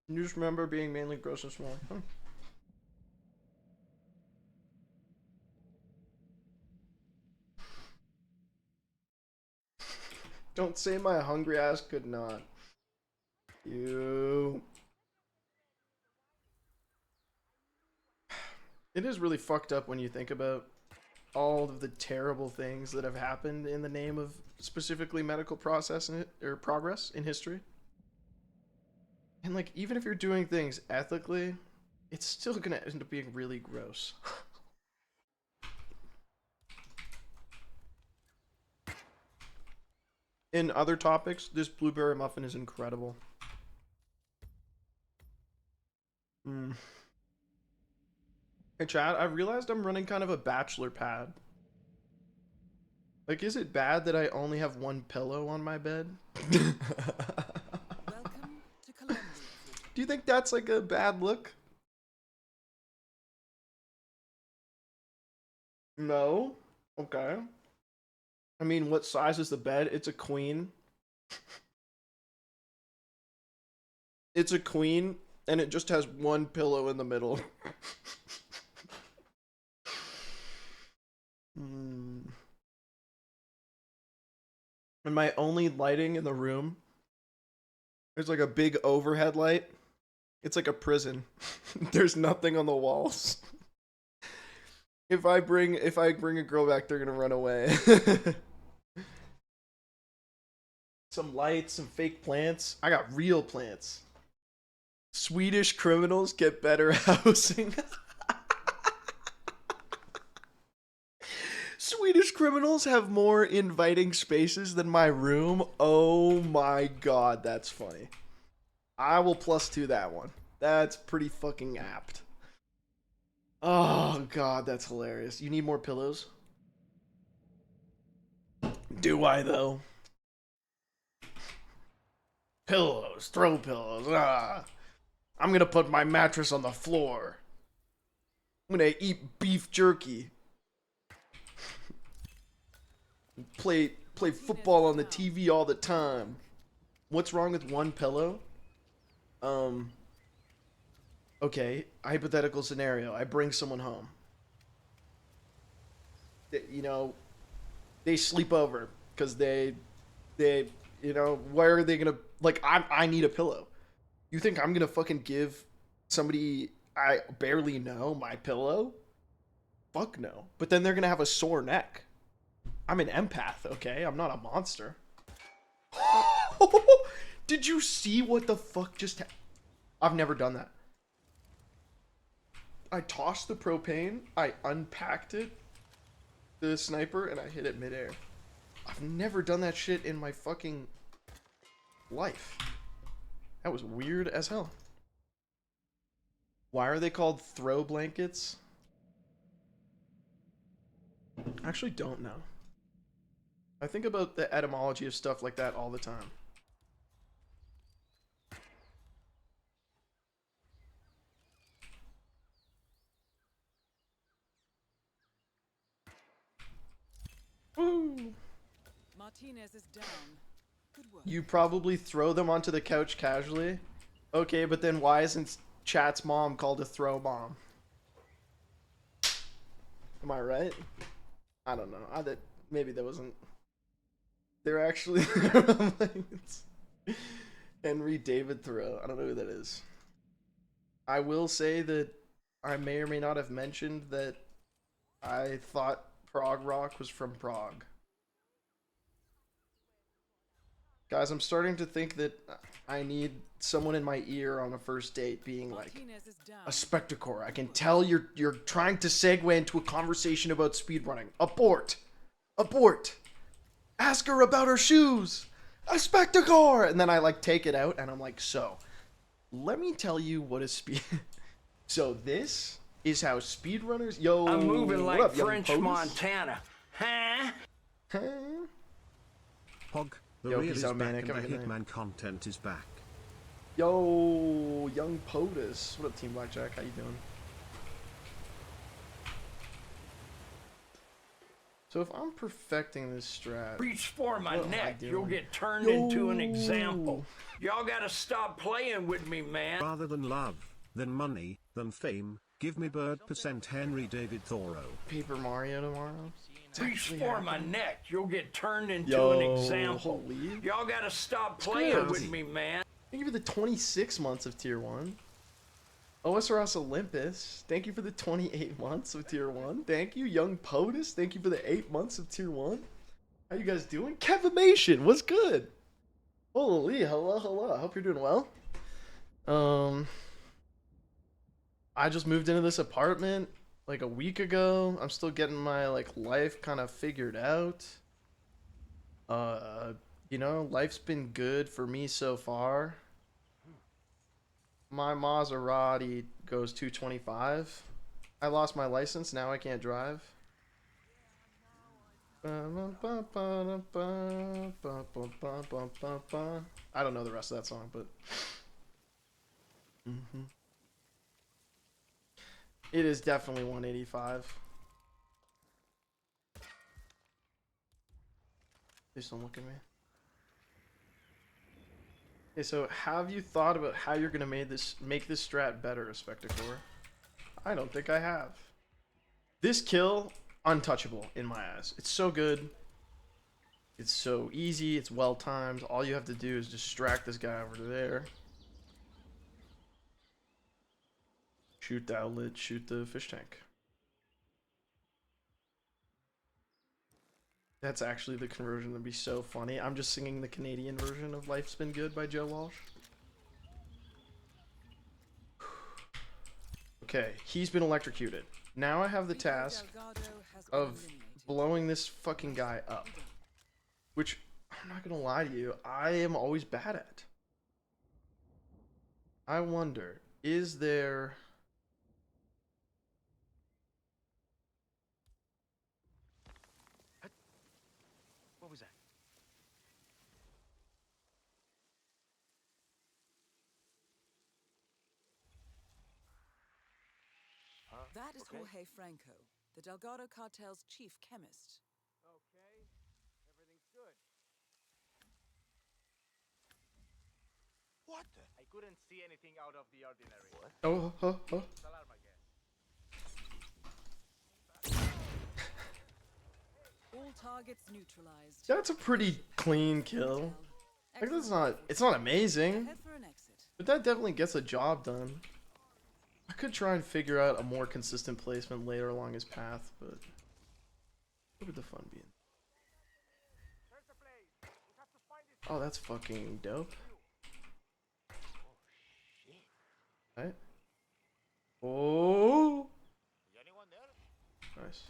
You just remember being mainly gross and small. Huh. Don't say my hungry ass could not. You. It is really fucked up when you think about all of the terrible things that have happened in the name of specifically medical process or progress in history. And like, even if you're doing things ethically, it's still gonna end up being really gross. In other topics, this blueberry muffin is incredible. Hey Chad, I realized I'm running kind of a bachelor pad. Like, is it bad that I only have one pillow on my bed? Welcome to Colombia. Do you think that's like a bad look? No? Okay. I mean, what size is the bed? It's a queen. It's a queen, and it just has one pillow in the middle. And my only lighting in the room is like a big overhead light It's like a prison. There's nothing on the walls. If I bring a girl back, they're gonna run away. Some lights, some fake plants. I got real plants. Swedish criminals get better housing. Swedish criminals have more inviting spaces than my room. Oh my god, that's funny. I will +2 that one. That's pretty fucking apt. Oh god, that's hilarious. You need more pillows? Do I though? Pillows, throw pillows. Ah. I'm gonna put my mattress on the floor. I'm gonna eat beef jerky. Play football on the TV all the time. What's wrong with one pillow? Okay, hypothetical scenario. I bring someone home. You know, they sleep over because they, you know, where are they gonna, like, I need a pillow. You think I'm gonna fucking give somebody I barely know my pillow? Fuck no. But then they're gonna have a sore neck. I'm an empath, okay? I'm not a monster. Did you see what the fuck just happened? I've never done that. I tossed the propane, I unpacked it, the sniper, and I hit it midair. I've never done that shit in my fucking life. That was weird as hell. Why are they called throw blankets? I actually don't know. I think about the etymology of stuff like that all the time. Woo! Martinez is down. Good work. You probably throw them onto the couch casually. Okay, but then why isn't Chat's mom called a throw mom? Am I right? I don't know. Maybe that wasn't. They're actually Henry David Thoreau. I don't know who that is. I will say that I may or may not have mentioned that I thought prog rock was from Prague. Guys, I'm starting to think that I need someone in my ear on a first date being like, a Spectacor. I can tell you're trying to segue into a conversation about speedrunning. Abort. Abort. Ask her about her shoes. A Spectacor. And then I like take it out and I'm like, so let me tell you what a speed. So this is how speedrunners. Yo, I'm moving like up, French POTUS? Montana. Huh? Huh? Pog, the Yo, real peace is out, back man. and Come the on, good night. Hitman content is back. Yo, young POTUS. What up, Team Blackjack? How you doing? So if I'm perfecting this strat, Reach for my what am I neck. You'll doing? get turned into an example. Y'all gotta stop playing with me, man. Rather than love, than money, than fame, give me bird % Henry David Thoreau. Paper Mario tomorrow. It's Reach actually for my happening. neck. You'll get turned into Yo, an example. holy. Y'all gotta stop It's playing good. with me, man. Thank you for the 26 months of Tier 1. OSRS Olympus, thank you for the 28 months of Tier 1. Thank you, Young POTUS. Thank you for the 8 months of Tier 1. How you guys doing? Kevimation, what's good? Holy, hello, hello. I hope you're doing well. I just moved into this apartment like a week ago. I'm still getting my like life kind of figured out. You know, life's been good for me so far. My Maserati goes 225. I lost my license, now I can't drive. I don't know the rest of that song, but it is definitely 185. Please don't look at me. Okay, so have you thought about how you're gonna make this strat better, Spectacor? I don't think I have. This kill, untouchable in my eyes. It's so good. It's so easy. It's well timed. All you have to do is distract this guy over to there. Shoot the outlet, shoot the fish tank. That's actually the conversion. That'd be so funny. I'm just singing the Canadian version of Life's Been Good by Joe Walsh. Okay, he's been electrocuted. Now I have the task of blowing this fucking guy up. Which, I'm not gonna lie to you, I am always bad at. I wonder, is there... What was that? That is Jorge Franco, the Delgado cartel's chief chemist. Okay, everything's good. What? I couldn't see anything out of the ordinary. What? Oh, Alarm, I guess. All targets neutralized. That's a pretty clean kill. Like, that's not, it's not amazing, Head for an exit. but that definitely gets the job done. I could try and figure out a more consistent placement later along his path, but what would the fun be in? Oh, that's fucking dope. Right? Oh! Nice.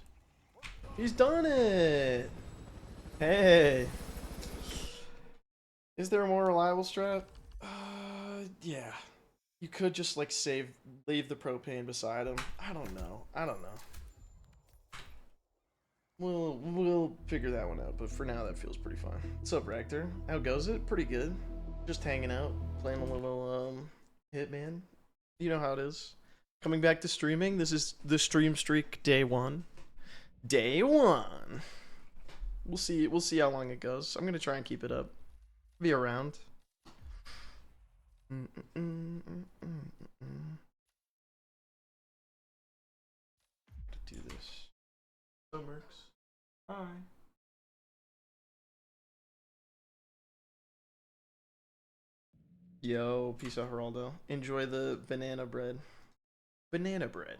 He's done it! Hey! Is there a more reliable strat? Yeah. You could just like leave the propane beside him. I don't know. We'll figure that one out, but for now that feels pretty fine. What's up, Rector? How goes it? Pretty good. Just hanging out, playing a little Hitman. You know how it is. Coming back to streaming. This is the stream streak day 1. Day 1. We'll see how long it goes. I'm gonna try and keep it up. Be around. To do this. So Mercs. Hi. Yo, peace out, Geraldo. Enjoy the banana bread. Banana bread.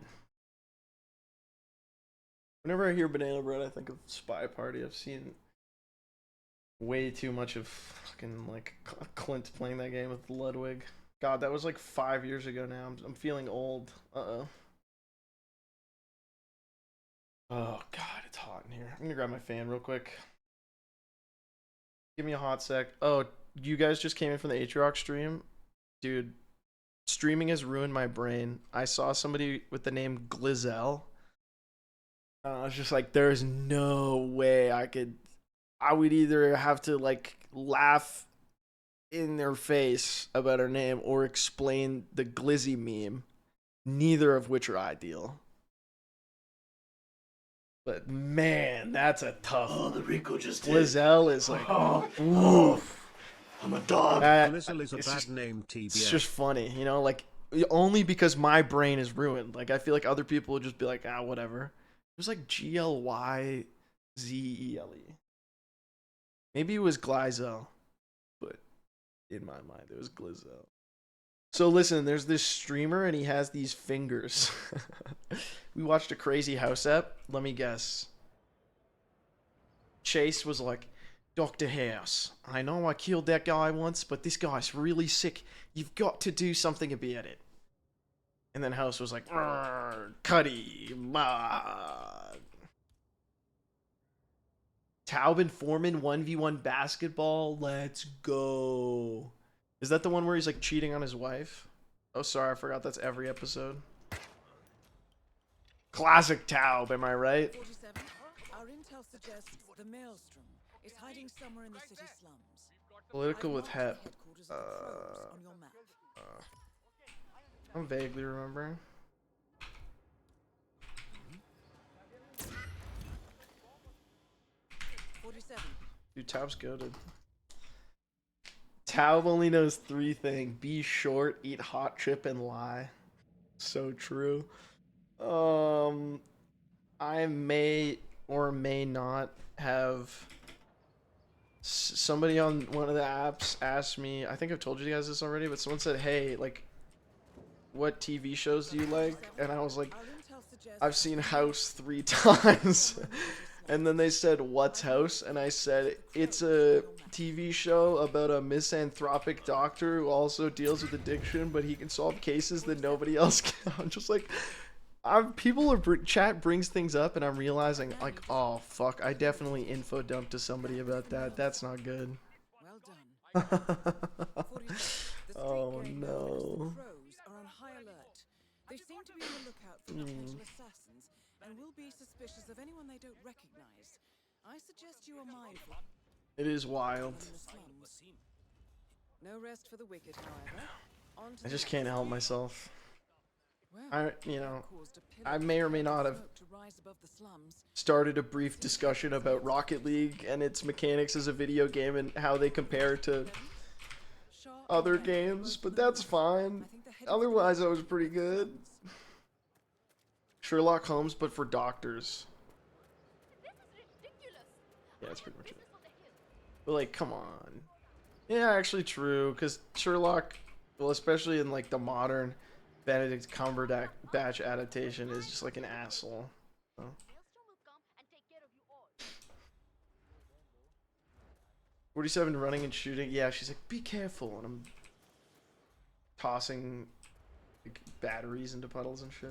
Whenever I hear banana bread, I think of Spy Party. I've seen way too much of fucking like Clint playing that game with Ludwig. God, that was like 5 years ago now. I'm feeling old. Uh-oh. Oh god, it's hot in here. I'm gonna grab my fan real quick. Give me a hot sec. Oh, you guys just came in from the Aatrox stream? Dude, streaming has ruined my brain. I saw somebody with the name Glizel. I was just like, there's no way I would either have to like laugh in their face about her name or explain the Glizzy meme, neither of which are ideal. But man, that's a tough. Oh, the Rico just Glizel is like, oof. I'm a dog. Glizel is a bad just, name, TBA. It's just funny, you know, like only because my brain is ruined. Like I feel like other people would just be like, whatever. It was like Glyzele. Maybe it was Glyzel, but in my mind it was Glizel. So listen, there's this streamer and he has these fingers. We watched a Crazy House app. Let me guess. Chase was like, Dr. House, I know I killed that guy once, but this guy's really sick. You've got to do something about it. And then House was like, Cuddy, Taubin Foreman 1v1 basketball. Let's go. Is that the one where he's like cheating on his wife? Oh, sorry, I forgot that's every episode. Classic Taub, am I right? 47. Our intel suggests the Maelstrom is hiding somewhere in the city slums. Political with Hep. Headquarters of the Crows on your map. I'm vaguely remembering. Dude, Taub's goated. Taub only knows 3 things: be short, eat hot chip, and lie. So true. I may or may not have somebody on one of the apps asked me, I think I've told you guys this already, but someone said, hey, like, what TV shows do you like? And I was like, I've seen House 3 times. And then they said, what's House? And I said, it's a TV show about a misanthropic doctor who also deals with addiction, but he can solve cases that nobody else can. I'm just like, chat brings things up, and I'm realizing, like, oh, fuck, I definitely info dumped to somebody about that. That's not good. Oh, no. They seem to be on the lookout for potential assassins and will be suspicious of anyone they don't recognize. I suggest you are mindful. It is wild. No rest for the wicked, however. I just can't help myself. You know, I may or may not have started a brief discussion about Rocket League and its mechanics as a video game and how they compare to other games, but that's fine. Otherwise, I was pretty good. Sherlock Holmes, but for doctors. Yeah, that's pretty much it. But, like, come on. Yeah, actually true, because Sherlock, well, especially in, like, the modern Benedict Cumberbatch adaptation, is just, like, an asshole. So. 47 running and shooting. Yeah, she's like, be careful, and I'm tossing like, batteries into puddles and shit.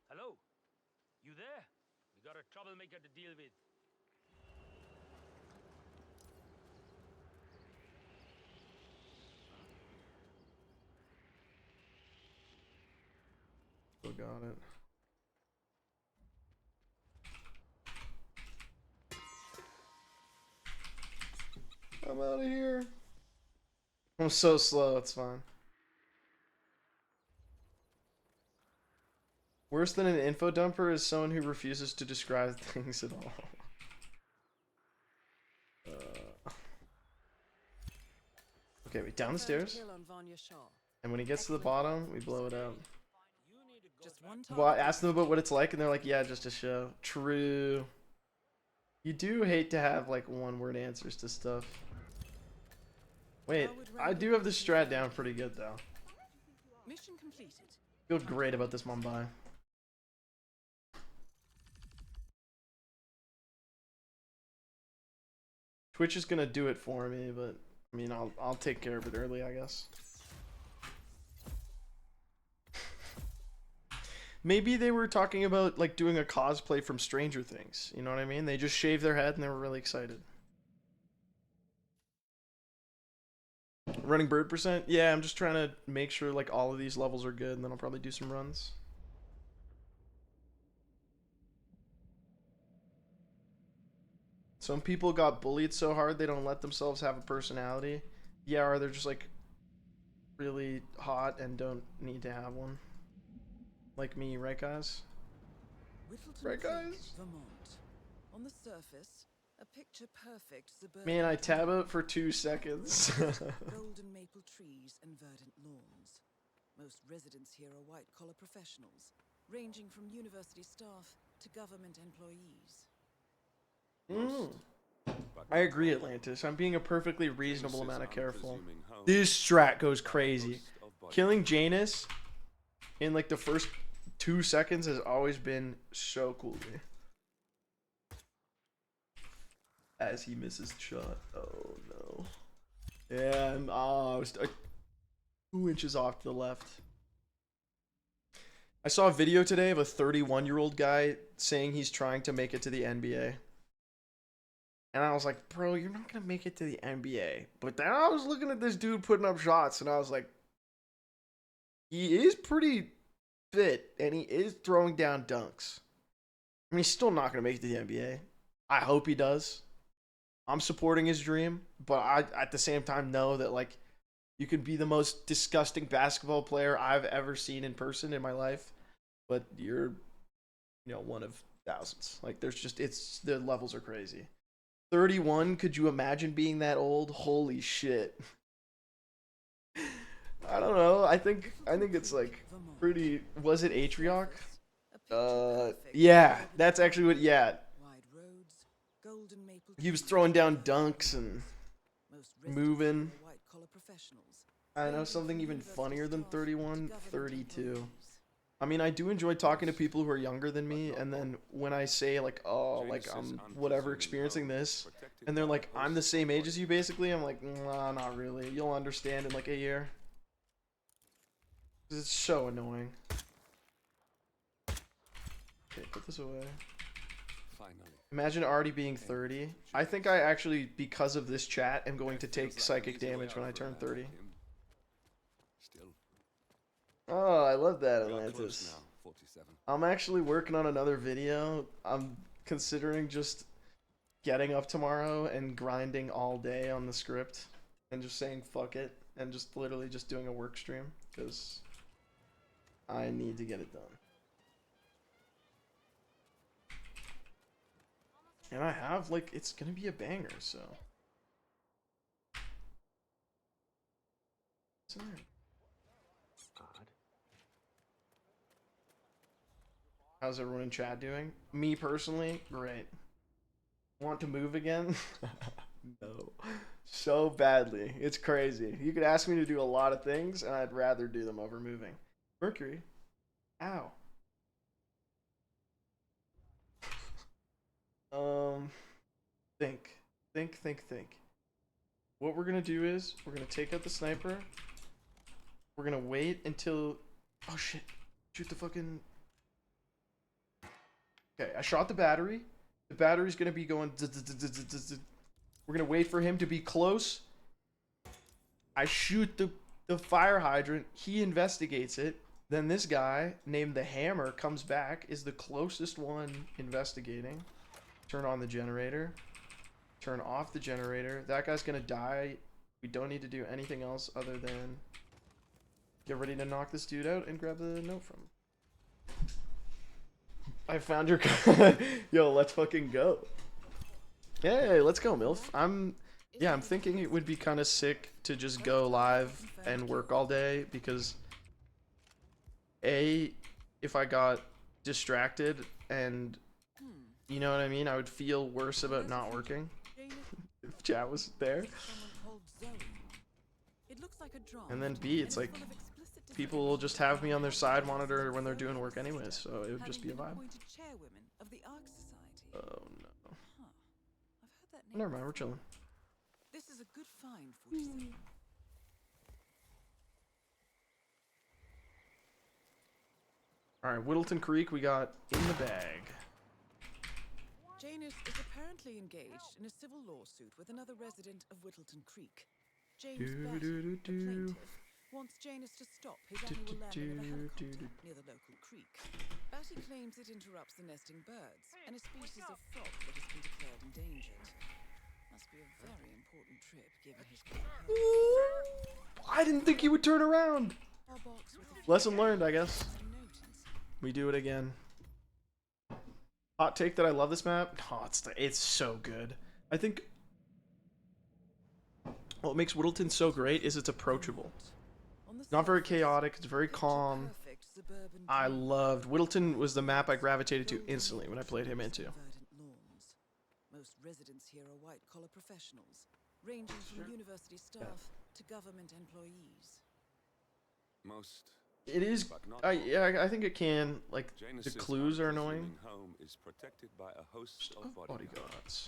Hello? You there? We got a troublemaker to deal with. Still got it. I'm out of here. I'm so slow, it's fine. Worse than an info dumper is someone who refuses to describe things at all. Okay, we down the stairs. And when he gets to the bottom, we blow it up. Well, I asked them about what it's like, and they're like, yeah, just a show. True. You do hate to have, like, one-word answers to stuff. Wait, I do have this strat down pretty good, though. Mission completed. Feel great about this Mumbai. Twitch is gonna do it for me, but, I mean, I'll take care of it early, I guess. Maybe they were talking about, like, doing a cosplay from Stranger Things. You know what I mean? They just shaved their head and they were really excited. Running bird percent? Yeah, I'm just trying to make sure, like, all of these levels are good, and then I'll probably do some runs. Some people got bullied so hard they don't let themselves have a personality. Yeah, or they're just, like, really hot and don't need to have one. Like me, right guys? Right guys? Vermont. On the surface, a picture perfect suburban. Man, I tab out for 2 seconds. Golden maple trees and verdant lawns. Most residents here are white-collar professionals, ranging from university staff to government employees. I agree, Atlantis. I'm being a perfectly reasonable amount of careful. This strat goes crazy. Killing Janus in like the first 2 seconds has always been so cool to me. As he misses the shot. Oh no. Yeah, I was 2 inches off to the left. I saw a video today of a 31-year-old guy saying he's trying to make it to the NBA. And I was like, bro, you're not going to make it to the NBA. But then I was looking at this dude putting up shots, and I was like, he is pretty fit, and he is throwing down dunks. I mean, he's still not going to make it to the NBA. I hope he does. I'm supporting his dream, but I, at the same time, know that, like, you can be the most disgusting basketball player I've ever seen in person in my life, but you're, you know, one of thousands. Like, there's just, the levels are crazy. 31, could you imagine being that old? Holy shit. I don't know. I think it's like pretty. Was it Atrioc? Yeah, that's actually what. Yeah, he was throwing down dunks and moving. I know something even funnier than 31, 32. I mean, I do enjoy talking to people who are younger than me, and then when I say like, oh, like I'm whatever experiencing this, and they're like, I'm the same age as you basically, I'm like, nah, not really. You'll understand in like a year. It's so annoying. Okay, put this away. Imagine already being 30. I think I actually, because of this chat, am going to take psychic damage when I turn 30. Oh, I love that, Atlantis. I'm actually working on another video. I'm considering just getting up tomorrow and grinding all day on the script and just saying fuck it and just literally just doing a work stream because I need to get it done. And I have, like, it's gonna be a banger, so. What's in there? God. How's everyone in chat doing? Me personally, great. Want to move again? No. So badly. It's crazy. You could ask me to do a lot of things, and I'd rather do them over moving. Mercury. Ow. Think. What we're gonna do is we're gonna take out the sniper. We're gonna wait until. Oh shit! Shoot the fucking. Okay, I shot the battery. The battery's gonna be going. We're gonna wait for him to be close. I shoot the fire hydrant. He investigates it. Then this guy named the Hammer comes back. Is the closest one investigating. Turn on the generator. Turn off the generator. That guy's gonna die. We don't need to do anything else other than get ready to knock this dude out and grab the note from him. I found your Yo, let's fucking go. Hey, let's go, MILF. I'm thinking it would be kind of sick to just go live and work all day because if I got distracted and you know what I mean, I would feel worse about not working if chat was there. And then B, it's like people will just have me on their side monitor when they're doing work anyways, so it would just be a vibe. Oh no. Never mind, we're chilling. This is a good find, 47. Alright, Whittleton Creek we got in the bag. Janus is apparently engaged in a civil lawsuit with another resident of Whittleton Creek. James Batty, the plaintiff, wants Janus to stop his annual landing of a helicopter near the local creek. Batty claims it interrupts the nesting birds and a species of frog that has been declared endangered. Must be a very important trip given his I didn't think he would turn around. Lesson learned, I guess. We do it again. Hot take that I love this map. Oh, it's so good. I think what makes Whittleton so great is it's approachable. Not very chaotic. It's very calm. I loved Whittleton. Was the map I gravitated to instantly when I played him into. Most residents here are white-collar professionals, ranging from university staff to government employees. It is. I think it can. Like the clues are annoying. Home is protected by a host of bodyguards.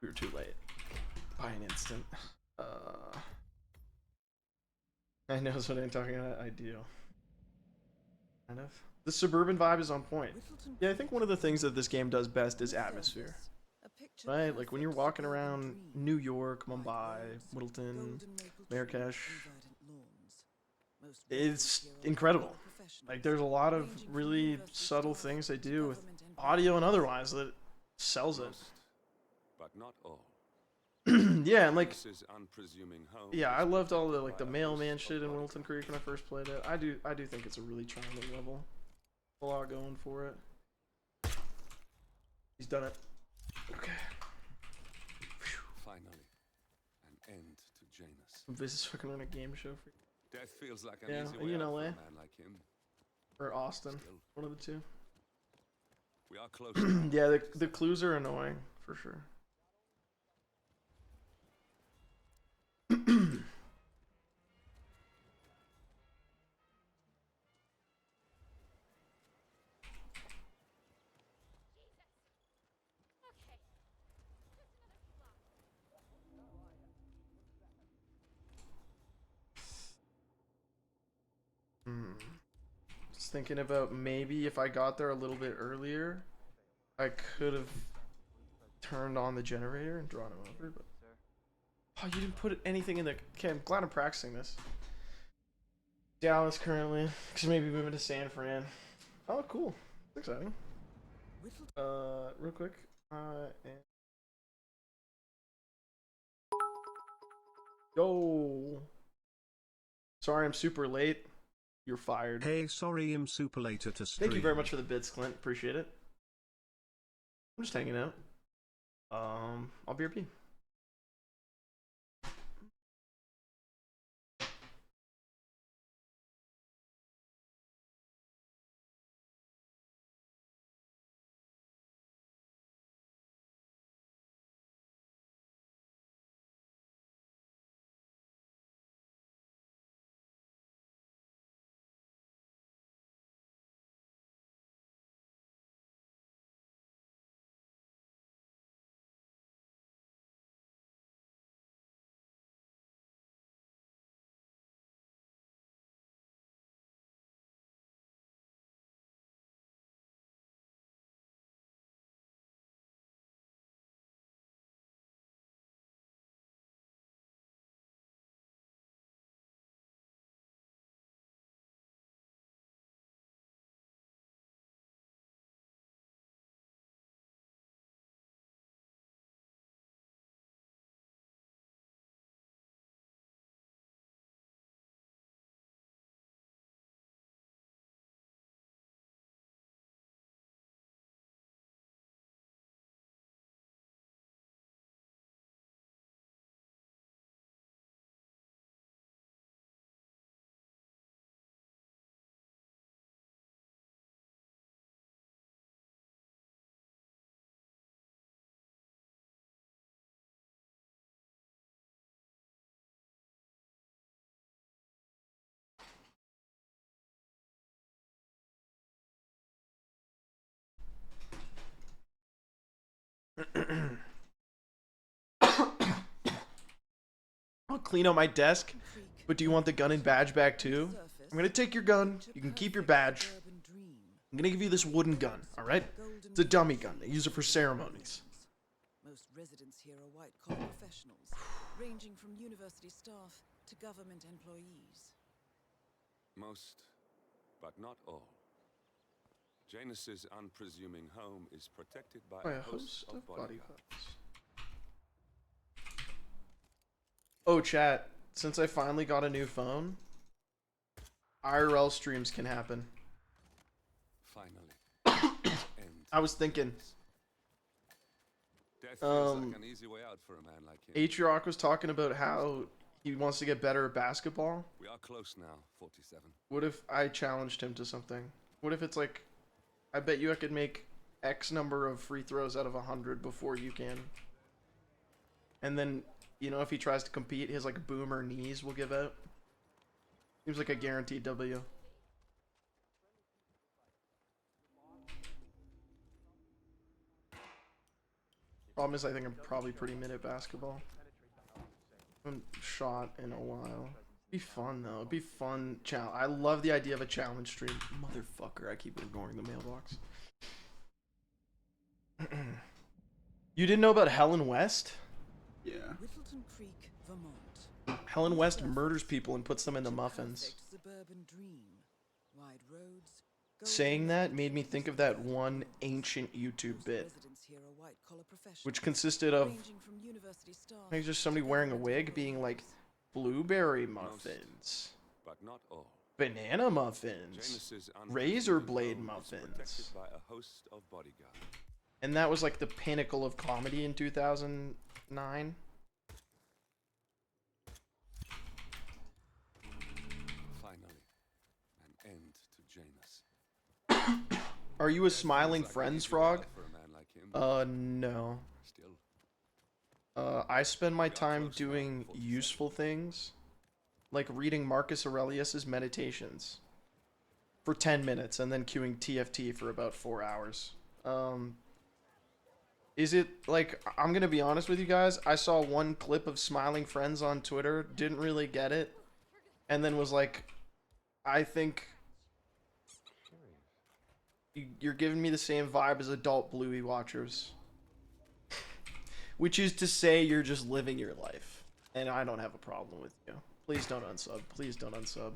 We were too late. By an instant. I know what I'm talking about. Ideal. Kind of. The suburban vibe is on point. Yeah, I think one of the things that this game does best is atmosphere. Right? Like when you're walking around New York, Mumbai, Whittleton, Marrakesh, it's incredible. Like there's a lot of really subtle things they do with audio and otherwise that sells it. But not all. Yeah, and like yeah, I loved all the like the mailman shit in Whittleton Creek when I first played it. I do think it's a really charming level. A lot going for it. He's done it. Okay. Finally, an end to Janus. This is fucking run a game show for you. Death feels like an Yeah, easy are you way in out for LA? a man like him. Or Austin. One of the two. We are close now. Yeah, the clues are annoying, for sure. Just thinking about maybe if I got there a little bit earlier, I could have turned on the generator and drawn him over, but oh, you didn't put anything in the. Okay, I'm glad I'm practicing this. Dallas currently, because maybe moving to San Fran. Oh, cool. That's exciting. Real quick. Yo. Sorry, I'm super late. You're fired. Hey, sorry I'm super late at a stream. Thank you very much for the bits, Clint. Appreciate it. I'm just hanging out. I'll BRB. I'll clean out my desk, but do you want the gun and badge back too? I'm gonna take your gun, you can keep your badge. I'm gonna give you this wooden gun, alright? It's a dummy gun, they use it for ceremonies. Most residents here are white-collar professionals, ranging from university staff to government employees. Most, but not all. Janus's unpresuming home is protected by a host of bodyguards. Oh, chat, since I finally got a new phone, IRL streams can happen. Finally. I was thinking. Death feels like an easy way out for a man like him. Atrioc was talking about how he wants to get better at basketball. We are close now, 47. What if I challenged him to something? What if it's like, I bet you I could make X number of free throws out of 100 before you can. And then, you know, if he tries to compete, his like boomer knees will give out. Seems like a guaranteed W. Problem is, I think I'm probably pretty mid at basketball. I haven't shot in a while. Be fun though. It'd be fun. I love the idea of a challenge stream. Motherfucker, I keep ignoring the mailbox. You didn't know about Helen West? Yeah. Whittleton Creek, Vermont. Helen West murders people and puts them in the muffins. Suburban dream. Wide roads. Saying that made me think of that one ancient YouTube bit, which consisted of maybe just somebody wearing a wig being like, blueberry muffins, but not all. Banana muffins, razor blade muffins. Protected by a host of bodyguards. And that was like the pinnacle of comedy in 2009. Finally, an end to Janus. Are you a smiling friends frog? For a man like him. No. Still. I spend my time doing useful things, like reading Marcus Aurelius's Meditations for 10 minutes and then queuing TFT for about 4 hours. Is it, like, I'm gonna be honest with you guys, I saw one clip of Smiling Friends on Twitter, didn't really get it, and then was like, I think you're giving me the same vibe as adult Bluey watchers. Which is to say, you're just living your life. And I don't have a problem with you. Please don't unsub. Please don't unsub.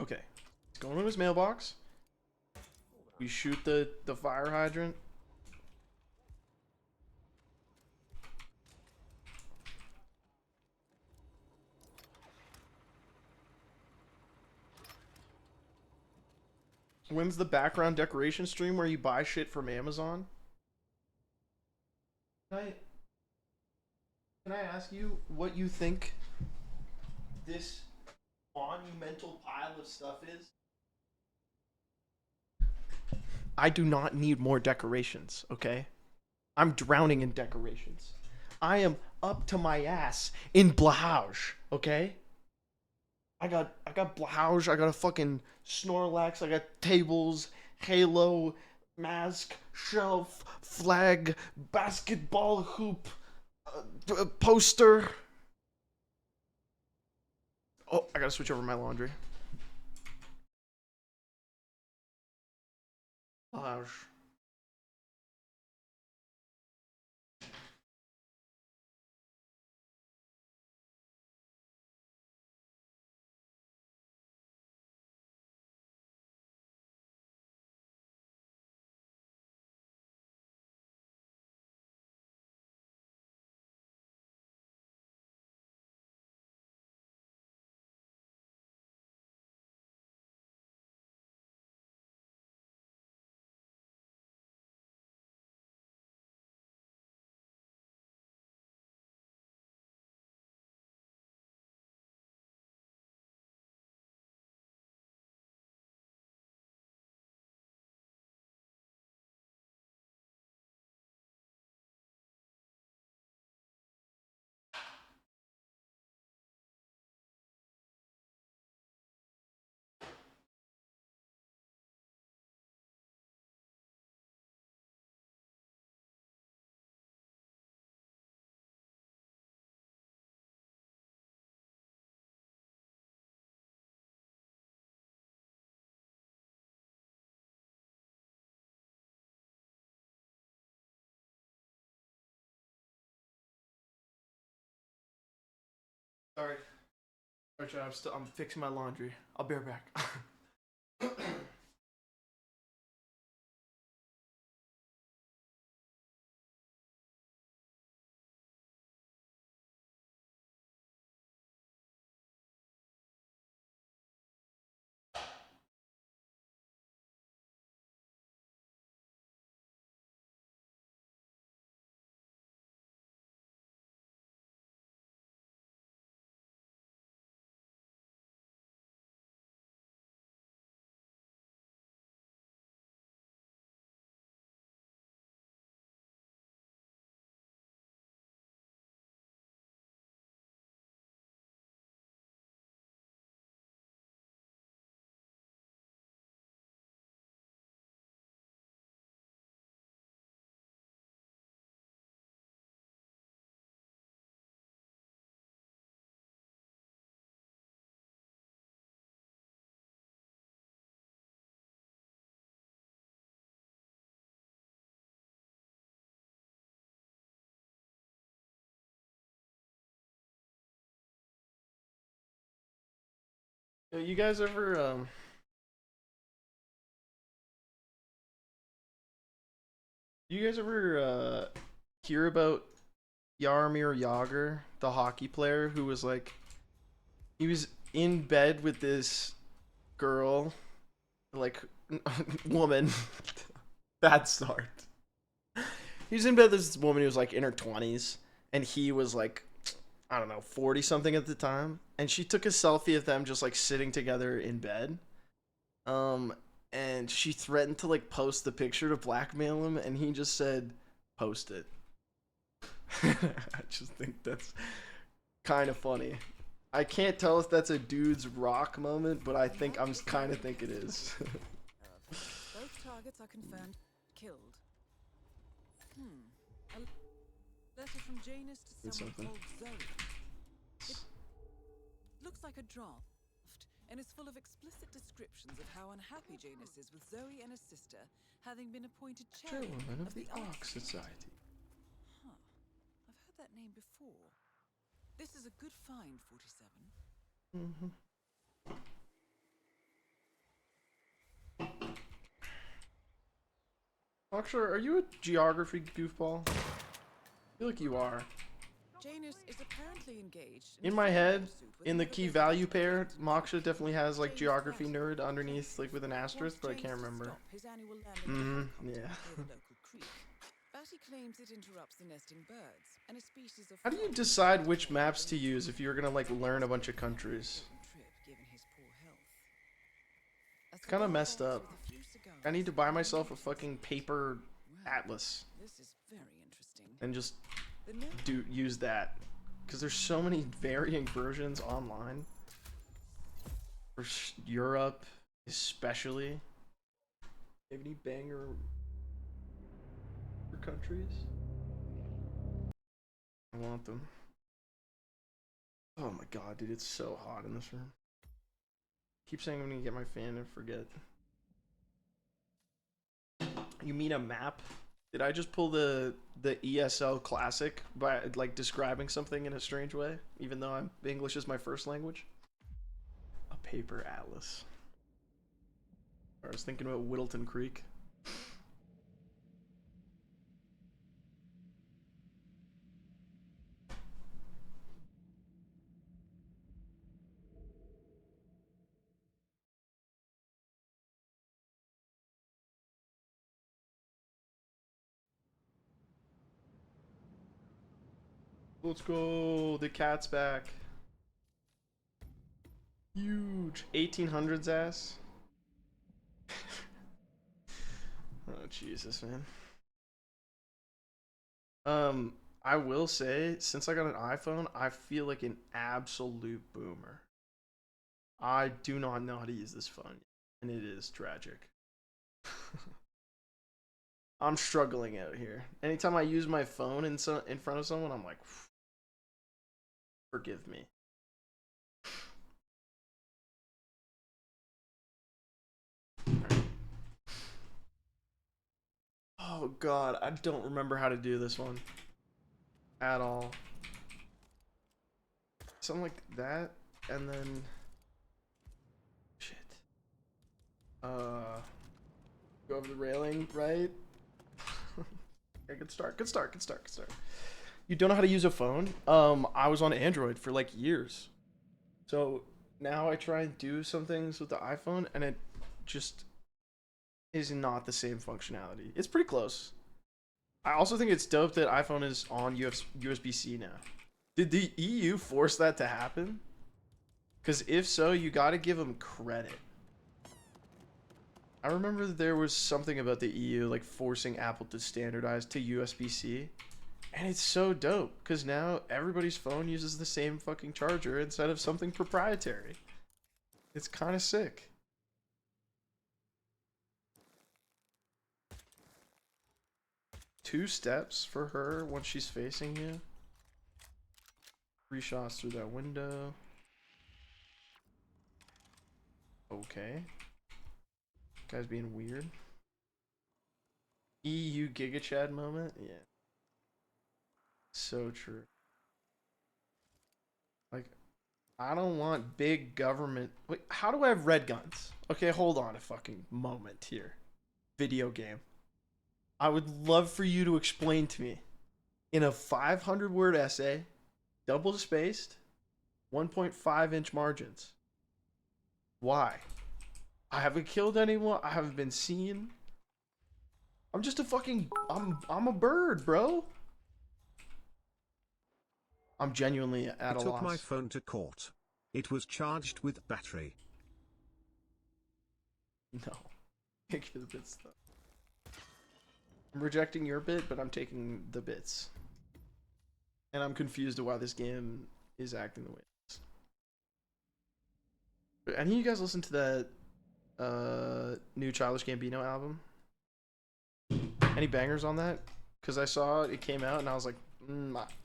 Okay. Let's go into his mailbox. We shoot the fire hydrant. When's the background decoration stream where you buy shit from Amazon? Can I ask you what you think this monumental pile of stuff is? I do not need more decorations, okay? I'm drowning in decorations. I am up to my ass in Blahauge, okay? I got Blahauge, I got a fucking Snorlax, I got tables, Halo, mask, shelf, flag, basketball hoop, poster. Oh, I gotta switch over my laundry. Blahauge. Sorry. Sorry, I'm fixing my laundry. I'll be right back. You guys ever hear about Jaromir Jagr, the hockey player who was like, he was in bed with this girl, like woman. Bad start. He was in bed with this woman who was like in her 20s, and he was like, I don't know, 40 something at the time. And she took a selfie of them just like sitting together in bed. And she threatened to like post the picture to blackmail him, and he just said, post it. I just think that's kind of funny. I can't tell if that's a dude's rock moment, but I think I'm kind of think it is. Both targets are confirmed killed. A letter from Janus to someone called Zoe. It looks like a draft, and is full of explicit descriptions of how unhappy Janus is with Zoe and her sister having been appointed chairwoman of the Ark Society. Huh. I've heard that name before. This is a good find, 47. Akshay, are you a geography goofball? I feel like you are. Janus is apparently engaged In my head, in the key value pair, Moksha definitely has like geography nerd underneath, like with an asterisk, but I can't remember. Yeah. Batty claims it interrupts the nesting birds and a species of. How do you decide which maps to use if you're gonna like learn a bunch of countries? It's kind of messed up. I need to buy myself a fucking paper atlas. This is very interesting. And just use that, because there's so many varying versions online for Europe, especially. Have any banger countries? I want them. Oh my god, dude, it's so hot in this room. Keep saying I'm gonna get my fan and forget. You mean a map? Did I just pull the ESL classic by like describing something in a strange way, even though English is my first language? A paper atlas. I was thinking about Whittleton Creek. Let's go. The cat's back. Huge. 1800s ass. Oh, Jesus, man. I will say, since I got an iPhone, I feel like an absolute boomer. I do not know how to use this phone, and it is tragic. I'm struggling out here. Anytime I use my phone in front of someone, I'm like, forgive me. Oh god, I don't remember how to do this one at all. Something like that, and then shit. Go over the railing, right? Okay, good start. You don't know how to use a phone? I was on Android for like years. So now I try and do some things with the iPhone, and it just is not the same functionality. It's pretty close. I also think it's dope that iPhone is on USB-C now. Did the EU force that to happen? Because if so, you gotta give them credit. I remember that there was something about the EU like forcing Apple to standardize to USB-C. And it's so dope, because now everybody's phone uses the same fucking charger instead of something proprietary. It's kind of sick. Two steps for her once she's facing you. 3 shots through that window. Okay. Guy's being weird. EU Giga Chad moment? Yeah. So true. Like, I don't want big government. Wait, how do I have red guns? Okay, hold on a fucking moment here. Video game. I would love for you to explain to me in a 500-word essay, double spaced, 1.5-inch margins. Why? I haven't killed anyone. I haven't been seen. I'm just a fucking... I'm a bird, bro. I'm genuinely at a I took loss. my phone to court. It was charged with battery. No. Thank you for the bits, though. I'm rejecting your bit, but I'm taking the bits. And I'm confused at why this game is acting the way it is. Any of you guys listen to that new Childish Gambino album? Any bangers on that? Because I saw it came out and I was like,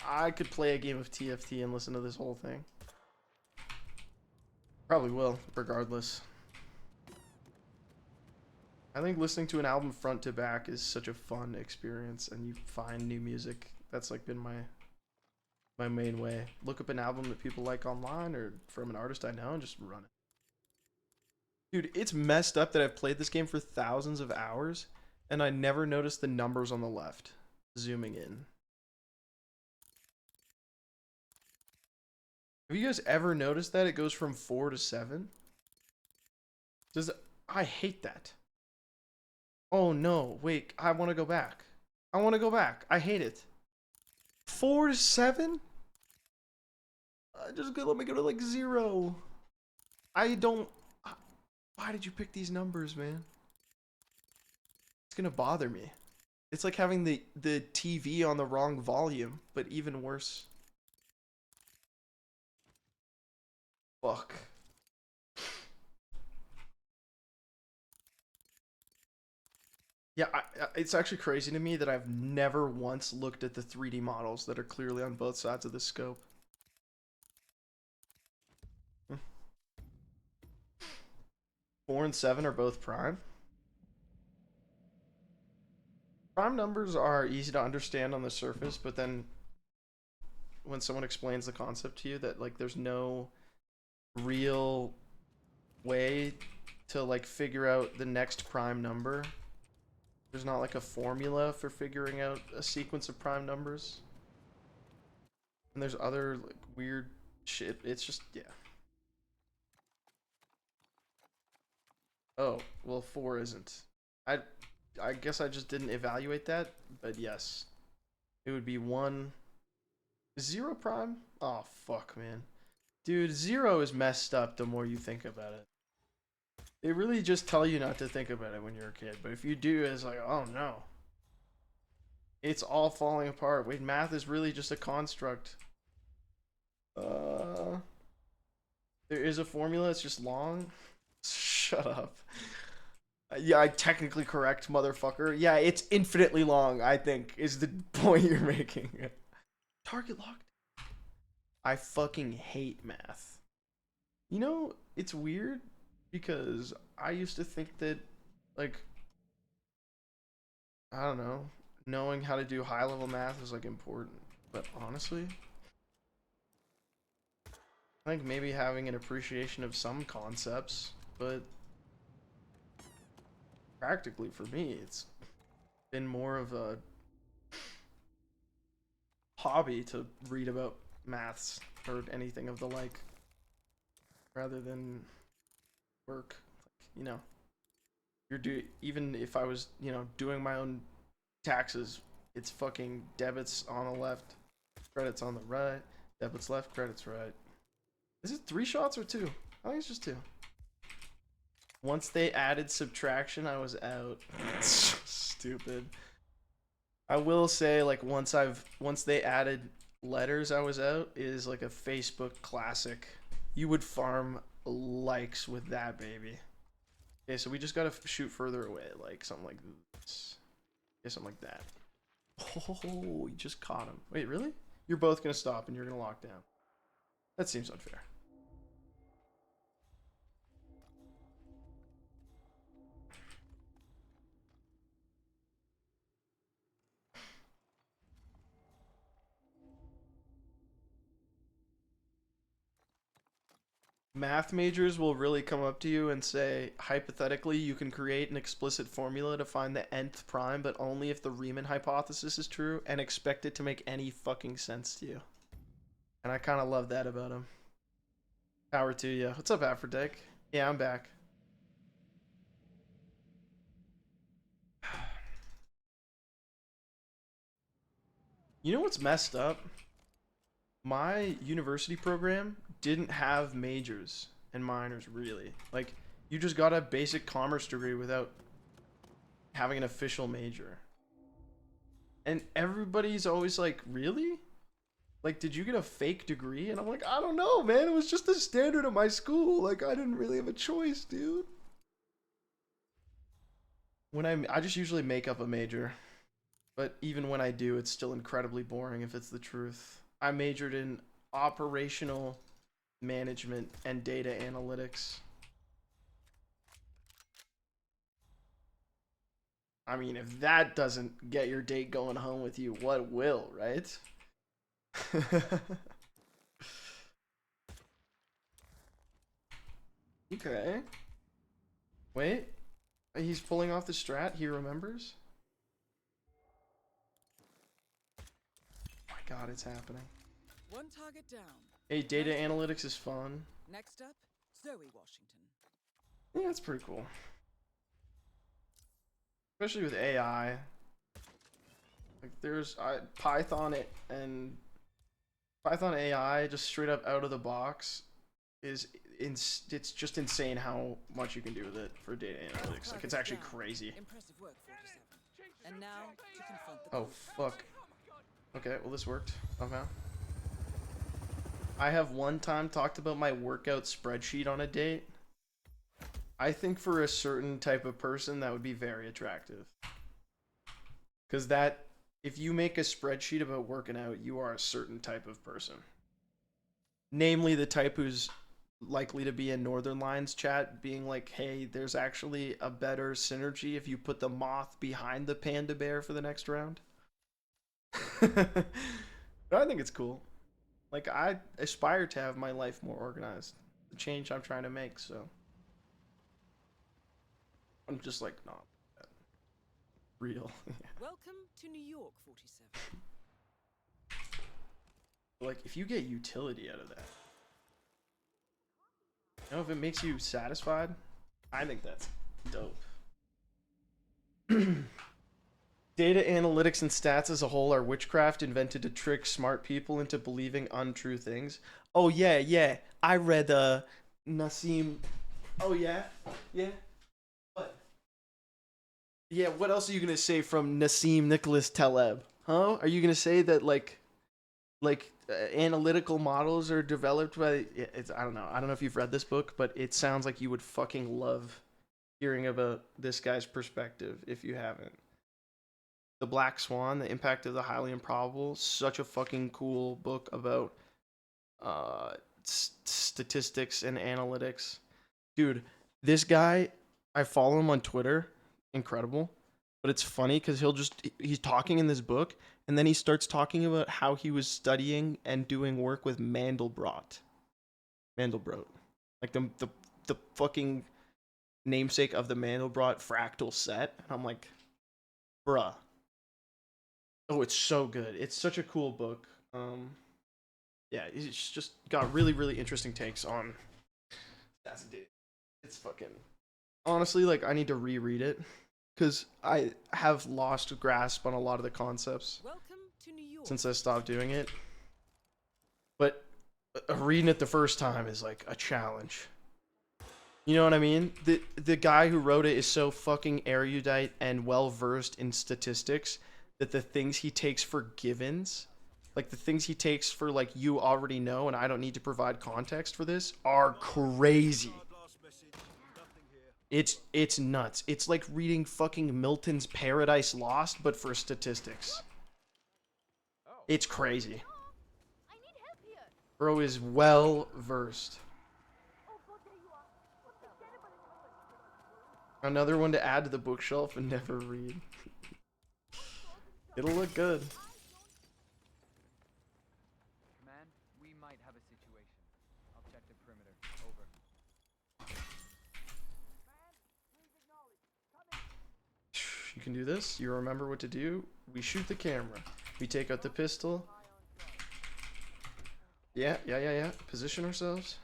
I could play a game of TFT and listen to this whole thing. Probably will, regardless. I think listening to an album front to back is such a fun experience, and you find new music. That's like been my main way. Look up an album that people like online or from an artist I know and just run it. Dude, it's messed up that I've played this game for thousands of hours and I never noticed the numbers on the left. Zooming in. Have you guys ever noticed that it goes from 4 to 7? I hate that. Oh no, wait, I want to go back. I want to go back. I hate it. 4 to 7? Just let me go to like 0. I don't... Why did you pick these numbers, man? It's gonna bother me. It's like having the TV on the wrong volume, but even worse. Fuck. Yeah, it's actually crazy to me that I've never once looked at the 3D models that are clearly on both sides of the scope. 4 and 7 are both prime. Prime numbers are easy to understand on the surface, but then when someone explains the concept to you that like there's no real way to like figure out the next prime number. There's not like a formula for figuring out a sequence of prime numbers. And there's other like weird shit. It's just, yeah. Oh, well 4 isn't. I guess I just didn't evaluate that, but yes. It would be 1. 0 prime? Oh, fuck, man. Dude, 0 is messed up the more you think about it. They really just tell you not to think about it when you're a kid, but if you do, it's like, oh no. It's all falling apart. Wait, math is really just a construct. There is a formula, it's just long. Shut up. Yeah, I technically correct, motherfucker. Yeah, it's infinitely long, I think, is the point you're making. Target locked. I fucking hate math. You know, it's weird because I used to think that, like, I don't know, knowing how to do high level math is like important. But honestly, I think maybe having an appreciation of some concepts, but practically for me, it's been more of a hobby to read about maths or anything of the like, rather than work. Like, you know, even if I was, you know, doing my own taxes, it's fucking debits on the left, credits on the right, debits left, credits right. Is it 3 shots or 2? I think it's just 2. Once they added subtraction, I was out. Stupid. I will say, like, once they added letters, I was out is like a Facebook classic. You would farm likes with that, baby. Okay, so we just gotta shoot further away, like something like this. Okay, something like that. Oh, you just caught him. Wait, really? You're both gonna stop and you're gonna lock down. That seems unfair. Math majors will really come up to you and say, hypothetically, you can create an explicit formula to find the nth prime, but only if the Riemann hypothesis is true, and expect it to make any fucking sense to you. And I kind of love that about him. Power to you. What's up, Aphrodite? Yeah, I'm back. You know what's messed up? My university program didn't have majors and minors, really. Like, you just got a basic commerce degree without having an official major. And everybody's always like, really? Like, did you get a fake degree? And I'm like, I don't know, man. It was just the standard of my school. Like, I didn't really have a choice, dude. When I just usually make up a major. But even when I do, it's still incredibly boring if it's the truth. I majored in operational management and data analytics. I mean, if that doesn't get your date going home with you, what will, right? Okay. Wait. He's pulling off the strat. He remembers? Oh my god, it's happening. One target down. Hey, data analytics is fun. Next up, Zoe Washington. Yeah, that's pretty cool. Especially with AI. Like, there's Python it and Python AI just straight up out of the box is it's just insane how much you can do with it for data analytics. Like, it's actually crazy. Impressive work, 47. And now to confront the Oh fuck. Okay, well this worked somehow. I have one time talked about my workout spreadsheet on a date. I think for a certain type of person that would be very attractive. Cause that, if you make a spreadsheet about working out, you are a certain type of person. Namely the type who's likely to be in Northern Lines chat being like, hey, there's actually a better synergy if you put the moth behind the panda bear for the next round. But I think it's cool. Like, I aspire to have my life more organized. The change I'm trying to make, so. I'm just like, not real. Welcome to New York, 47. Like, if you get utility out of that, you know, if it makes you satisfied, I think that's dope. Data analytics and stats as a whole are witchcraft invented to trick smart people into believing untrue things. Oh yeah, I read Nassim. Oh yeah. What? Yeah, what else are you gonna say from Nassim Nicholas Taleb? Huh? Are you gonna say that like analytical models are developed by? It's I don't know if you've read this book, but it sounds like you would fucking love hearing about this guy's perspective if you haven't. The Black Swan, The Impact of the Highly Improbable, such a fucking cool book about statistics and analytics. Dude, this guy, I follow him on Twitter, incredible. But it's funny because he's talking in this book, and then he starts talking about how he was studying and doing work with Mandelbrot. Like the fucking namesake of the Mandelbrot fractal set. And I'm like, bruh. Oh, it's so good. It's such a cool book. Yeah, it's just got really, really interesting takes on. That's it. It's fucking. Honestly, like, I need to reread it because I have lost grasp on a lot of the concepts since I stopped doing it. But reading it the first time is like a challenge. You know what I mean? The guy who wrote it is so fucking erudite and well versed in statistics that the things he takes for givens, like the things he takes for like you already know and I don't need to provide context for this, are crazy. It's nuts. It's like reading fucking Milton's Paradise Lost, but for statistics. It's crazy. Bro is well versed. Another one to add to the bookshelf and never read. It'll look good. Command, we might have a situation. I'll check the perimeter. Over. You can do this. You remember what to do. We shoot the camera. We take out the pistol. Yeah. Position ourselves.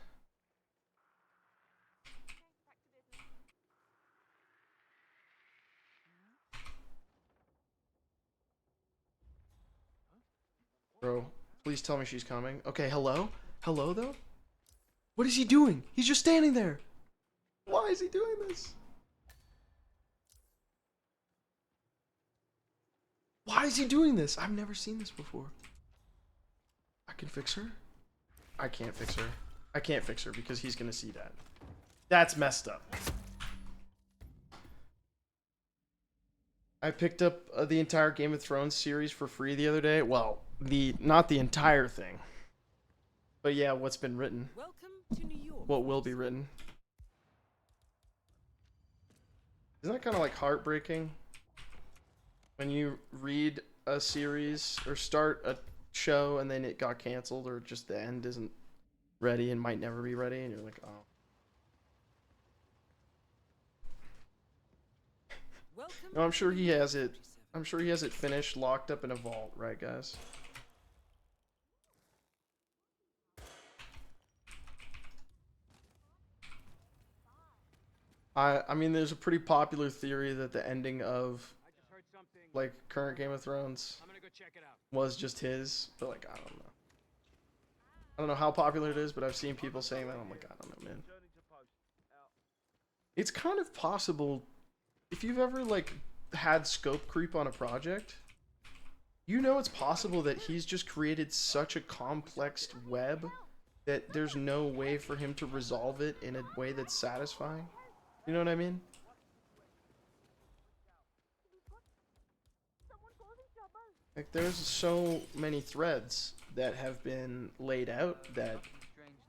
Bro, please tell me she's coming. Okay, hello? Hello, though? What is he doing? He's just standing there. Why is he doing this? Why is he doing this? I've never seen this before. I can fix her? I can't fix her. I can't fix her because he's gonna see that. That's messed up. I picked up the entire Game of Thrones series for free the other day. Well, not the entire thing. But yeah, what's been written. Welcome to New York. What will be written. Isn't that kind of like heartbreaking? When you read a series or start a show and then it got canceled, or just the end isn't ready and might never be ready, and you're like, oh. No, I'm sure he has it. I'm sure he has it finished, locked up in a vault, right, guys? I mean, there's a pretty popular theory that the ending of like current Game of Thrones was just his, but like I don't know. I don't know how popular it is, but I've seen people saying that. I'm like, I don't know, man. It's kind of possible if you've ever like had scope creep on a project, you know it's possible that he's just created such a complex web that there's no way for him to resolve it in a way that's satisfying. You know what I mean? Like, there's so many threads that have been laid out that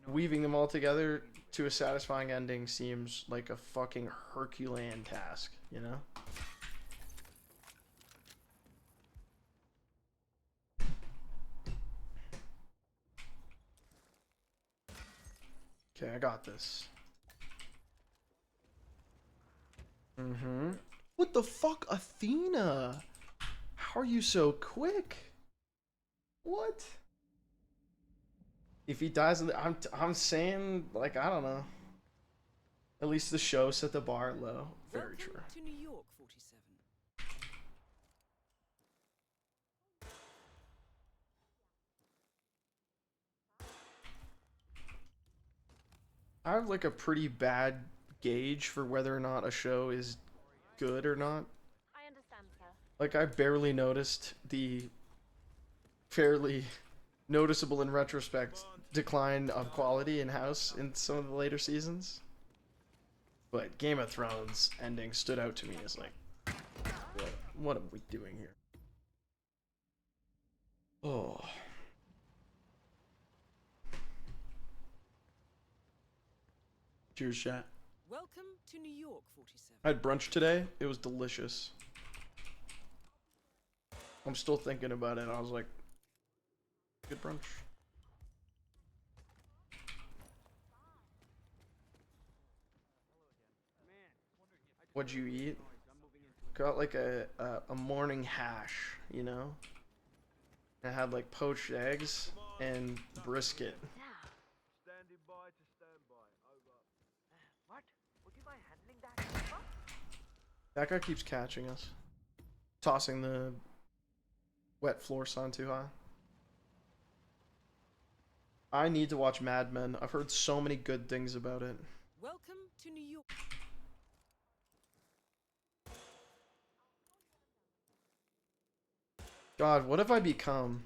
weaving them all together to a satisfying ending seems like a fucking Herculean task, you know? Okay, I got this. What the fuck, Athena? How are you so quick? What? If he dies, I'm saying, like, I don't know. At least the show set the bar low. Very true. To New York 47. I have like a pretty bad gauge for whether or not a show is good or not. I understand, sir. Like, I barely noticed the fairly noticeable in retrospect decline of quality in House in some of the later seasons. But Game of Thrones ending stood out to me as like, what are we doing here? Oh. Cheers, chat. Welcome to New York 47. I had brunch today. It was delicious. I'm still thinking about it. I was like, good brunch. What'd you eat? Got like a morning hash, you know? I had like poached eggs and brisket. Standing by to stand by. Over. What? Would you mind handling that? That guy keeps catching us. Tossing the wet floor sign too high. I need to watch Mad Men. I've heard so many good things about it. Welcome to New York. God, what have I become?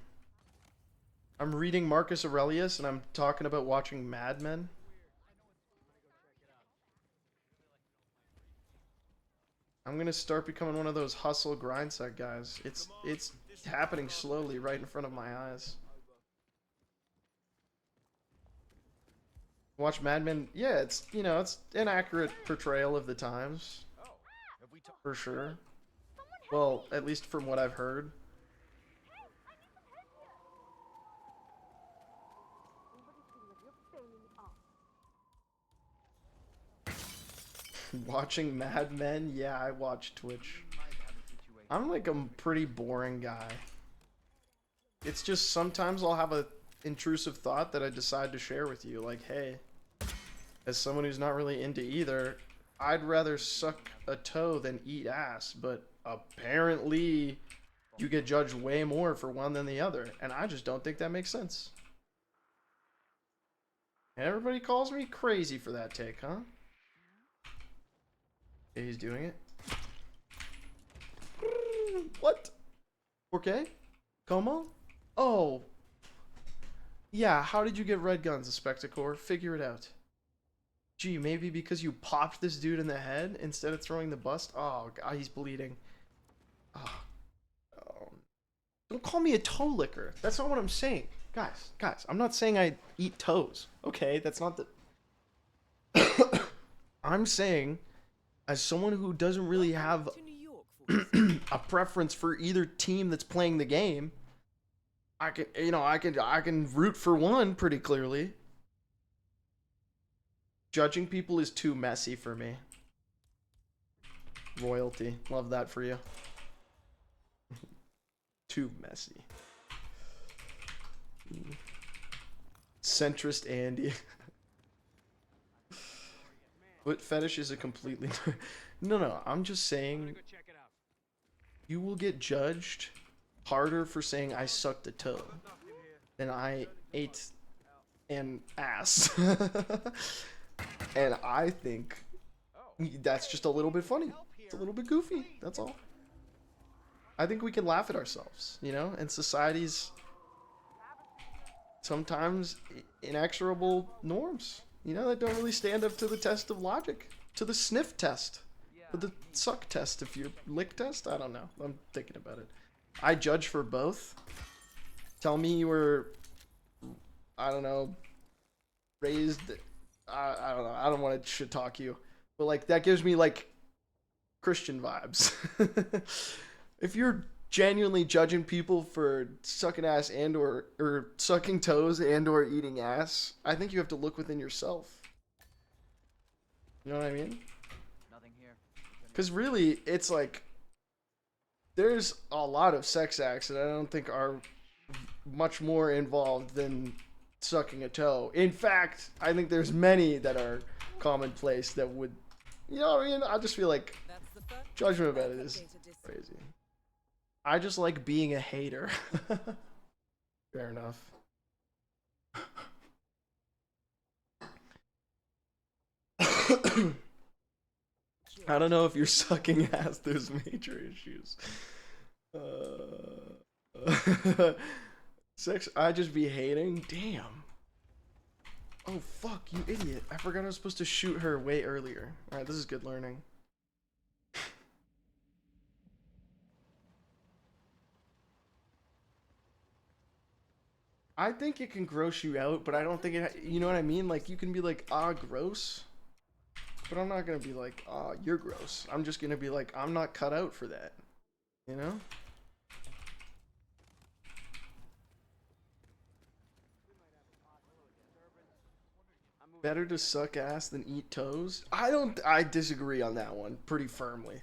I'm reading Marcus Aurelius and I'm talking about watching Mad Men. I'm gonna start becoming one of those hustle grind set guys. It's happening slowly right in front of my eyes. Watch Mad Men. Yeah, it's, you know, it's an accurate portrayal of the times. For sure. Well, at least from what I've heard. Watching Mad Men? Yeah, I watch Twitch. I'm like a pretty boring guy. It's just sometimes I'll have a intrusive thought that I decide to share with you. Like, hey, as someone who's not really into either, I'd rather suck a toe than eat ass. But apparently, you get judged way more for one than the other, and I just don't think that makes sense. And everybody calls me crazy for that take, huh? Okay, he's doing it. What? 4K? Como? Oh. Yeah, how did you get red guns, a Spectacore? Figure it out. Gee, maybe because you popped this dude in the head instead of throwing the bust? Oh, God, he's bleeding. Oh. Don't call me a toe licker. That's not what I'm saying. Guys, I'm not saying I eat toes. Okay, that's not the... I'm saying, as someone who doesn't really have a preference for either team that's playing the game, I can root for one pretty clearly. Judging people is too messy for me. Royalty, love that for you. Too messy. Centrist Andy. Foot fetish is a completely... No, I'm just saying you will get judged harder for saying I sucked a toe than I ate an ass. And I think that's just a little bit funny. It's a little bit goofy, that's all. I think we can laugh at ourselves, you know, and society's sometimes inexorable norms, you know, that don't really stand up to the test of logic, to the sniff test, to the suck test, if you're lick test. I don't know. I'm thinking about it. I judge for both. Tell me you were, I don't know, raised, I don't know. I don't want to shit talk you, but like that gives me like Christian vibes. If you're genuinely judging people for sucking ass and or sucking toes and or eating ass, I think you have to look within yourself. You know what I mean? Nothing here. Because really, it's like there's a lot of sex acts that I don't think are much more involved than sucking a toe. In fact, I think there's many that are commonplace that would, you know what I mean? I just feel like judgment about it is crazy. I just like being a hater. Fair enough. I don't know if you're sucking ass, there's major issues. Sex, I just be hating? Damn. Oh, fuck, you idiot. I forgot I was supposed to shoot her way earlier. Alright, this is good learning. I think it can gross you out, but I don't think it, you know what I mean? Like, you can be like, ah, gross. But I'm not gonna be like, ah, you're gross. I'm just gonna be like, I'm not cut out for that. You know? Better to suck ass than eat toes? I disagree on that one pretty firmly.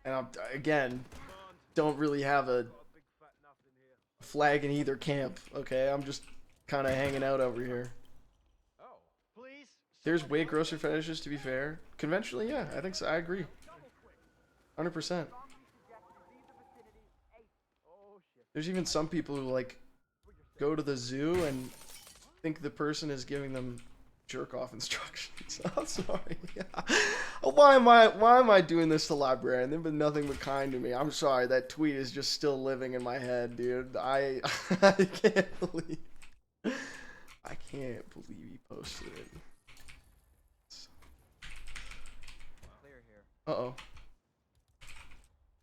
And again, don't really have a flag in either camp, okay? I'm just kind of hanging out over here. There's way grosser fetishes, to be fair. Conventionally, yeah, I think so. I agree. 100%. There's even some people who, like, go to the zoo and think the person is giving them jerk-off instructions. I'm sorry. Why am I doing this to Librarian? They've been nothing but kind to me. I'm sorry, that tweet is just still living in my head, dude. I can't believe he posted it. Clear here. Uh-oh.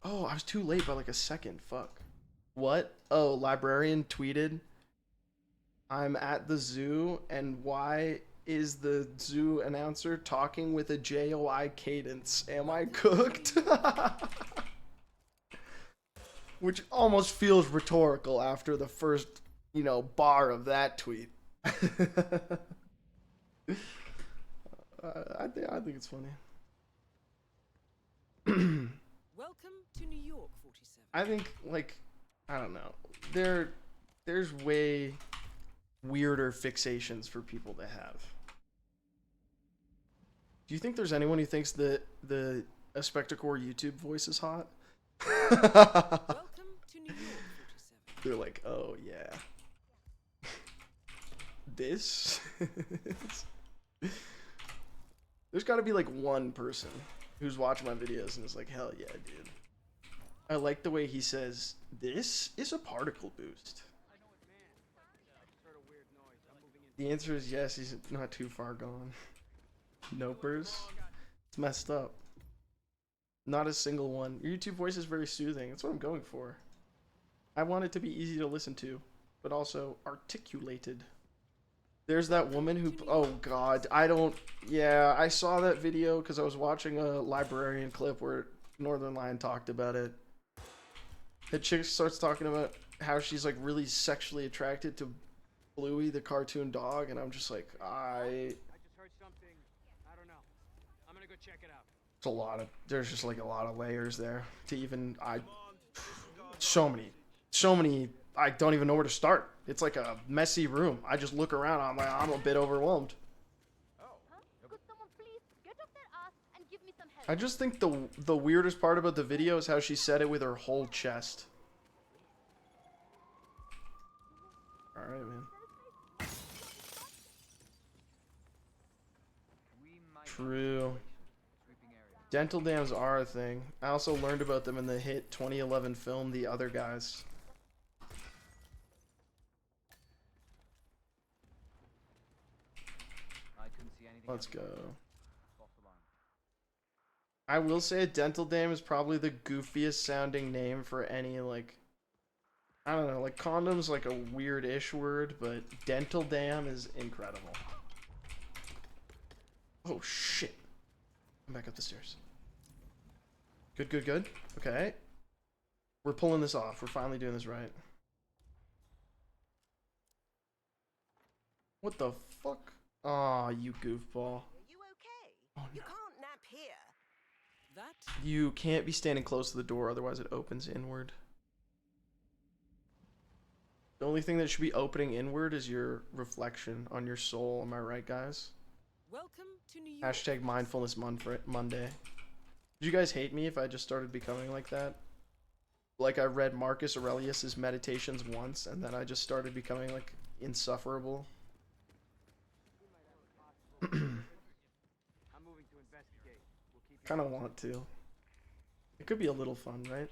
Oh, I was too late by like a second. Fuck. What? Oh, Librarian tweeted, I'm at the zoo, and why is the zoo announcer talking with a JOI cadence? Am I cooked? Which almost feels rhetorical after the first, you know, bar of that tweet. I think it's funny. Welcome to New York, 47. I think, like, I don't know. There's way weirder fixations for people to have. Do you think there's anyone who thinks that a Spectacore YouTube voice is hot? They're like, oh yeah. This? There's gotta be like one person who's watching my videos and is like, hell yeah, dude. I like the way he says, this is a particle boost. The answer is yes, he's not too far gone. Nopers. It's messed up. Not a single one. Your YouTube voice is very soothing. That's what I'm going for. I want it to be easy to listen to, but also articulated. There's that woman who, oh god, yeah, I saw that video because I was watching a librarian clip where Northern Lion talked about it. The chick starts talking about how she's like really sexually attracted to Bluey, the cartoon dog, and I'm just like, I just heard something. I don't know. I'm gonna go check it out. There's just like a lot of layers there to even, so many, I don't even know where to start. It's like a messy room. I just look around, I'm a bit overwhelmed. I just think the weirdest part about the video is how she said it with her whole chest. Alright, man. True. Dental dams are a thing. I also learned about them in the hit 2011 film The Other Guys. Let's go. I will say a dental dam is probably the goofiest sounding name for any, like, I don't know, like condom's like a weird-ish word, but dental dam is incredible. Oh shit. I'm back up the stairs. Good, good, good. Okay. We're pulling this off. We're finally doing this right. What the fuck? Aw, you goofball. You okay? Oh, You no. can't nap here. You can't be standing close to the door, otherwise it opens inward. The only thing that should be opening inward is your reflection on your soul. Am I right, guys? Welcome to New York. Hashtag mindfulness Monday. Did you guys hate me if I just started becoming like that? Like I read Marcus Aurelius's Meditations once, and then I just started becoming like insufferable. Kind of want to. It could be a little fun, right?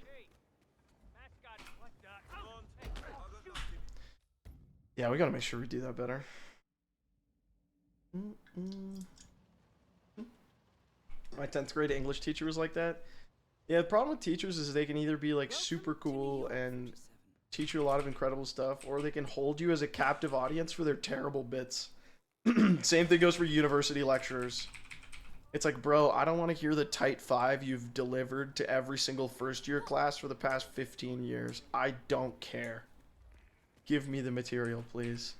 Yeah, we gotta make sure we do that better. My 10th grade English teacher was like that. Yeah, the problem with teachers is they can either be like super cool and teach you a lot of incredible stuff, or they can hold you as a captive audience for their terrible bits. Same thing goes for university lecturers. It's like, bro, I don't want to hear the tight 5 you've delivered to every single first year class for the past 15 years. I don't care. Give me the material, please.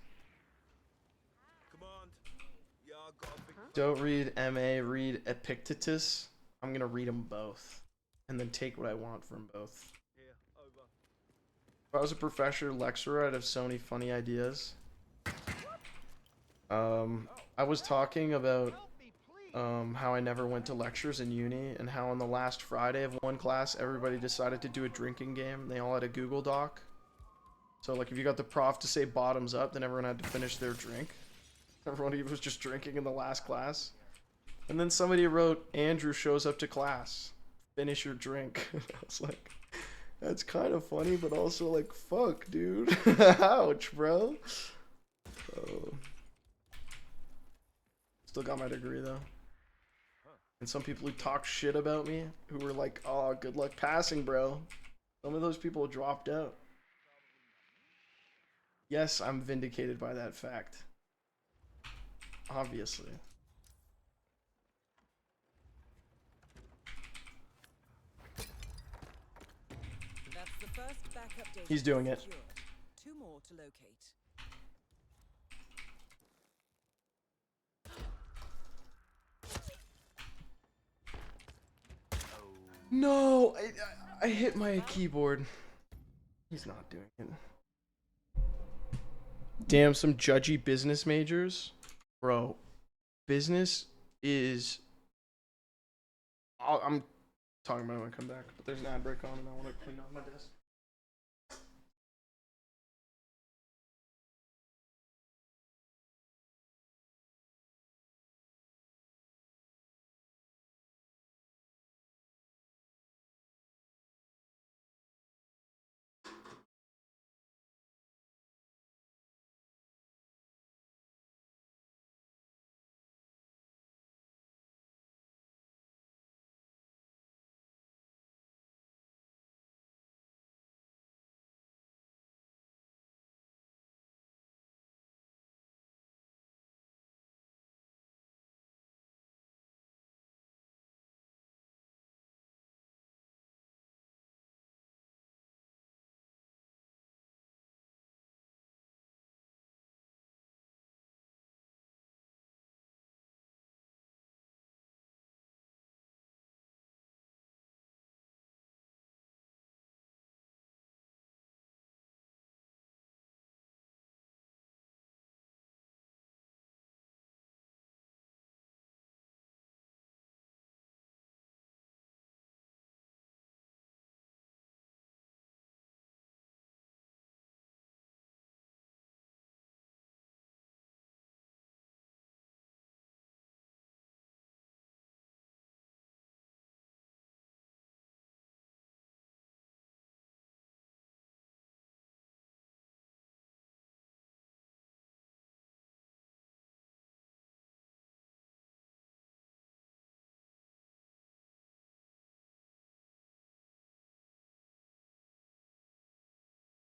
Don't read MA, read Epictetus. I'm gonna read them both. And then take what I want from both. If I was a professor lecturer, I'd have so many funny ideas. I was talking about how I never went to lectures in uni, and how on the last Friday of one class, everybody decided to do a drinking game. They all had a Google Doc. So like if you got the prof to say bottoms up, then everyone had to finish their drink. Everyone was just drinking in the last class. And then somebody wrote, Andrew shows up to class. Finish your drink. I was like, that's kind of funny, but also like, fuck, dude. Ouch, bro. Still got my degree though. And some people who talk shit about me, who were like, oh, good luck passing, bro. Some of those people dropped out. Yes, I'm vindicated by that fact. Obviously. That's the first backup data. He's doing it. secured. 2 more to locate. No, I hit my keyboard. He's not doing it. Damn, some judgy business majors. Bro, business is... I'm Talking about it when I come back, but there's an ad break on and I want to clean off my desk.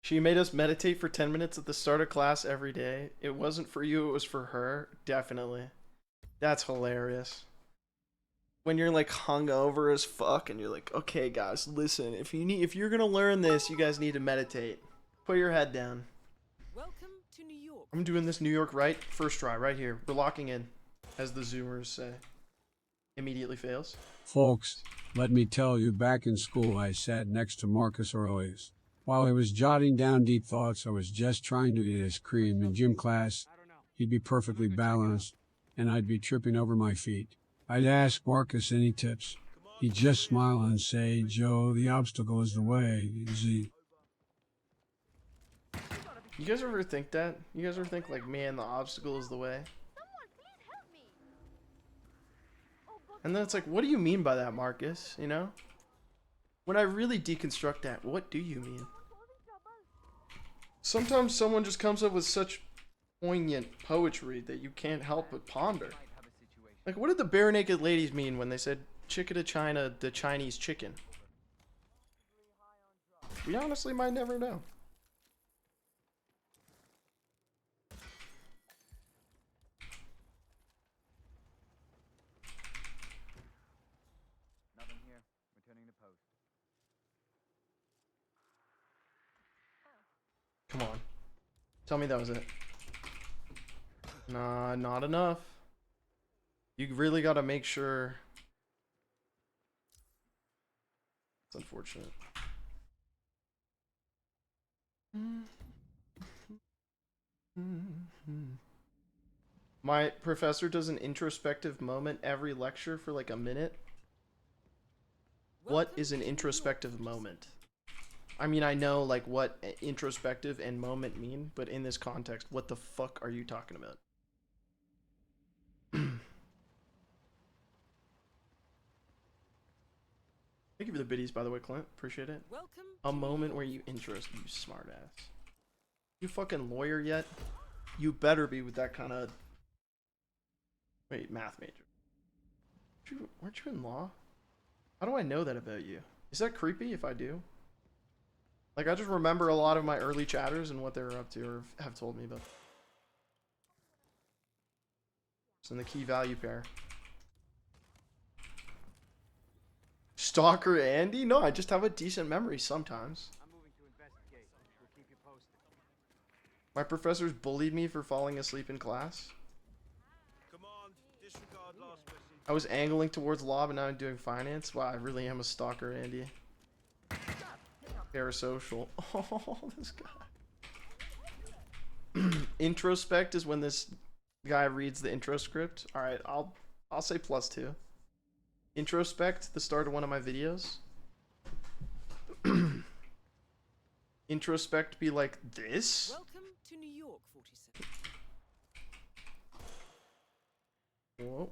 She made us meditate for 10 minutes at the start of class every day. It wasn't for you, it was for her. Definitely. That's hilarious. When you're like hungover as fuck and you're like, okay guys, listen, if you're gonna learn this, you guys need to meditate. Put your head down. Welcome to New York. I'm doing this New York right. First try, right here. We're locking in, as the Zoomers say. Immediately fails. Folks, let me tell you, back in school I sat next to Marcus Aurelius. While he was jotting down deep thoughts, I was just trying to eat his cream. In gym class, he'd be perfectly balanced, and I'd be tripping over my feet. I'd ask Marcus any tips. He'd just smile and say, Joe, the obstacle is the way. Easy. You guys ever think that? You guys ever think like, man, the obstacle is the way? And then it's like, what do you mean by that, Marcus? You know? When I really deconstruct that, what do you mean? Sometimes someone just comes up with such poignant poetry that you can't help but ponder. Like, what did the bare naked ladies mean when they said chicken to China, the Chinese chicken? We honestly might never know. Nothing here. Returning to post. Come on. Tell me that was it. Nah, not enough. You really gotta make sure. It's unfortunate. My professor does an introspective moment every lecture for like a minute. What is an introspective moment? I mean, I know like what introspective and moment mean, but in this context, what the fuck are you talking about? Thank you for the biddies, by the way, Clint. Appreciate it. Welcome. A moment where you interest, you smartass. You fucking lawyer yet? You better be with that kind of. Wait, math major. Weren't you in law? How do I know that about you? Is that creepy if I do? Like, I just remember a lot of my early chatters and what they were up to or have told me about. It's in the key value pair. Stalker Andy? No, I just have a decent memory sometimes. I'm moving to investigate. We'll keep you posted. My professors bullied me for falling asleep in class. Come on, disregard last message. I was angling towards law, but now I'm doing finance. Wow, I really am a stalker, Andy. Parasocial. Oh, this guy. Introspect is when this guy reads the intro script. All right, I'll say +2. Introspect, the start of one of my videos. Introspect be like this? Welcome to New York 47. Whoa.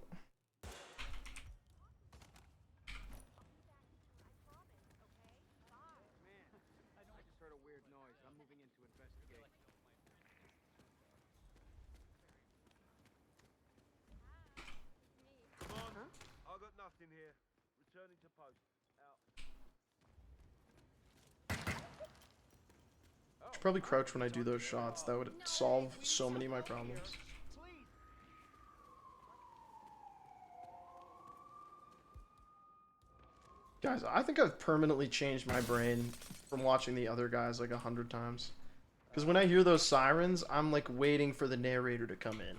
I just heard a weird noise. I'm moving in to investigate. Come on. I got nothing here. Returning to post. Out. Should probably crouch when I do those shots. That would solve so many of my problems. Guys, I think I've permanently changed my brain from watching the other guys like 100 times. Because when I hear those sirens, I'm like waiting for the narrator to come in.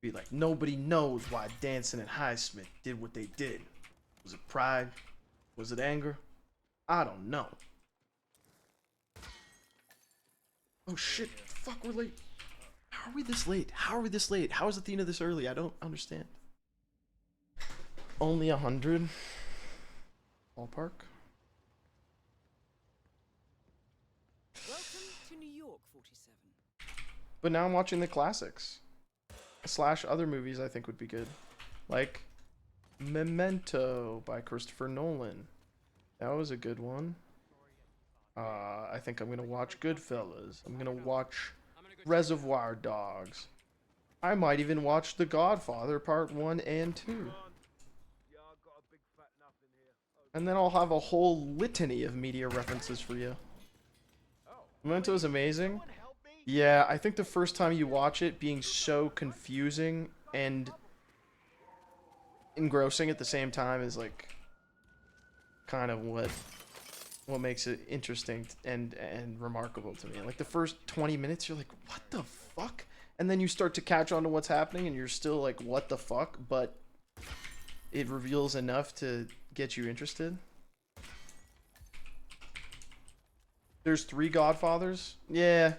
Be like, nobody knows why Danson and Highsmith did what they did. Was it pride? Was it anger? I don't know. Oh shit, fuck, we're late. How are we this late? How are we this late? How is Athena this early? I don't understand. Only 100? Ballpark? Welcome to New York 47. But now I'm watching the classics. Slash other movies I think would be good. Like Memento by Christopher Nolan. That was a good one. I think I'm gonna watch Goodfellas. I'm gonna watch Reservoir Dogs. I might even watch The Godfather Part 1 and 2. And then I'll have a whole litany of media references for you. Memento is amazing. Yeah, I think the first time you watch it being so confusing and engrossing at the same time is like kind of what makes it interesting and remarkable to me. Like the first 20 minutes you're like, what the fuck? And then you start to catch on to what's happening and you're still like, what the fuck? But it reveals enough to get you interested. There's 3 Godfathers? Yeah.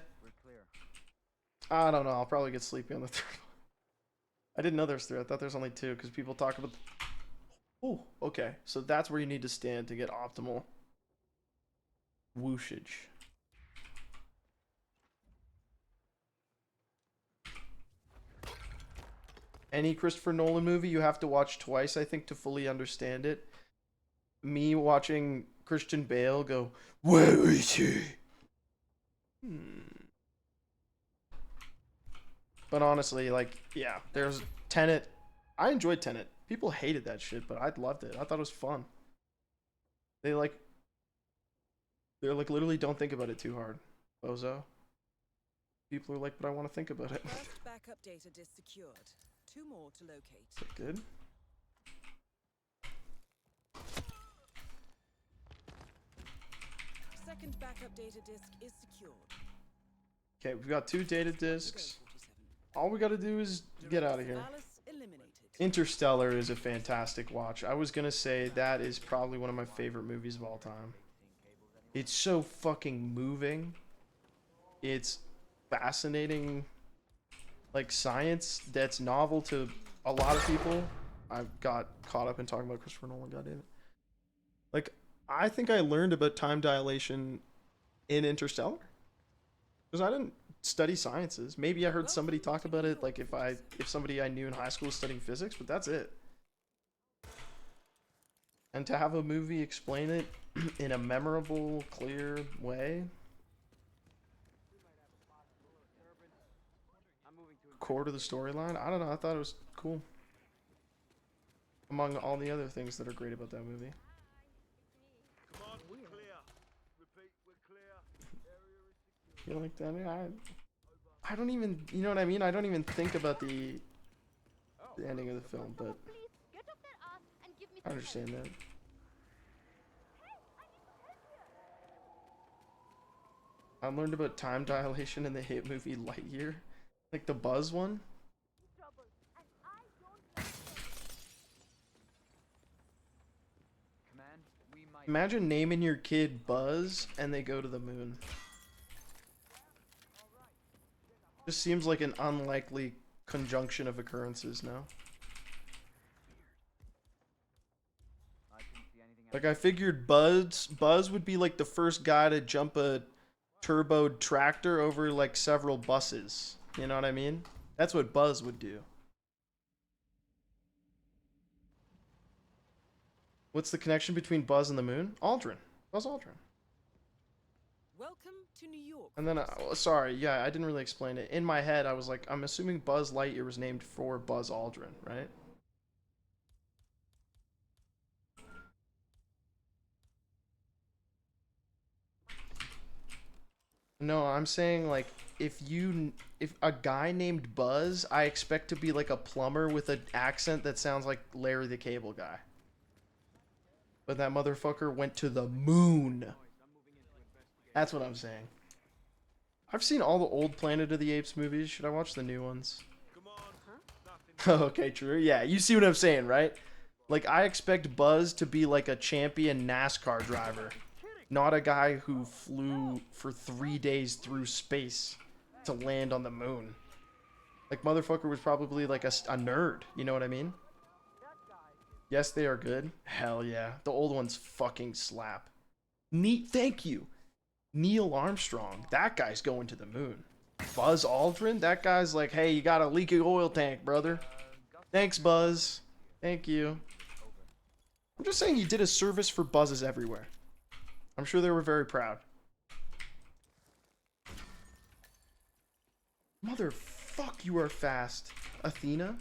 I don't know. I'll probably get sleepy on the 3rd one. I didn't know there's 3. I thought there's only 2 because people talk about... Oh, okay. So that's where you need to stand to get optimal whooshage. Any Christopher Nolan movie you have to watch twice, I think, to fully understand it. Me watching Christian Bale go, where is he? But honestly, like, yeah, there's Tenet. I enjoyed Tenet. People hated that shit, but I loved it. I thought it was fun. They're like literally don't think about it too hard, bozo. People are like, but I want to think about it. First backup data disk secured. 2 more to locate. Is that good? Second backup data disk is secured. Okay, we've got 2 data disks. All we gotta do is get out of here. Interstellar is a fantastic watch. I was gonna say that is probably one of my favorite movies of all time. It's so fucking moving. It's fascinating, like science that's novel to a lot of people. I got caught up in talking about Christopher Nolan, goddammit. Like, I think I learned about time dilation in Interstellar. Because I didn't study sciences. Maybe I heard somebody talk about it, like if somebody I knew in high school was studying physics, but that's it. And to have a movie explain it in a memorable, clear way, core to the storyline, I don't know, I thought it was cool. Among all the other things that are great about that movie. Come on, we're clear. Repeat, we're clear. You like that? I don't even, you know what I mean? I don't even think about the ending of the film, but I understand that. I learned about time dilation in the hit movie Lightyear, like the Buzz one. Imagine naming your kid Buzz and they go to the moon. Just seems like an unlikely conjunction of occurrences now. Like, I figured Buzz would be like the first guy to jump a turboed tractor over like several buses. You know what I mean? That's what Buzz would do. What's the connection between Buzz and the moon? Aldrin. Buzz Aldrin. Welcome to New York. And then, sorry, yeah, I didn't really explain it. In my head, I was like, I'm assuming Buzz Lightyear was named for Buzz Aldrin, right? No, I'm saying, like, if a guy named Buzz, I expect to be like a plumber with an accent that sounds like Larry the Cable Guy. But that motherfucker went to the moon. That's what I'm saying. I've seen all the old Planet of the Apes movies. Should I watch the new ones? Okay, true. Yeah, you see what I'm saying, right? Like, I expect Buzz to be like a champion NASCAR driver. Not a guy who flew for 3 days through space to land on the moon. Like, motherfucker was probably like a nerd. You know what I mean? Yes, they are good. Hell yeah. The old ones fucking slap. Neat. Thank you. Neil Armstrong. That guy's going to the moon. Buzz Aldrin. That guy's like, hey, you got a leaky oil tank, brother. Thanks, Buzz. Thank you. I'm just saying he did a service for buzzes everywhere. I'm sure they were very proud. Motherfuck, you are fast. Athena?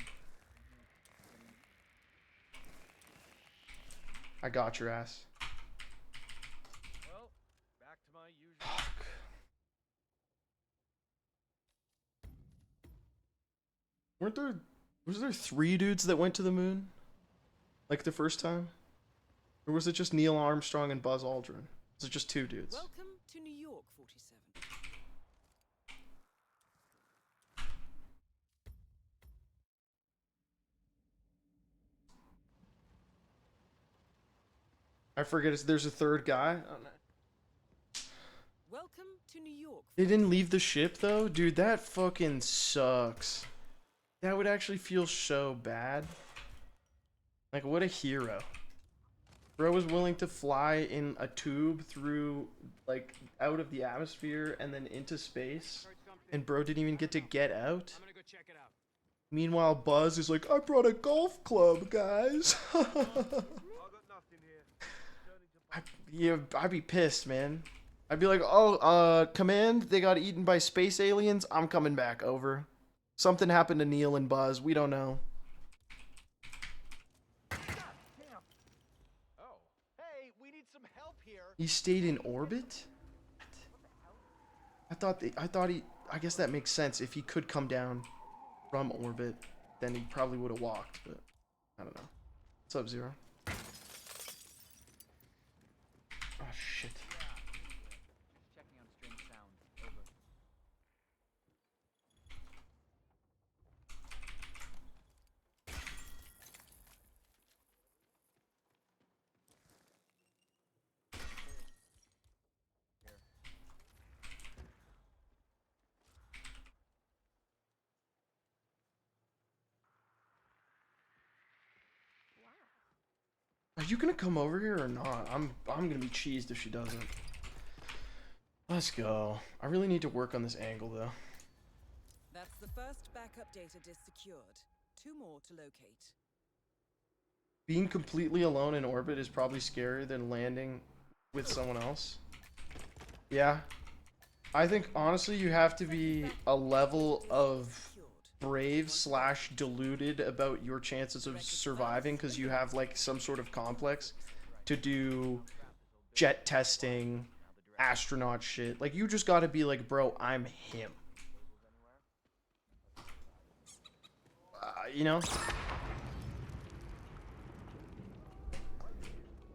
I got your ass. Well, back to my usual. Was there 3 dudes that went to the moon? Like the first time? Or was it just Neil Armstrong and Buzz Aldrin? Was it just 2 dudes? Welcome to New York 47. I forget, there's a 3rd guy? Oh, no. Welcome to New York. They didn't leave the ship though? Dude, that fucking sucks. That would actually feel so bad. Like, what a hero. Bro was willing to fly in a tube through, like, out of the atmosphere and then into space. And bro didn't even get to get out. I'm gonna go check it out. Meanwhile, Buzz is like, I brought a golf club, guys. I'd be pissed, man. I'd be like, oh, Command, they got eaten by space aliens. I'm coming back, over. Something happened to Neil and Buzz. We don't know. He stayed in orbit? I guess that makes sense. If he could come down from orbit, then he probably would have walked, but I don't know. What's up, Zero? Oh, shit. Checking on strange sounds. Over. Are you gonna come over here or not? I'm gonna be cheesed if she doesn't. Let's go. I really need to work on this angle though. That's the first backup data disk secured. 2 more to locate. Being completely alone in orbit is probably scarier than landing with someone else. Yeah. I think honestly you have to be a level of brave / deluded about your chances of surviving because you have like some sort of complex to do jet testing, astronaut shit. Like, you just gotta be like, bro, I'm him. You know?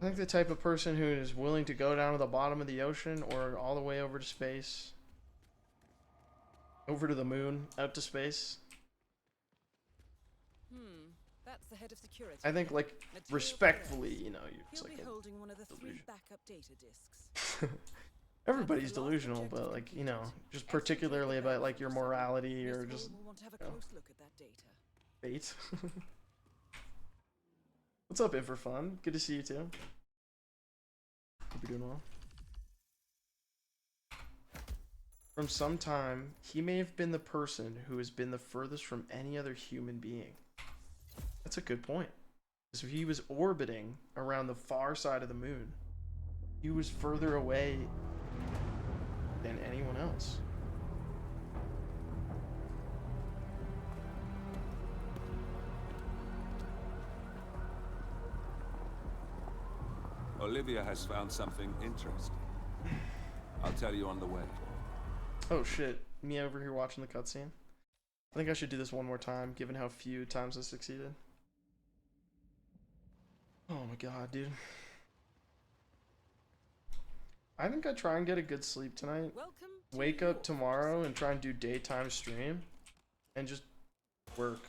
I think the type of person who is willing to go down to the bottom of the ocean or all the way over to space, over to the moon, out to space. That's the head of security. I think, like, respectfully, you know, you're just like He'll be holding one of the 3 backup data disks. everybody's delusional, but like, you know, just particularly about like your morality or just We'll want to have a close look at that data. fate. What's up, In for Fun? Good to see you too. Hope you're doing well. From some time, he may have been the person who has been the furthest from any other human being. That's a good point. Because if he was orbiting around the far side of the moon, he was further away than anyone else. Olivia has found something interesting. I'll tell you on the way. Oh shit, me over here watching the cutscene. I think I should do this one more time, given how few times I succeeded. Oh my god, dude. I think I try and get a good sleep tonight. Wake up tomorrow and try and do daytime stream. And just work.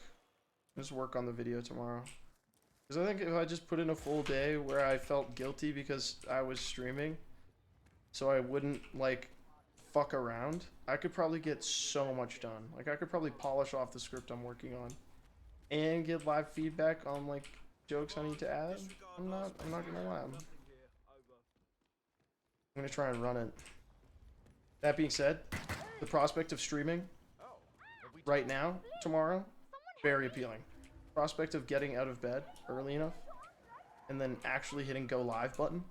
Just work on the video tomorrow. Because I think if I just put in a full day where I felt guilty because I was streaming, so I wouldn't, like, fuck around, I could probably get so much done. Like, I could probably polish off the script I'm working on and get live feedback on, like, jokes I need to add. I'm not gonna lie. I'm gonna try and run it. That being said, the prospect of streaming right now, tomorrow, very appealing. Prospect of getting out of bed early enough and then actually hitting go live button,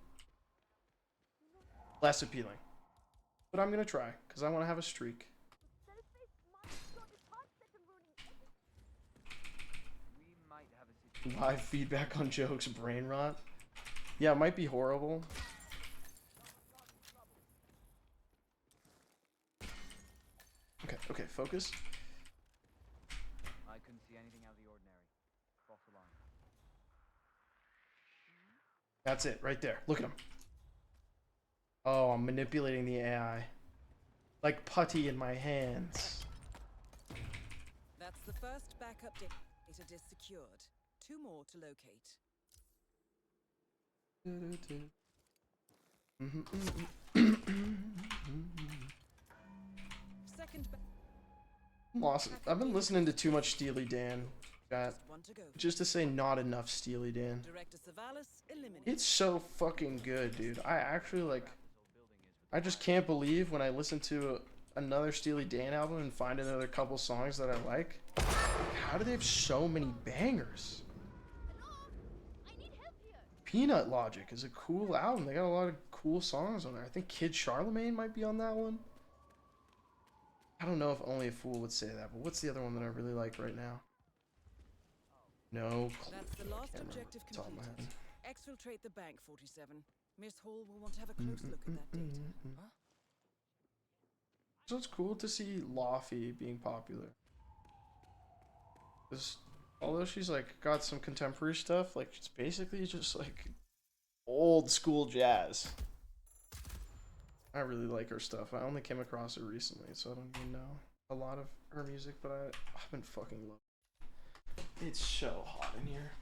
less appealing. But I'm gonna try, because I want to have a streak. Live feedback on jokes, brain rot. Yeah, it might be horrible. Okay, focus. I couldn't see anything out of the ordinary. False alarm. That's it, right there. Look at him. Oh, I'm manipulating the AI. Like putty in my hands. That's the first backup data disk secured. 2 more to locate. Second Lost. I've been listening to too much Steely Dan. Just to say not enough Steely Dan. Director Savalas eliminated. It's so fucking good, dude. I actually, like, I just can't believe when I listen to another Steely Dan album and find another couple songs that I like. How do they have so many bangers? Peanut Logic is a cool album. They got a lot of cool songs on there. I think Kid Charlemagne might be on that one. I don't know if Only a Fool would say that, but what's the other one that I really like right now? No clue. That's the last objective completed. Exfiltrate the bank, 47. Miss Hall will want to have a close look at that data. Huh? So it's cool to see Laufey being popular. Although she's like got some contemporary stuff, like it's basically just like old school jazz. I really like her stuff. I only came across her recently, so I don't even know a lot of her music, but I've been fucking loving it. It's so hot in here.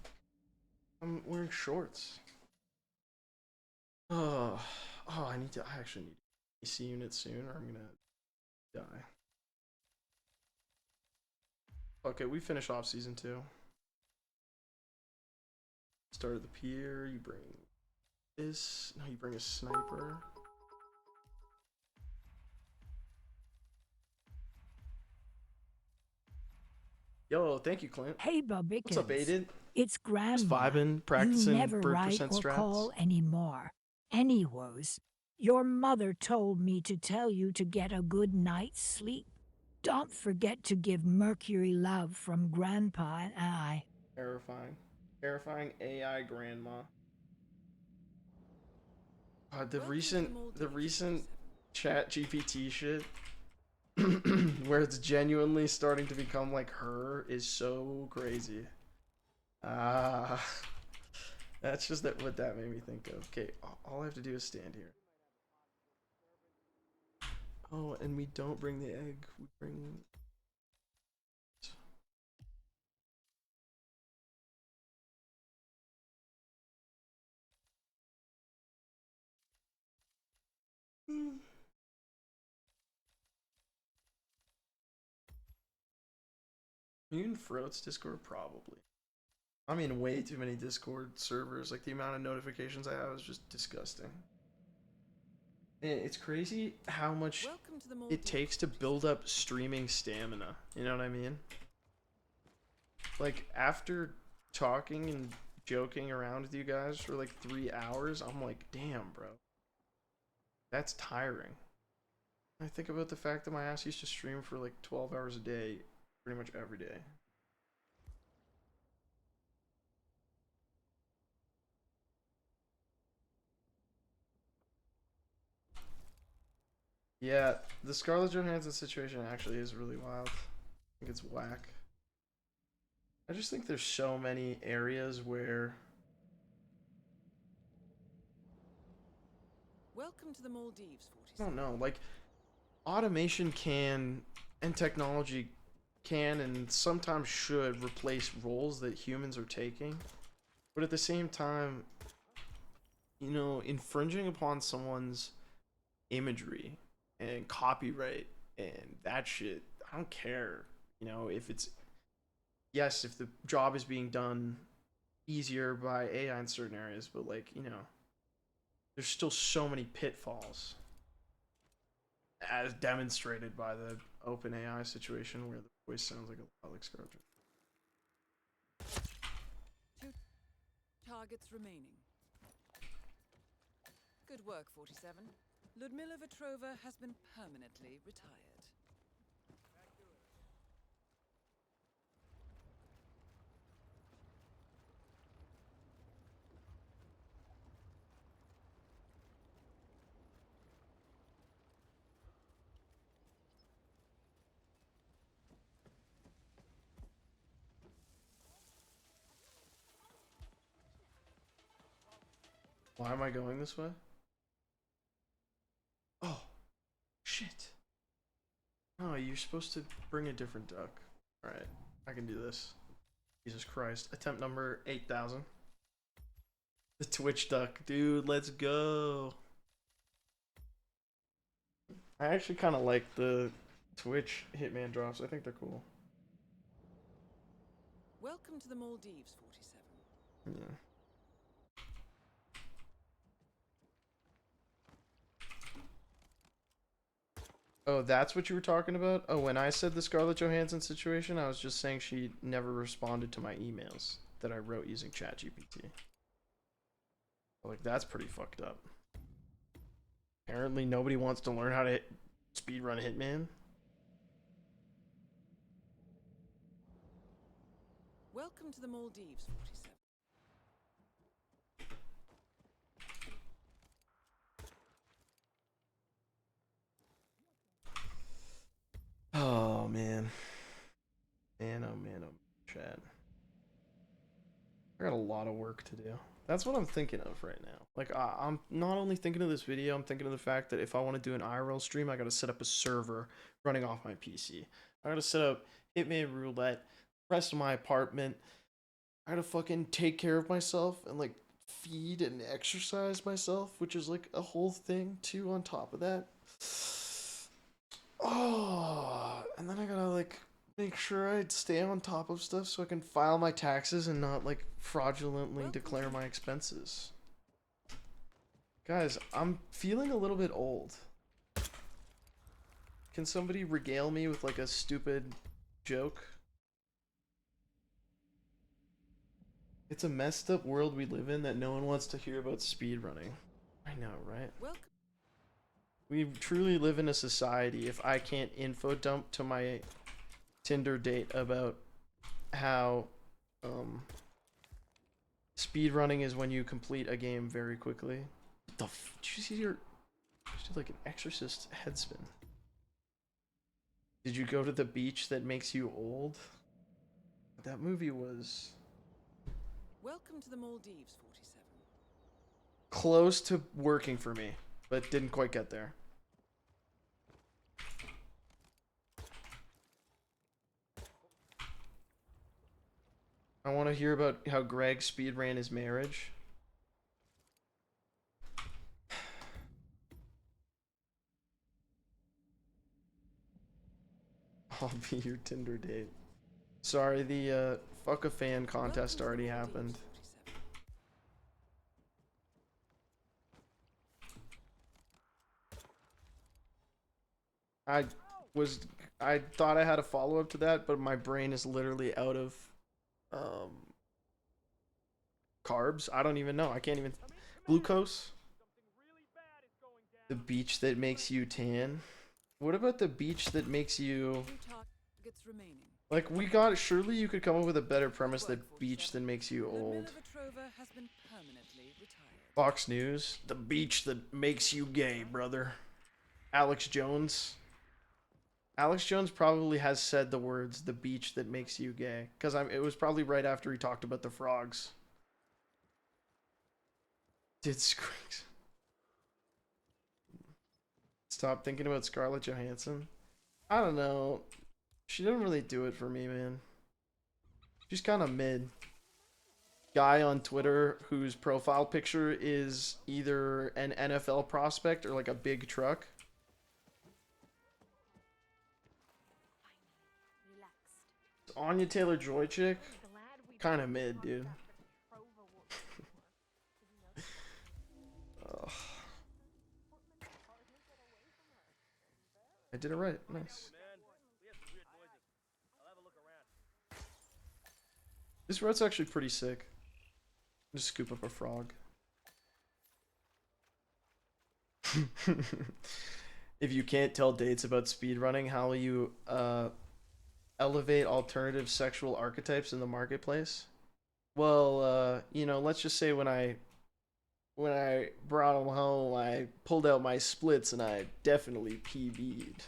I'm wearing shorts. I actually need an AC unit soon or I'm gonna die. Okay, we finish off season 2. Started the pier, you bring this, no, you bring a sniper. Yo, thank you, Clint. Hey, Bubbikins. What's up, Aiden? It's Grandma. Just vibing, practicing You never bird write percent or strats. call anymore. Anyways, your mother told me to tell you to get a good night's sleep. Don't forget to give Mercury love from Grandpa and I. Terrifying. Terrifying AI grandma. The recent chat GPT shit where it's genuinely starting to become like her is so crazy. That's just what that made me think of. Okay, all I have to do is stand here. Oh, and we don't bring the egg. We bring... Are you in Froat's Discord? Probably. I'm in way too many Discord servers. Like, the amount of notifications I have is just disgusting. It's crazy how much Welcome to the it takes to build up streaming stamina. You know what I mean? Like, after talking and joking around with you guys for like 3 hours, I'm like, damn, bro. That's tiring. I think about the fact that my ass used to stream for like 12 hours a day, pretty much every day. Yeah, the Scarlett Johansson situation actually is really wild. I think it's whack. I just think there's so many areas where... Welcome to the Maldives, 47. I don't know, like, automation can, and technology can, and sometimes should replace roles that humans are taking. But at the same time, you know, infringing upon someone's imagery and copyright and that shit, I don't care. You know, if it's, yes, if the job is being done easier by AI in certain areas, but like, you know, there's still so many pitfalls, as demonstrated by the OpenAI situation where the voice sounds like a lot like Scarlett. 2 targets remaining. Good work, 47. Ludmila Vetrova has been permanently retired. Why am I going this way? Oh, shit. Oh, you're supposed to bring a different duck. Alright, I can do this. Jesus Christ. Attempt number 8,000. The Twitch duck. Dude, let's go. I actually kind of like the Twitch Hitman drops. I think they're cool. Welcome to the Maldives, 47. Yeah. Oh, that's what you were talking about? Oh, when I said the Scarlett Johansson situation, I was just saying she never responded to my emails that I wrote using ChatGPT. Like, that's pretty fucked up. Apparently nobody wants to learn how to speedrun Hitman. Welcome to the Maldives, 47. Oh, man. Man, oh, man, oh, chat. I got a lot of work to do. That's what I'm thinking of right now. Like, I'm not only thinking of this video, I'm thinking of the fact that if I want to do an IRL stream, I gotta set up a server running off my PC. I gotta set up Hitman Roulette, rest of my apartment. I gotta fucking take care of myself and, like, feed and exercise myself, which is, like, a whole thing, too, on top of that. Oh, and then I gotta, like, make sure I stay on top of stuff so I can file my taxes and not, like, fraudulently declare my expenses. Guys, I'm feeling a little bit old. Can somebody regale me with, like, a stupid joke? It's a messed up world we live in that no one wants to hear about speedrunning. I know, right? We truly live in a society if I can't info dump to my Tinder date about how speedrunning is when you complete a game very quickly. What the f— did you see your— you did like an exorcist headspin. Did you go to the beach that makes you old? That movie was Welcome to the Maldives, 47. close to working for me, but didn't quite get there. I want to hear about how Greg speedran his marriage. I'll be your Tinder date. Sorry, the fuck a fan contest already happened. I thought I had a follow-up to that, but my brain is literally out of carbs. I don't even know. I can't even glucose. The beach that makes you tan. What about the beach that makes you like we got surely you could come up with a better premise that beach that makes you old. Fox News, the beach that makes you gay, brother. Alex Jones. Alex Jones probably has said the words "the beach that makes you gay" because it was probably right after he talked about the frogs. Did Skrillex stop thinking about Scarlett Johansson? I don't know. She didn't really do it for me, man. She's kind of mid. Guy on Twitter whose profile picture is either an NFL prospect or like a big truck. Anya Taylor-Joy chick, kind of mid, dude. I did it right. Nice. This road's actually pretty sick. Just scoop up a frog. If you can't tell dates about speedrunning, how will you elevate alternative sexual archetypes in the marketplace? Well, you know, let's just say when I brought him home, I pulled out my splits and I definitely PB'd.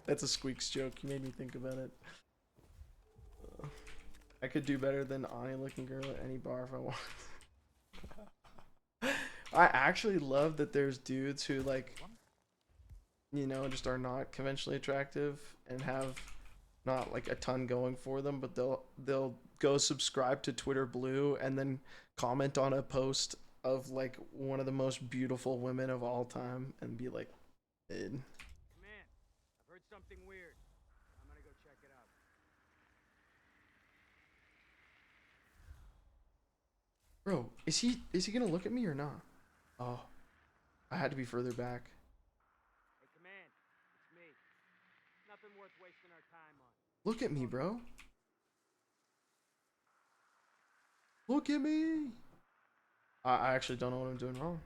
That's a Squeaks joke. You made me think about it. I could do better than Ani looking girl at any bar if I want. I actually love that there's dudes who like, you know, just are not conventionally attractive and have not like a ton going for them, but they'll go subscribe to Twitter Blue and then comment on a post of like one of the most beautiful women of all time and be like, mid. Command, I've heard something weird. I'm gonna go check it out. Bro, is he gonna look at me or not? Oh, I had to be further back. Hey, Command, it's me. Nothing worth wasting our time on. Look at me, bro. Look at me. I actually don't know what I'm doing wrong.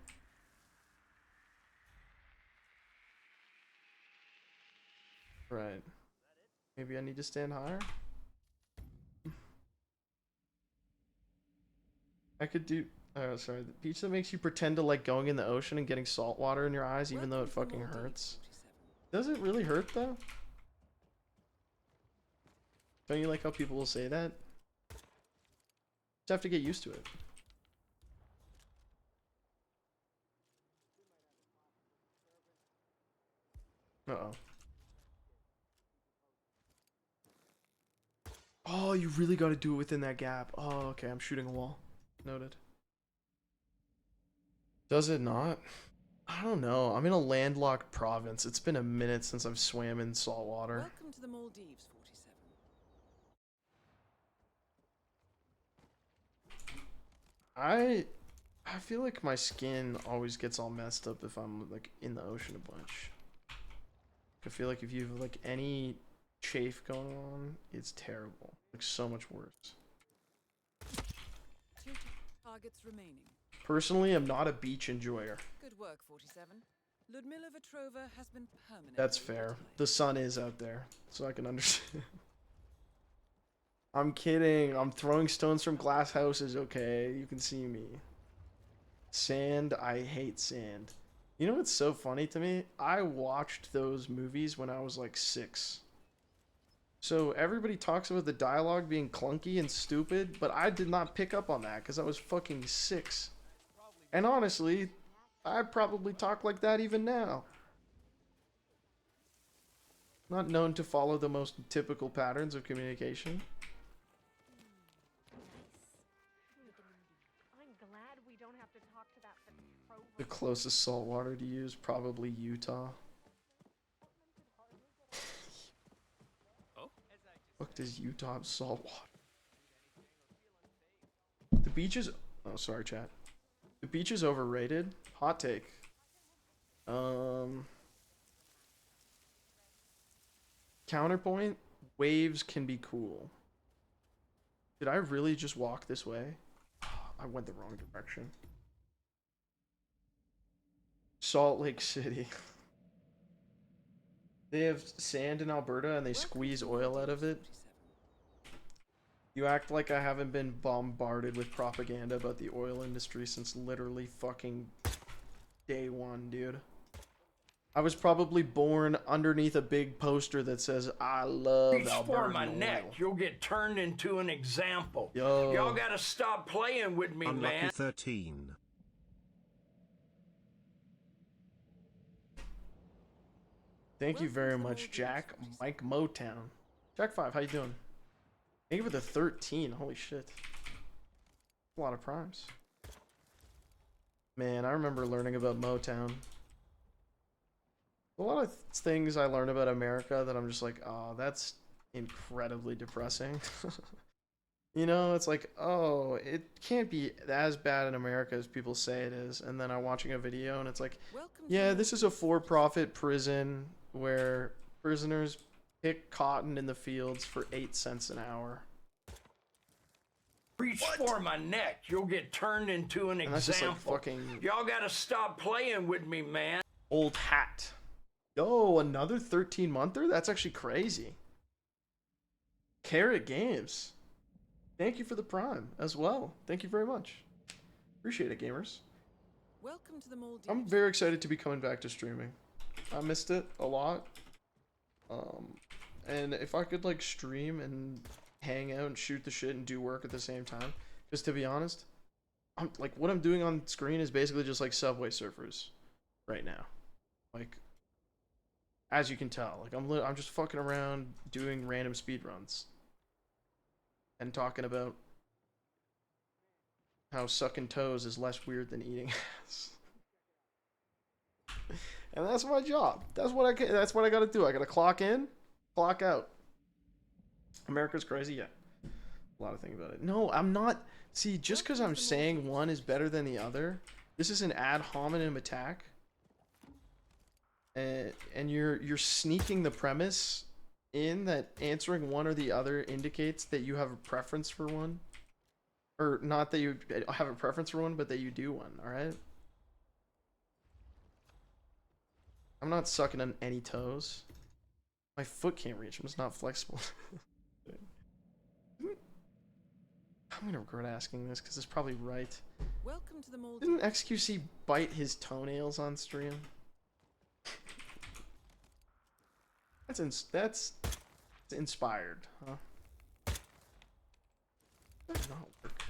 Right. Maybe I need to stand higher? I could do... Oh, sorry. The beach that makes you pretend to like going in the ocean and getting salt water in your eyes even though it fucking hurts. Does it really hurt though? Don't you like how people will say that? Just have to get used to it. Uh-oh. Oh, you really got to do it within that gap. Oh, okay. I'm shooting a wall. Noted. Does it not? I don't know. I'm in a landlocked province. It's been a minute since I've swam in salt water. Welcome to the Maldives, 47. I feel like my skin always gets all messed up if I'm like in the ocean a bunch. I feel like if you have like any chafe going on, it's terrible. Like so much worse. 2 targets remaining. Personally, I'm not a beach enjoyer. Good work, 47. Ludmila Vetrova has been permanently. That's fair. The sun is out there, so I can understand. I'm kidding. I'm throwing stones from glass houses, okay? You can see me. Sand, I hate sand. You know what's so funny to me? I watched those movies when I was like 6. So everybody talks about the dialogue being clunky and stupid, but I did not pick up on that because I was fucking 6. And honestly, I probably talk like that even now. Not known to follow the most typical patterns of communication. I'm glad we don't have to talk to that The closest saltwater to use, probably Utah. What does Utah have saltwater? The beach is... Oh, sorry, chat. The beach is overrated. Hot take. Counterpoint, waves can be cool. Did I really just walk this way? I went the wrong direction. Salt Lake City. They have sand in Alberta and they squeeze oil out of it. You act like I haven't been bombarded with propaganda about the oil industry since literally fucking day one, dude. I was probably born underneath a big poster that says, I love Reach Alberta for my oil. neck. You'll get turned into an example. Yo. Y'all gotta stop playing with me, Unlucky man. 13. Thank you very much, Jack. Mike Motown. Jack 5, how you doing? Thank you for the 13. Holy shit. A lot of primes. Man, I remember learning about Motown. A lot of things I learned about America that I'm just like, oh, that's incredibly depressing. You know, it's like, oh, it can't be as bad in America as people say it is. And then I'm watching a video and it's like, yeah, this is a for-profit prison where prisoners pick cotton in the fields for 8 cents an hour. Reach for my neck. You'll get turned into an And that's just like example. fucking Y'all gotta stop playing with me, man. old hat. Yo, another 13-monther? That's actually crazy. Carrot Games. Thank you for the prime as well. Thank you very much. Appreciate it, gamers. Welcome to the Maldives. I'm very excited to be coming back to streaming. I missed it a lot. And if I could like stream and hang out and shoot the shit and do work at the same time, because to be honest, I'm like what I'm doing on screen is basically just like Subway Surfers right now. Like as you can tell, like I'm just fucking around doing random speed runs and talking about how sucking toes is less weird than eating ass. And that's my job. That's what I got to do. I got to clock in, clock out. America's crazy, yeah. A lot of things about it. No, I'm not. See, just because I'm saying one is better than the other, this is an ad hominem attack. And you're sneaking the premise in that answering one or the other indicates that you have a preference for one. Or not that you have a preference for one, but that you do one, alright? I'm not sucking on any toes. My foot can't reach. I'm just not flexible. I'm gonna regret asking this because it's probably right. Welcome to the Maldives. Didn't XQC bite his toenails on stream? That's inspired, huh? That does not work.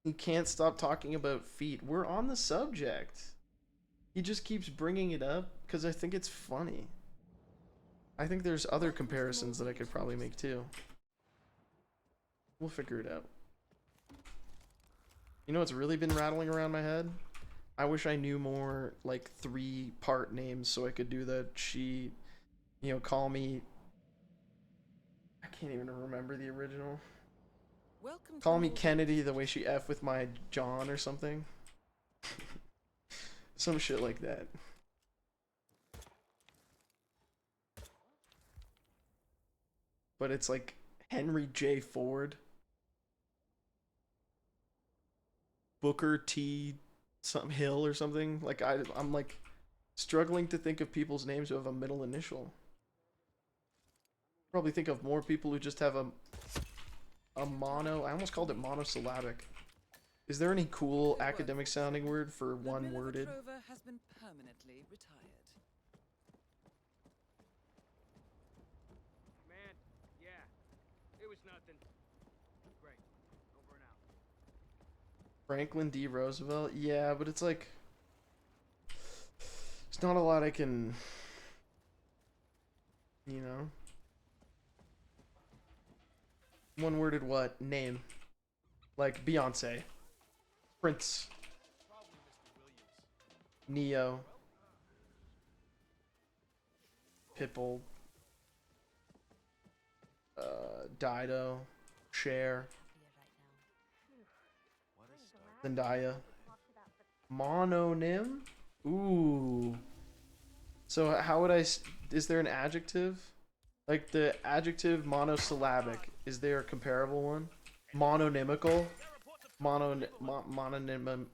He can't stop talking about feet. We're on the subject. He just keeps bringing it up because I think it's funny. I think there's other comparisons that I could probably make too. We'll figure it out. You know what's really been rattling around my head? I wish I knew more like 3-part names so I could do that. She, you know, call me. I can't even remember the original. Welcome Call me Kennedy the way she F with my John or something. Some shit like that. But it's like Henry J. Ford. Booker T. some Hill or something. Like I'm like struggling to think of people's names who have a middle initial. Probably think of more people who just have a mono. I almost called it monosyllabic. Is there any cool academic sounding word for one worded? Petrova has been permanently retired. Man, yeah. It was nothing. Great. Over and out. Franklin D. Roosevelt? Yeah, but it's like there's not a lot I can, you know. One worded what? Name. Like Beyonce. Prince. Neo. Pitbull. Dido. Cher. Zendaya. Mononym? Ooh. So how would is there an adjective? Like the adjective monosyllabic. Is there a comparable one? Mononymical? Mononym. Mononym.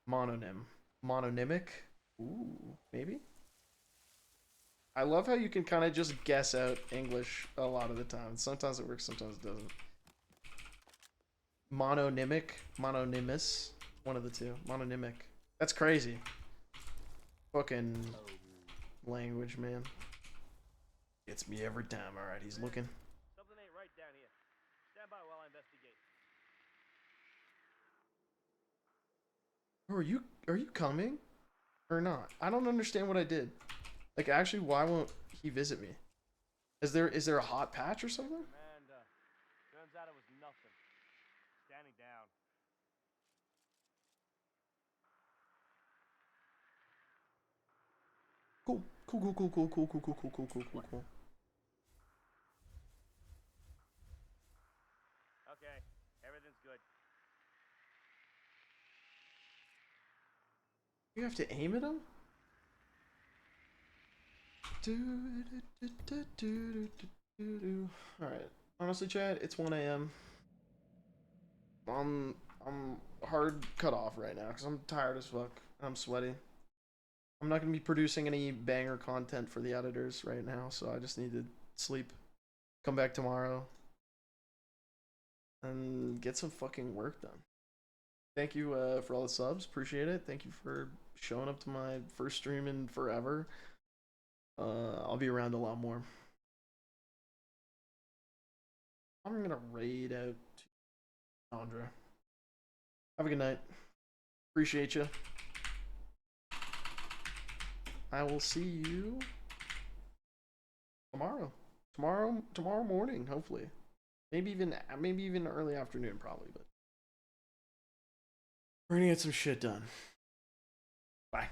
Mononym. Mononymic? Ooh, maybe? I love how you can kind of just guess out English a lot of the time. Sometimes it works, sometimes it doesn't. Mononymic? Mononymous? One of the two. Mononymic. That's crazy. Fucking language, man. Gets me every time. Alright, he's looking. Something ain't right down here. Stand by while I investigate. Oh, are you coming? Or not? I don't understand what I did. Like, actually, why won't he visit me? Is there a hot patch or something? Amanda. Turns out it was nothing. Standing down. Cool. Cool. Okay, everything's good. You have to aim at him? Alright. Honestly, Chad, it's 1 a.m. I'm hard cut off right now because I'm tired as fuck. I'm sweaty. I'm not gonna be producing any banger content for the editors right now, so I just need to sleep. Come back tomorrow. And get some fucking work done. Thank you for all the subs. Appreciate it. Thank you for showing up to my first stream in forever. I'll be around a lot more. I'm gonna raid out to Andra. Have a good night. Appreciate you. I will see you tomorrow. Tomorrow morning, hopefully. Maybe even early afternoon, probably. But we're gonna get some shit done. Bye.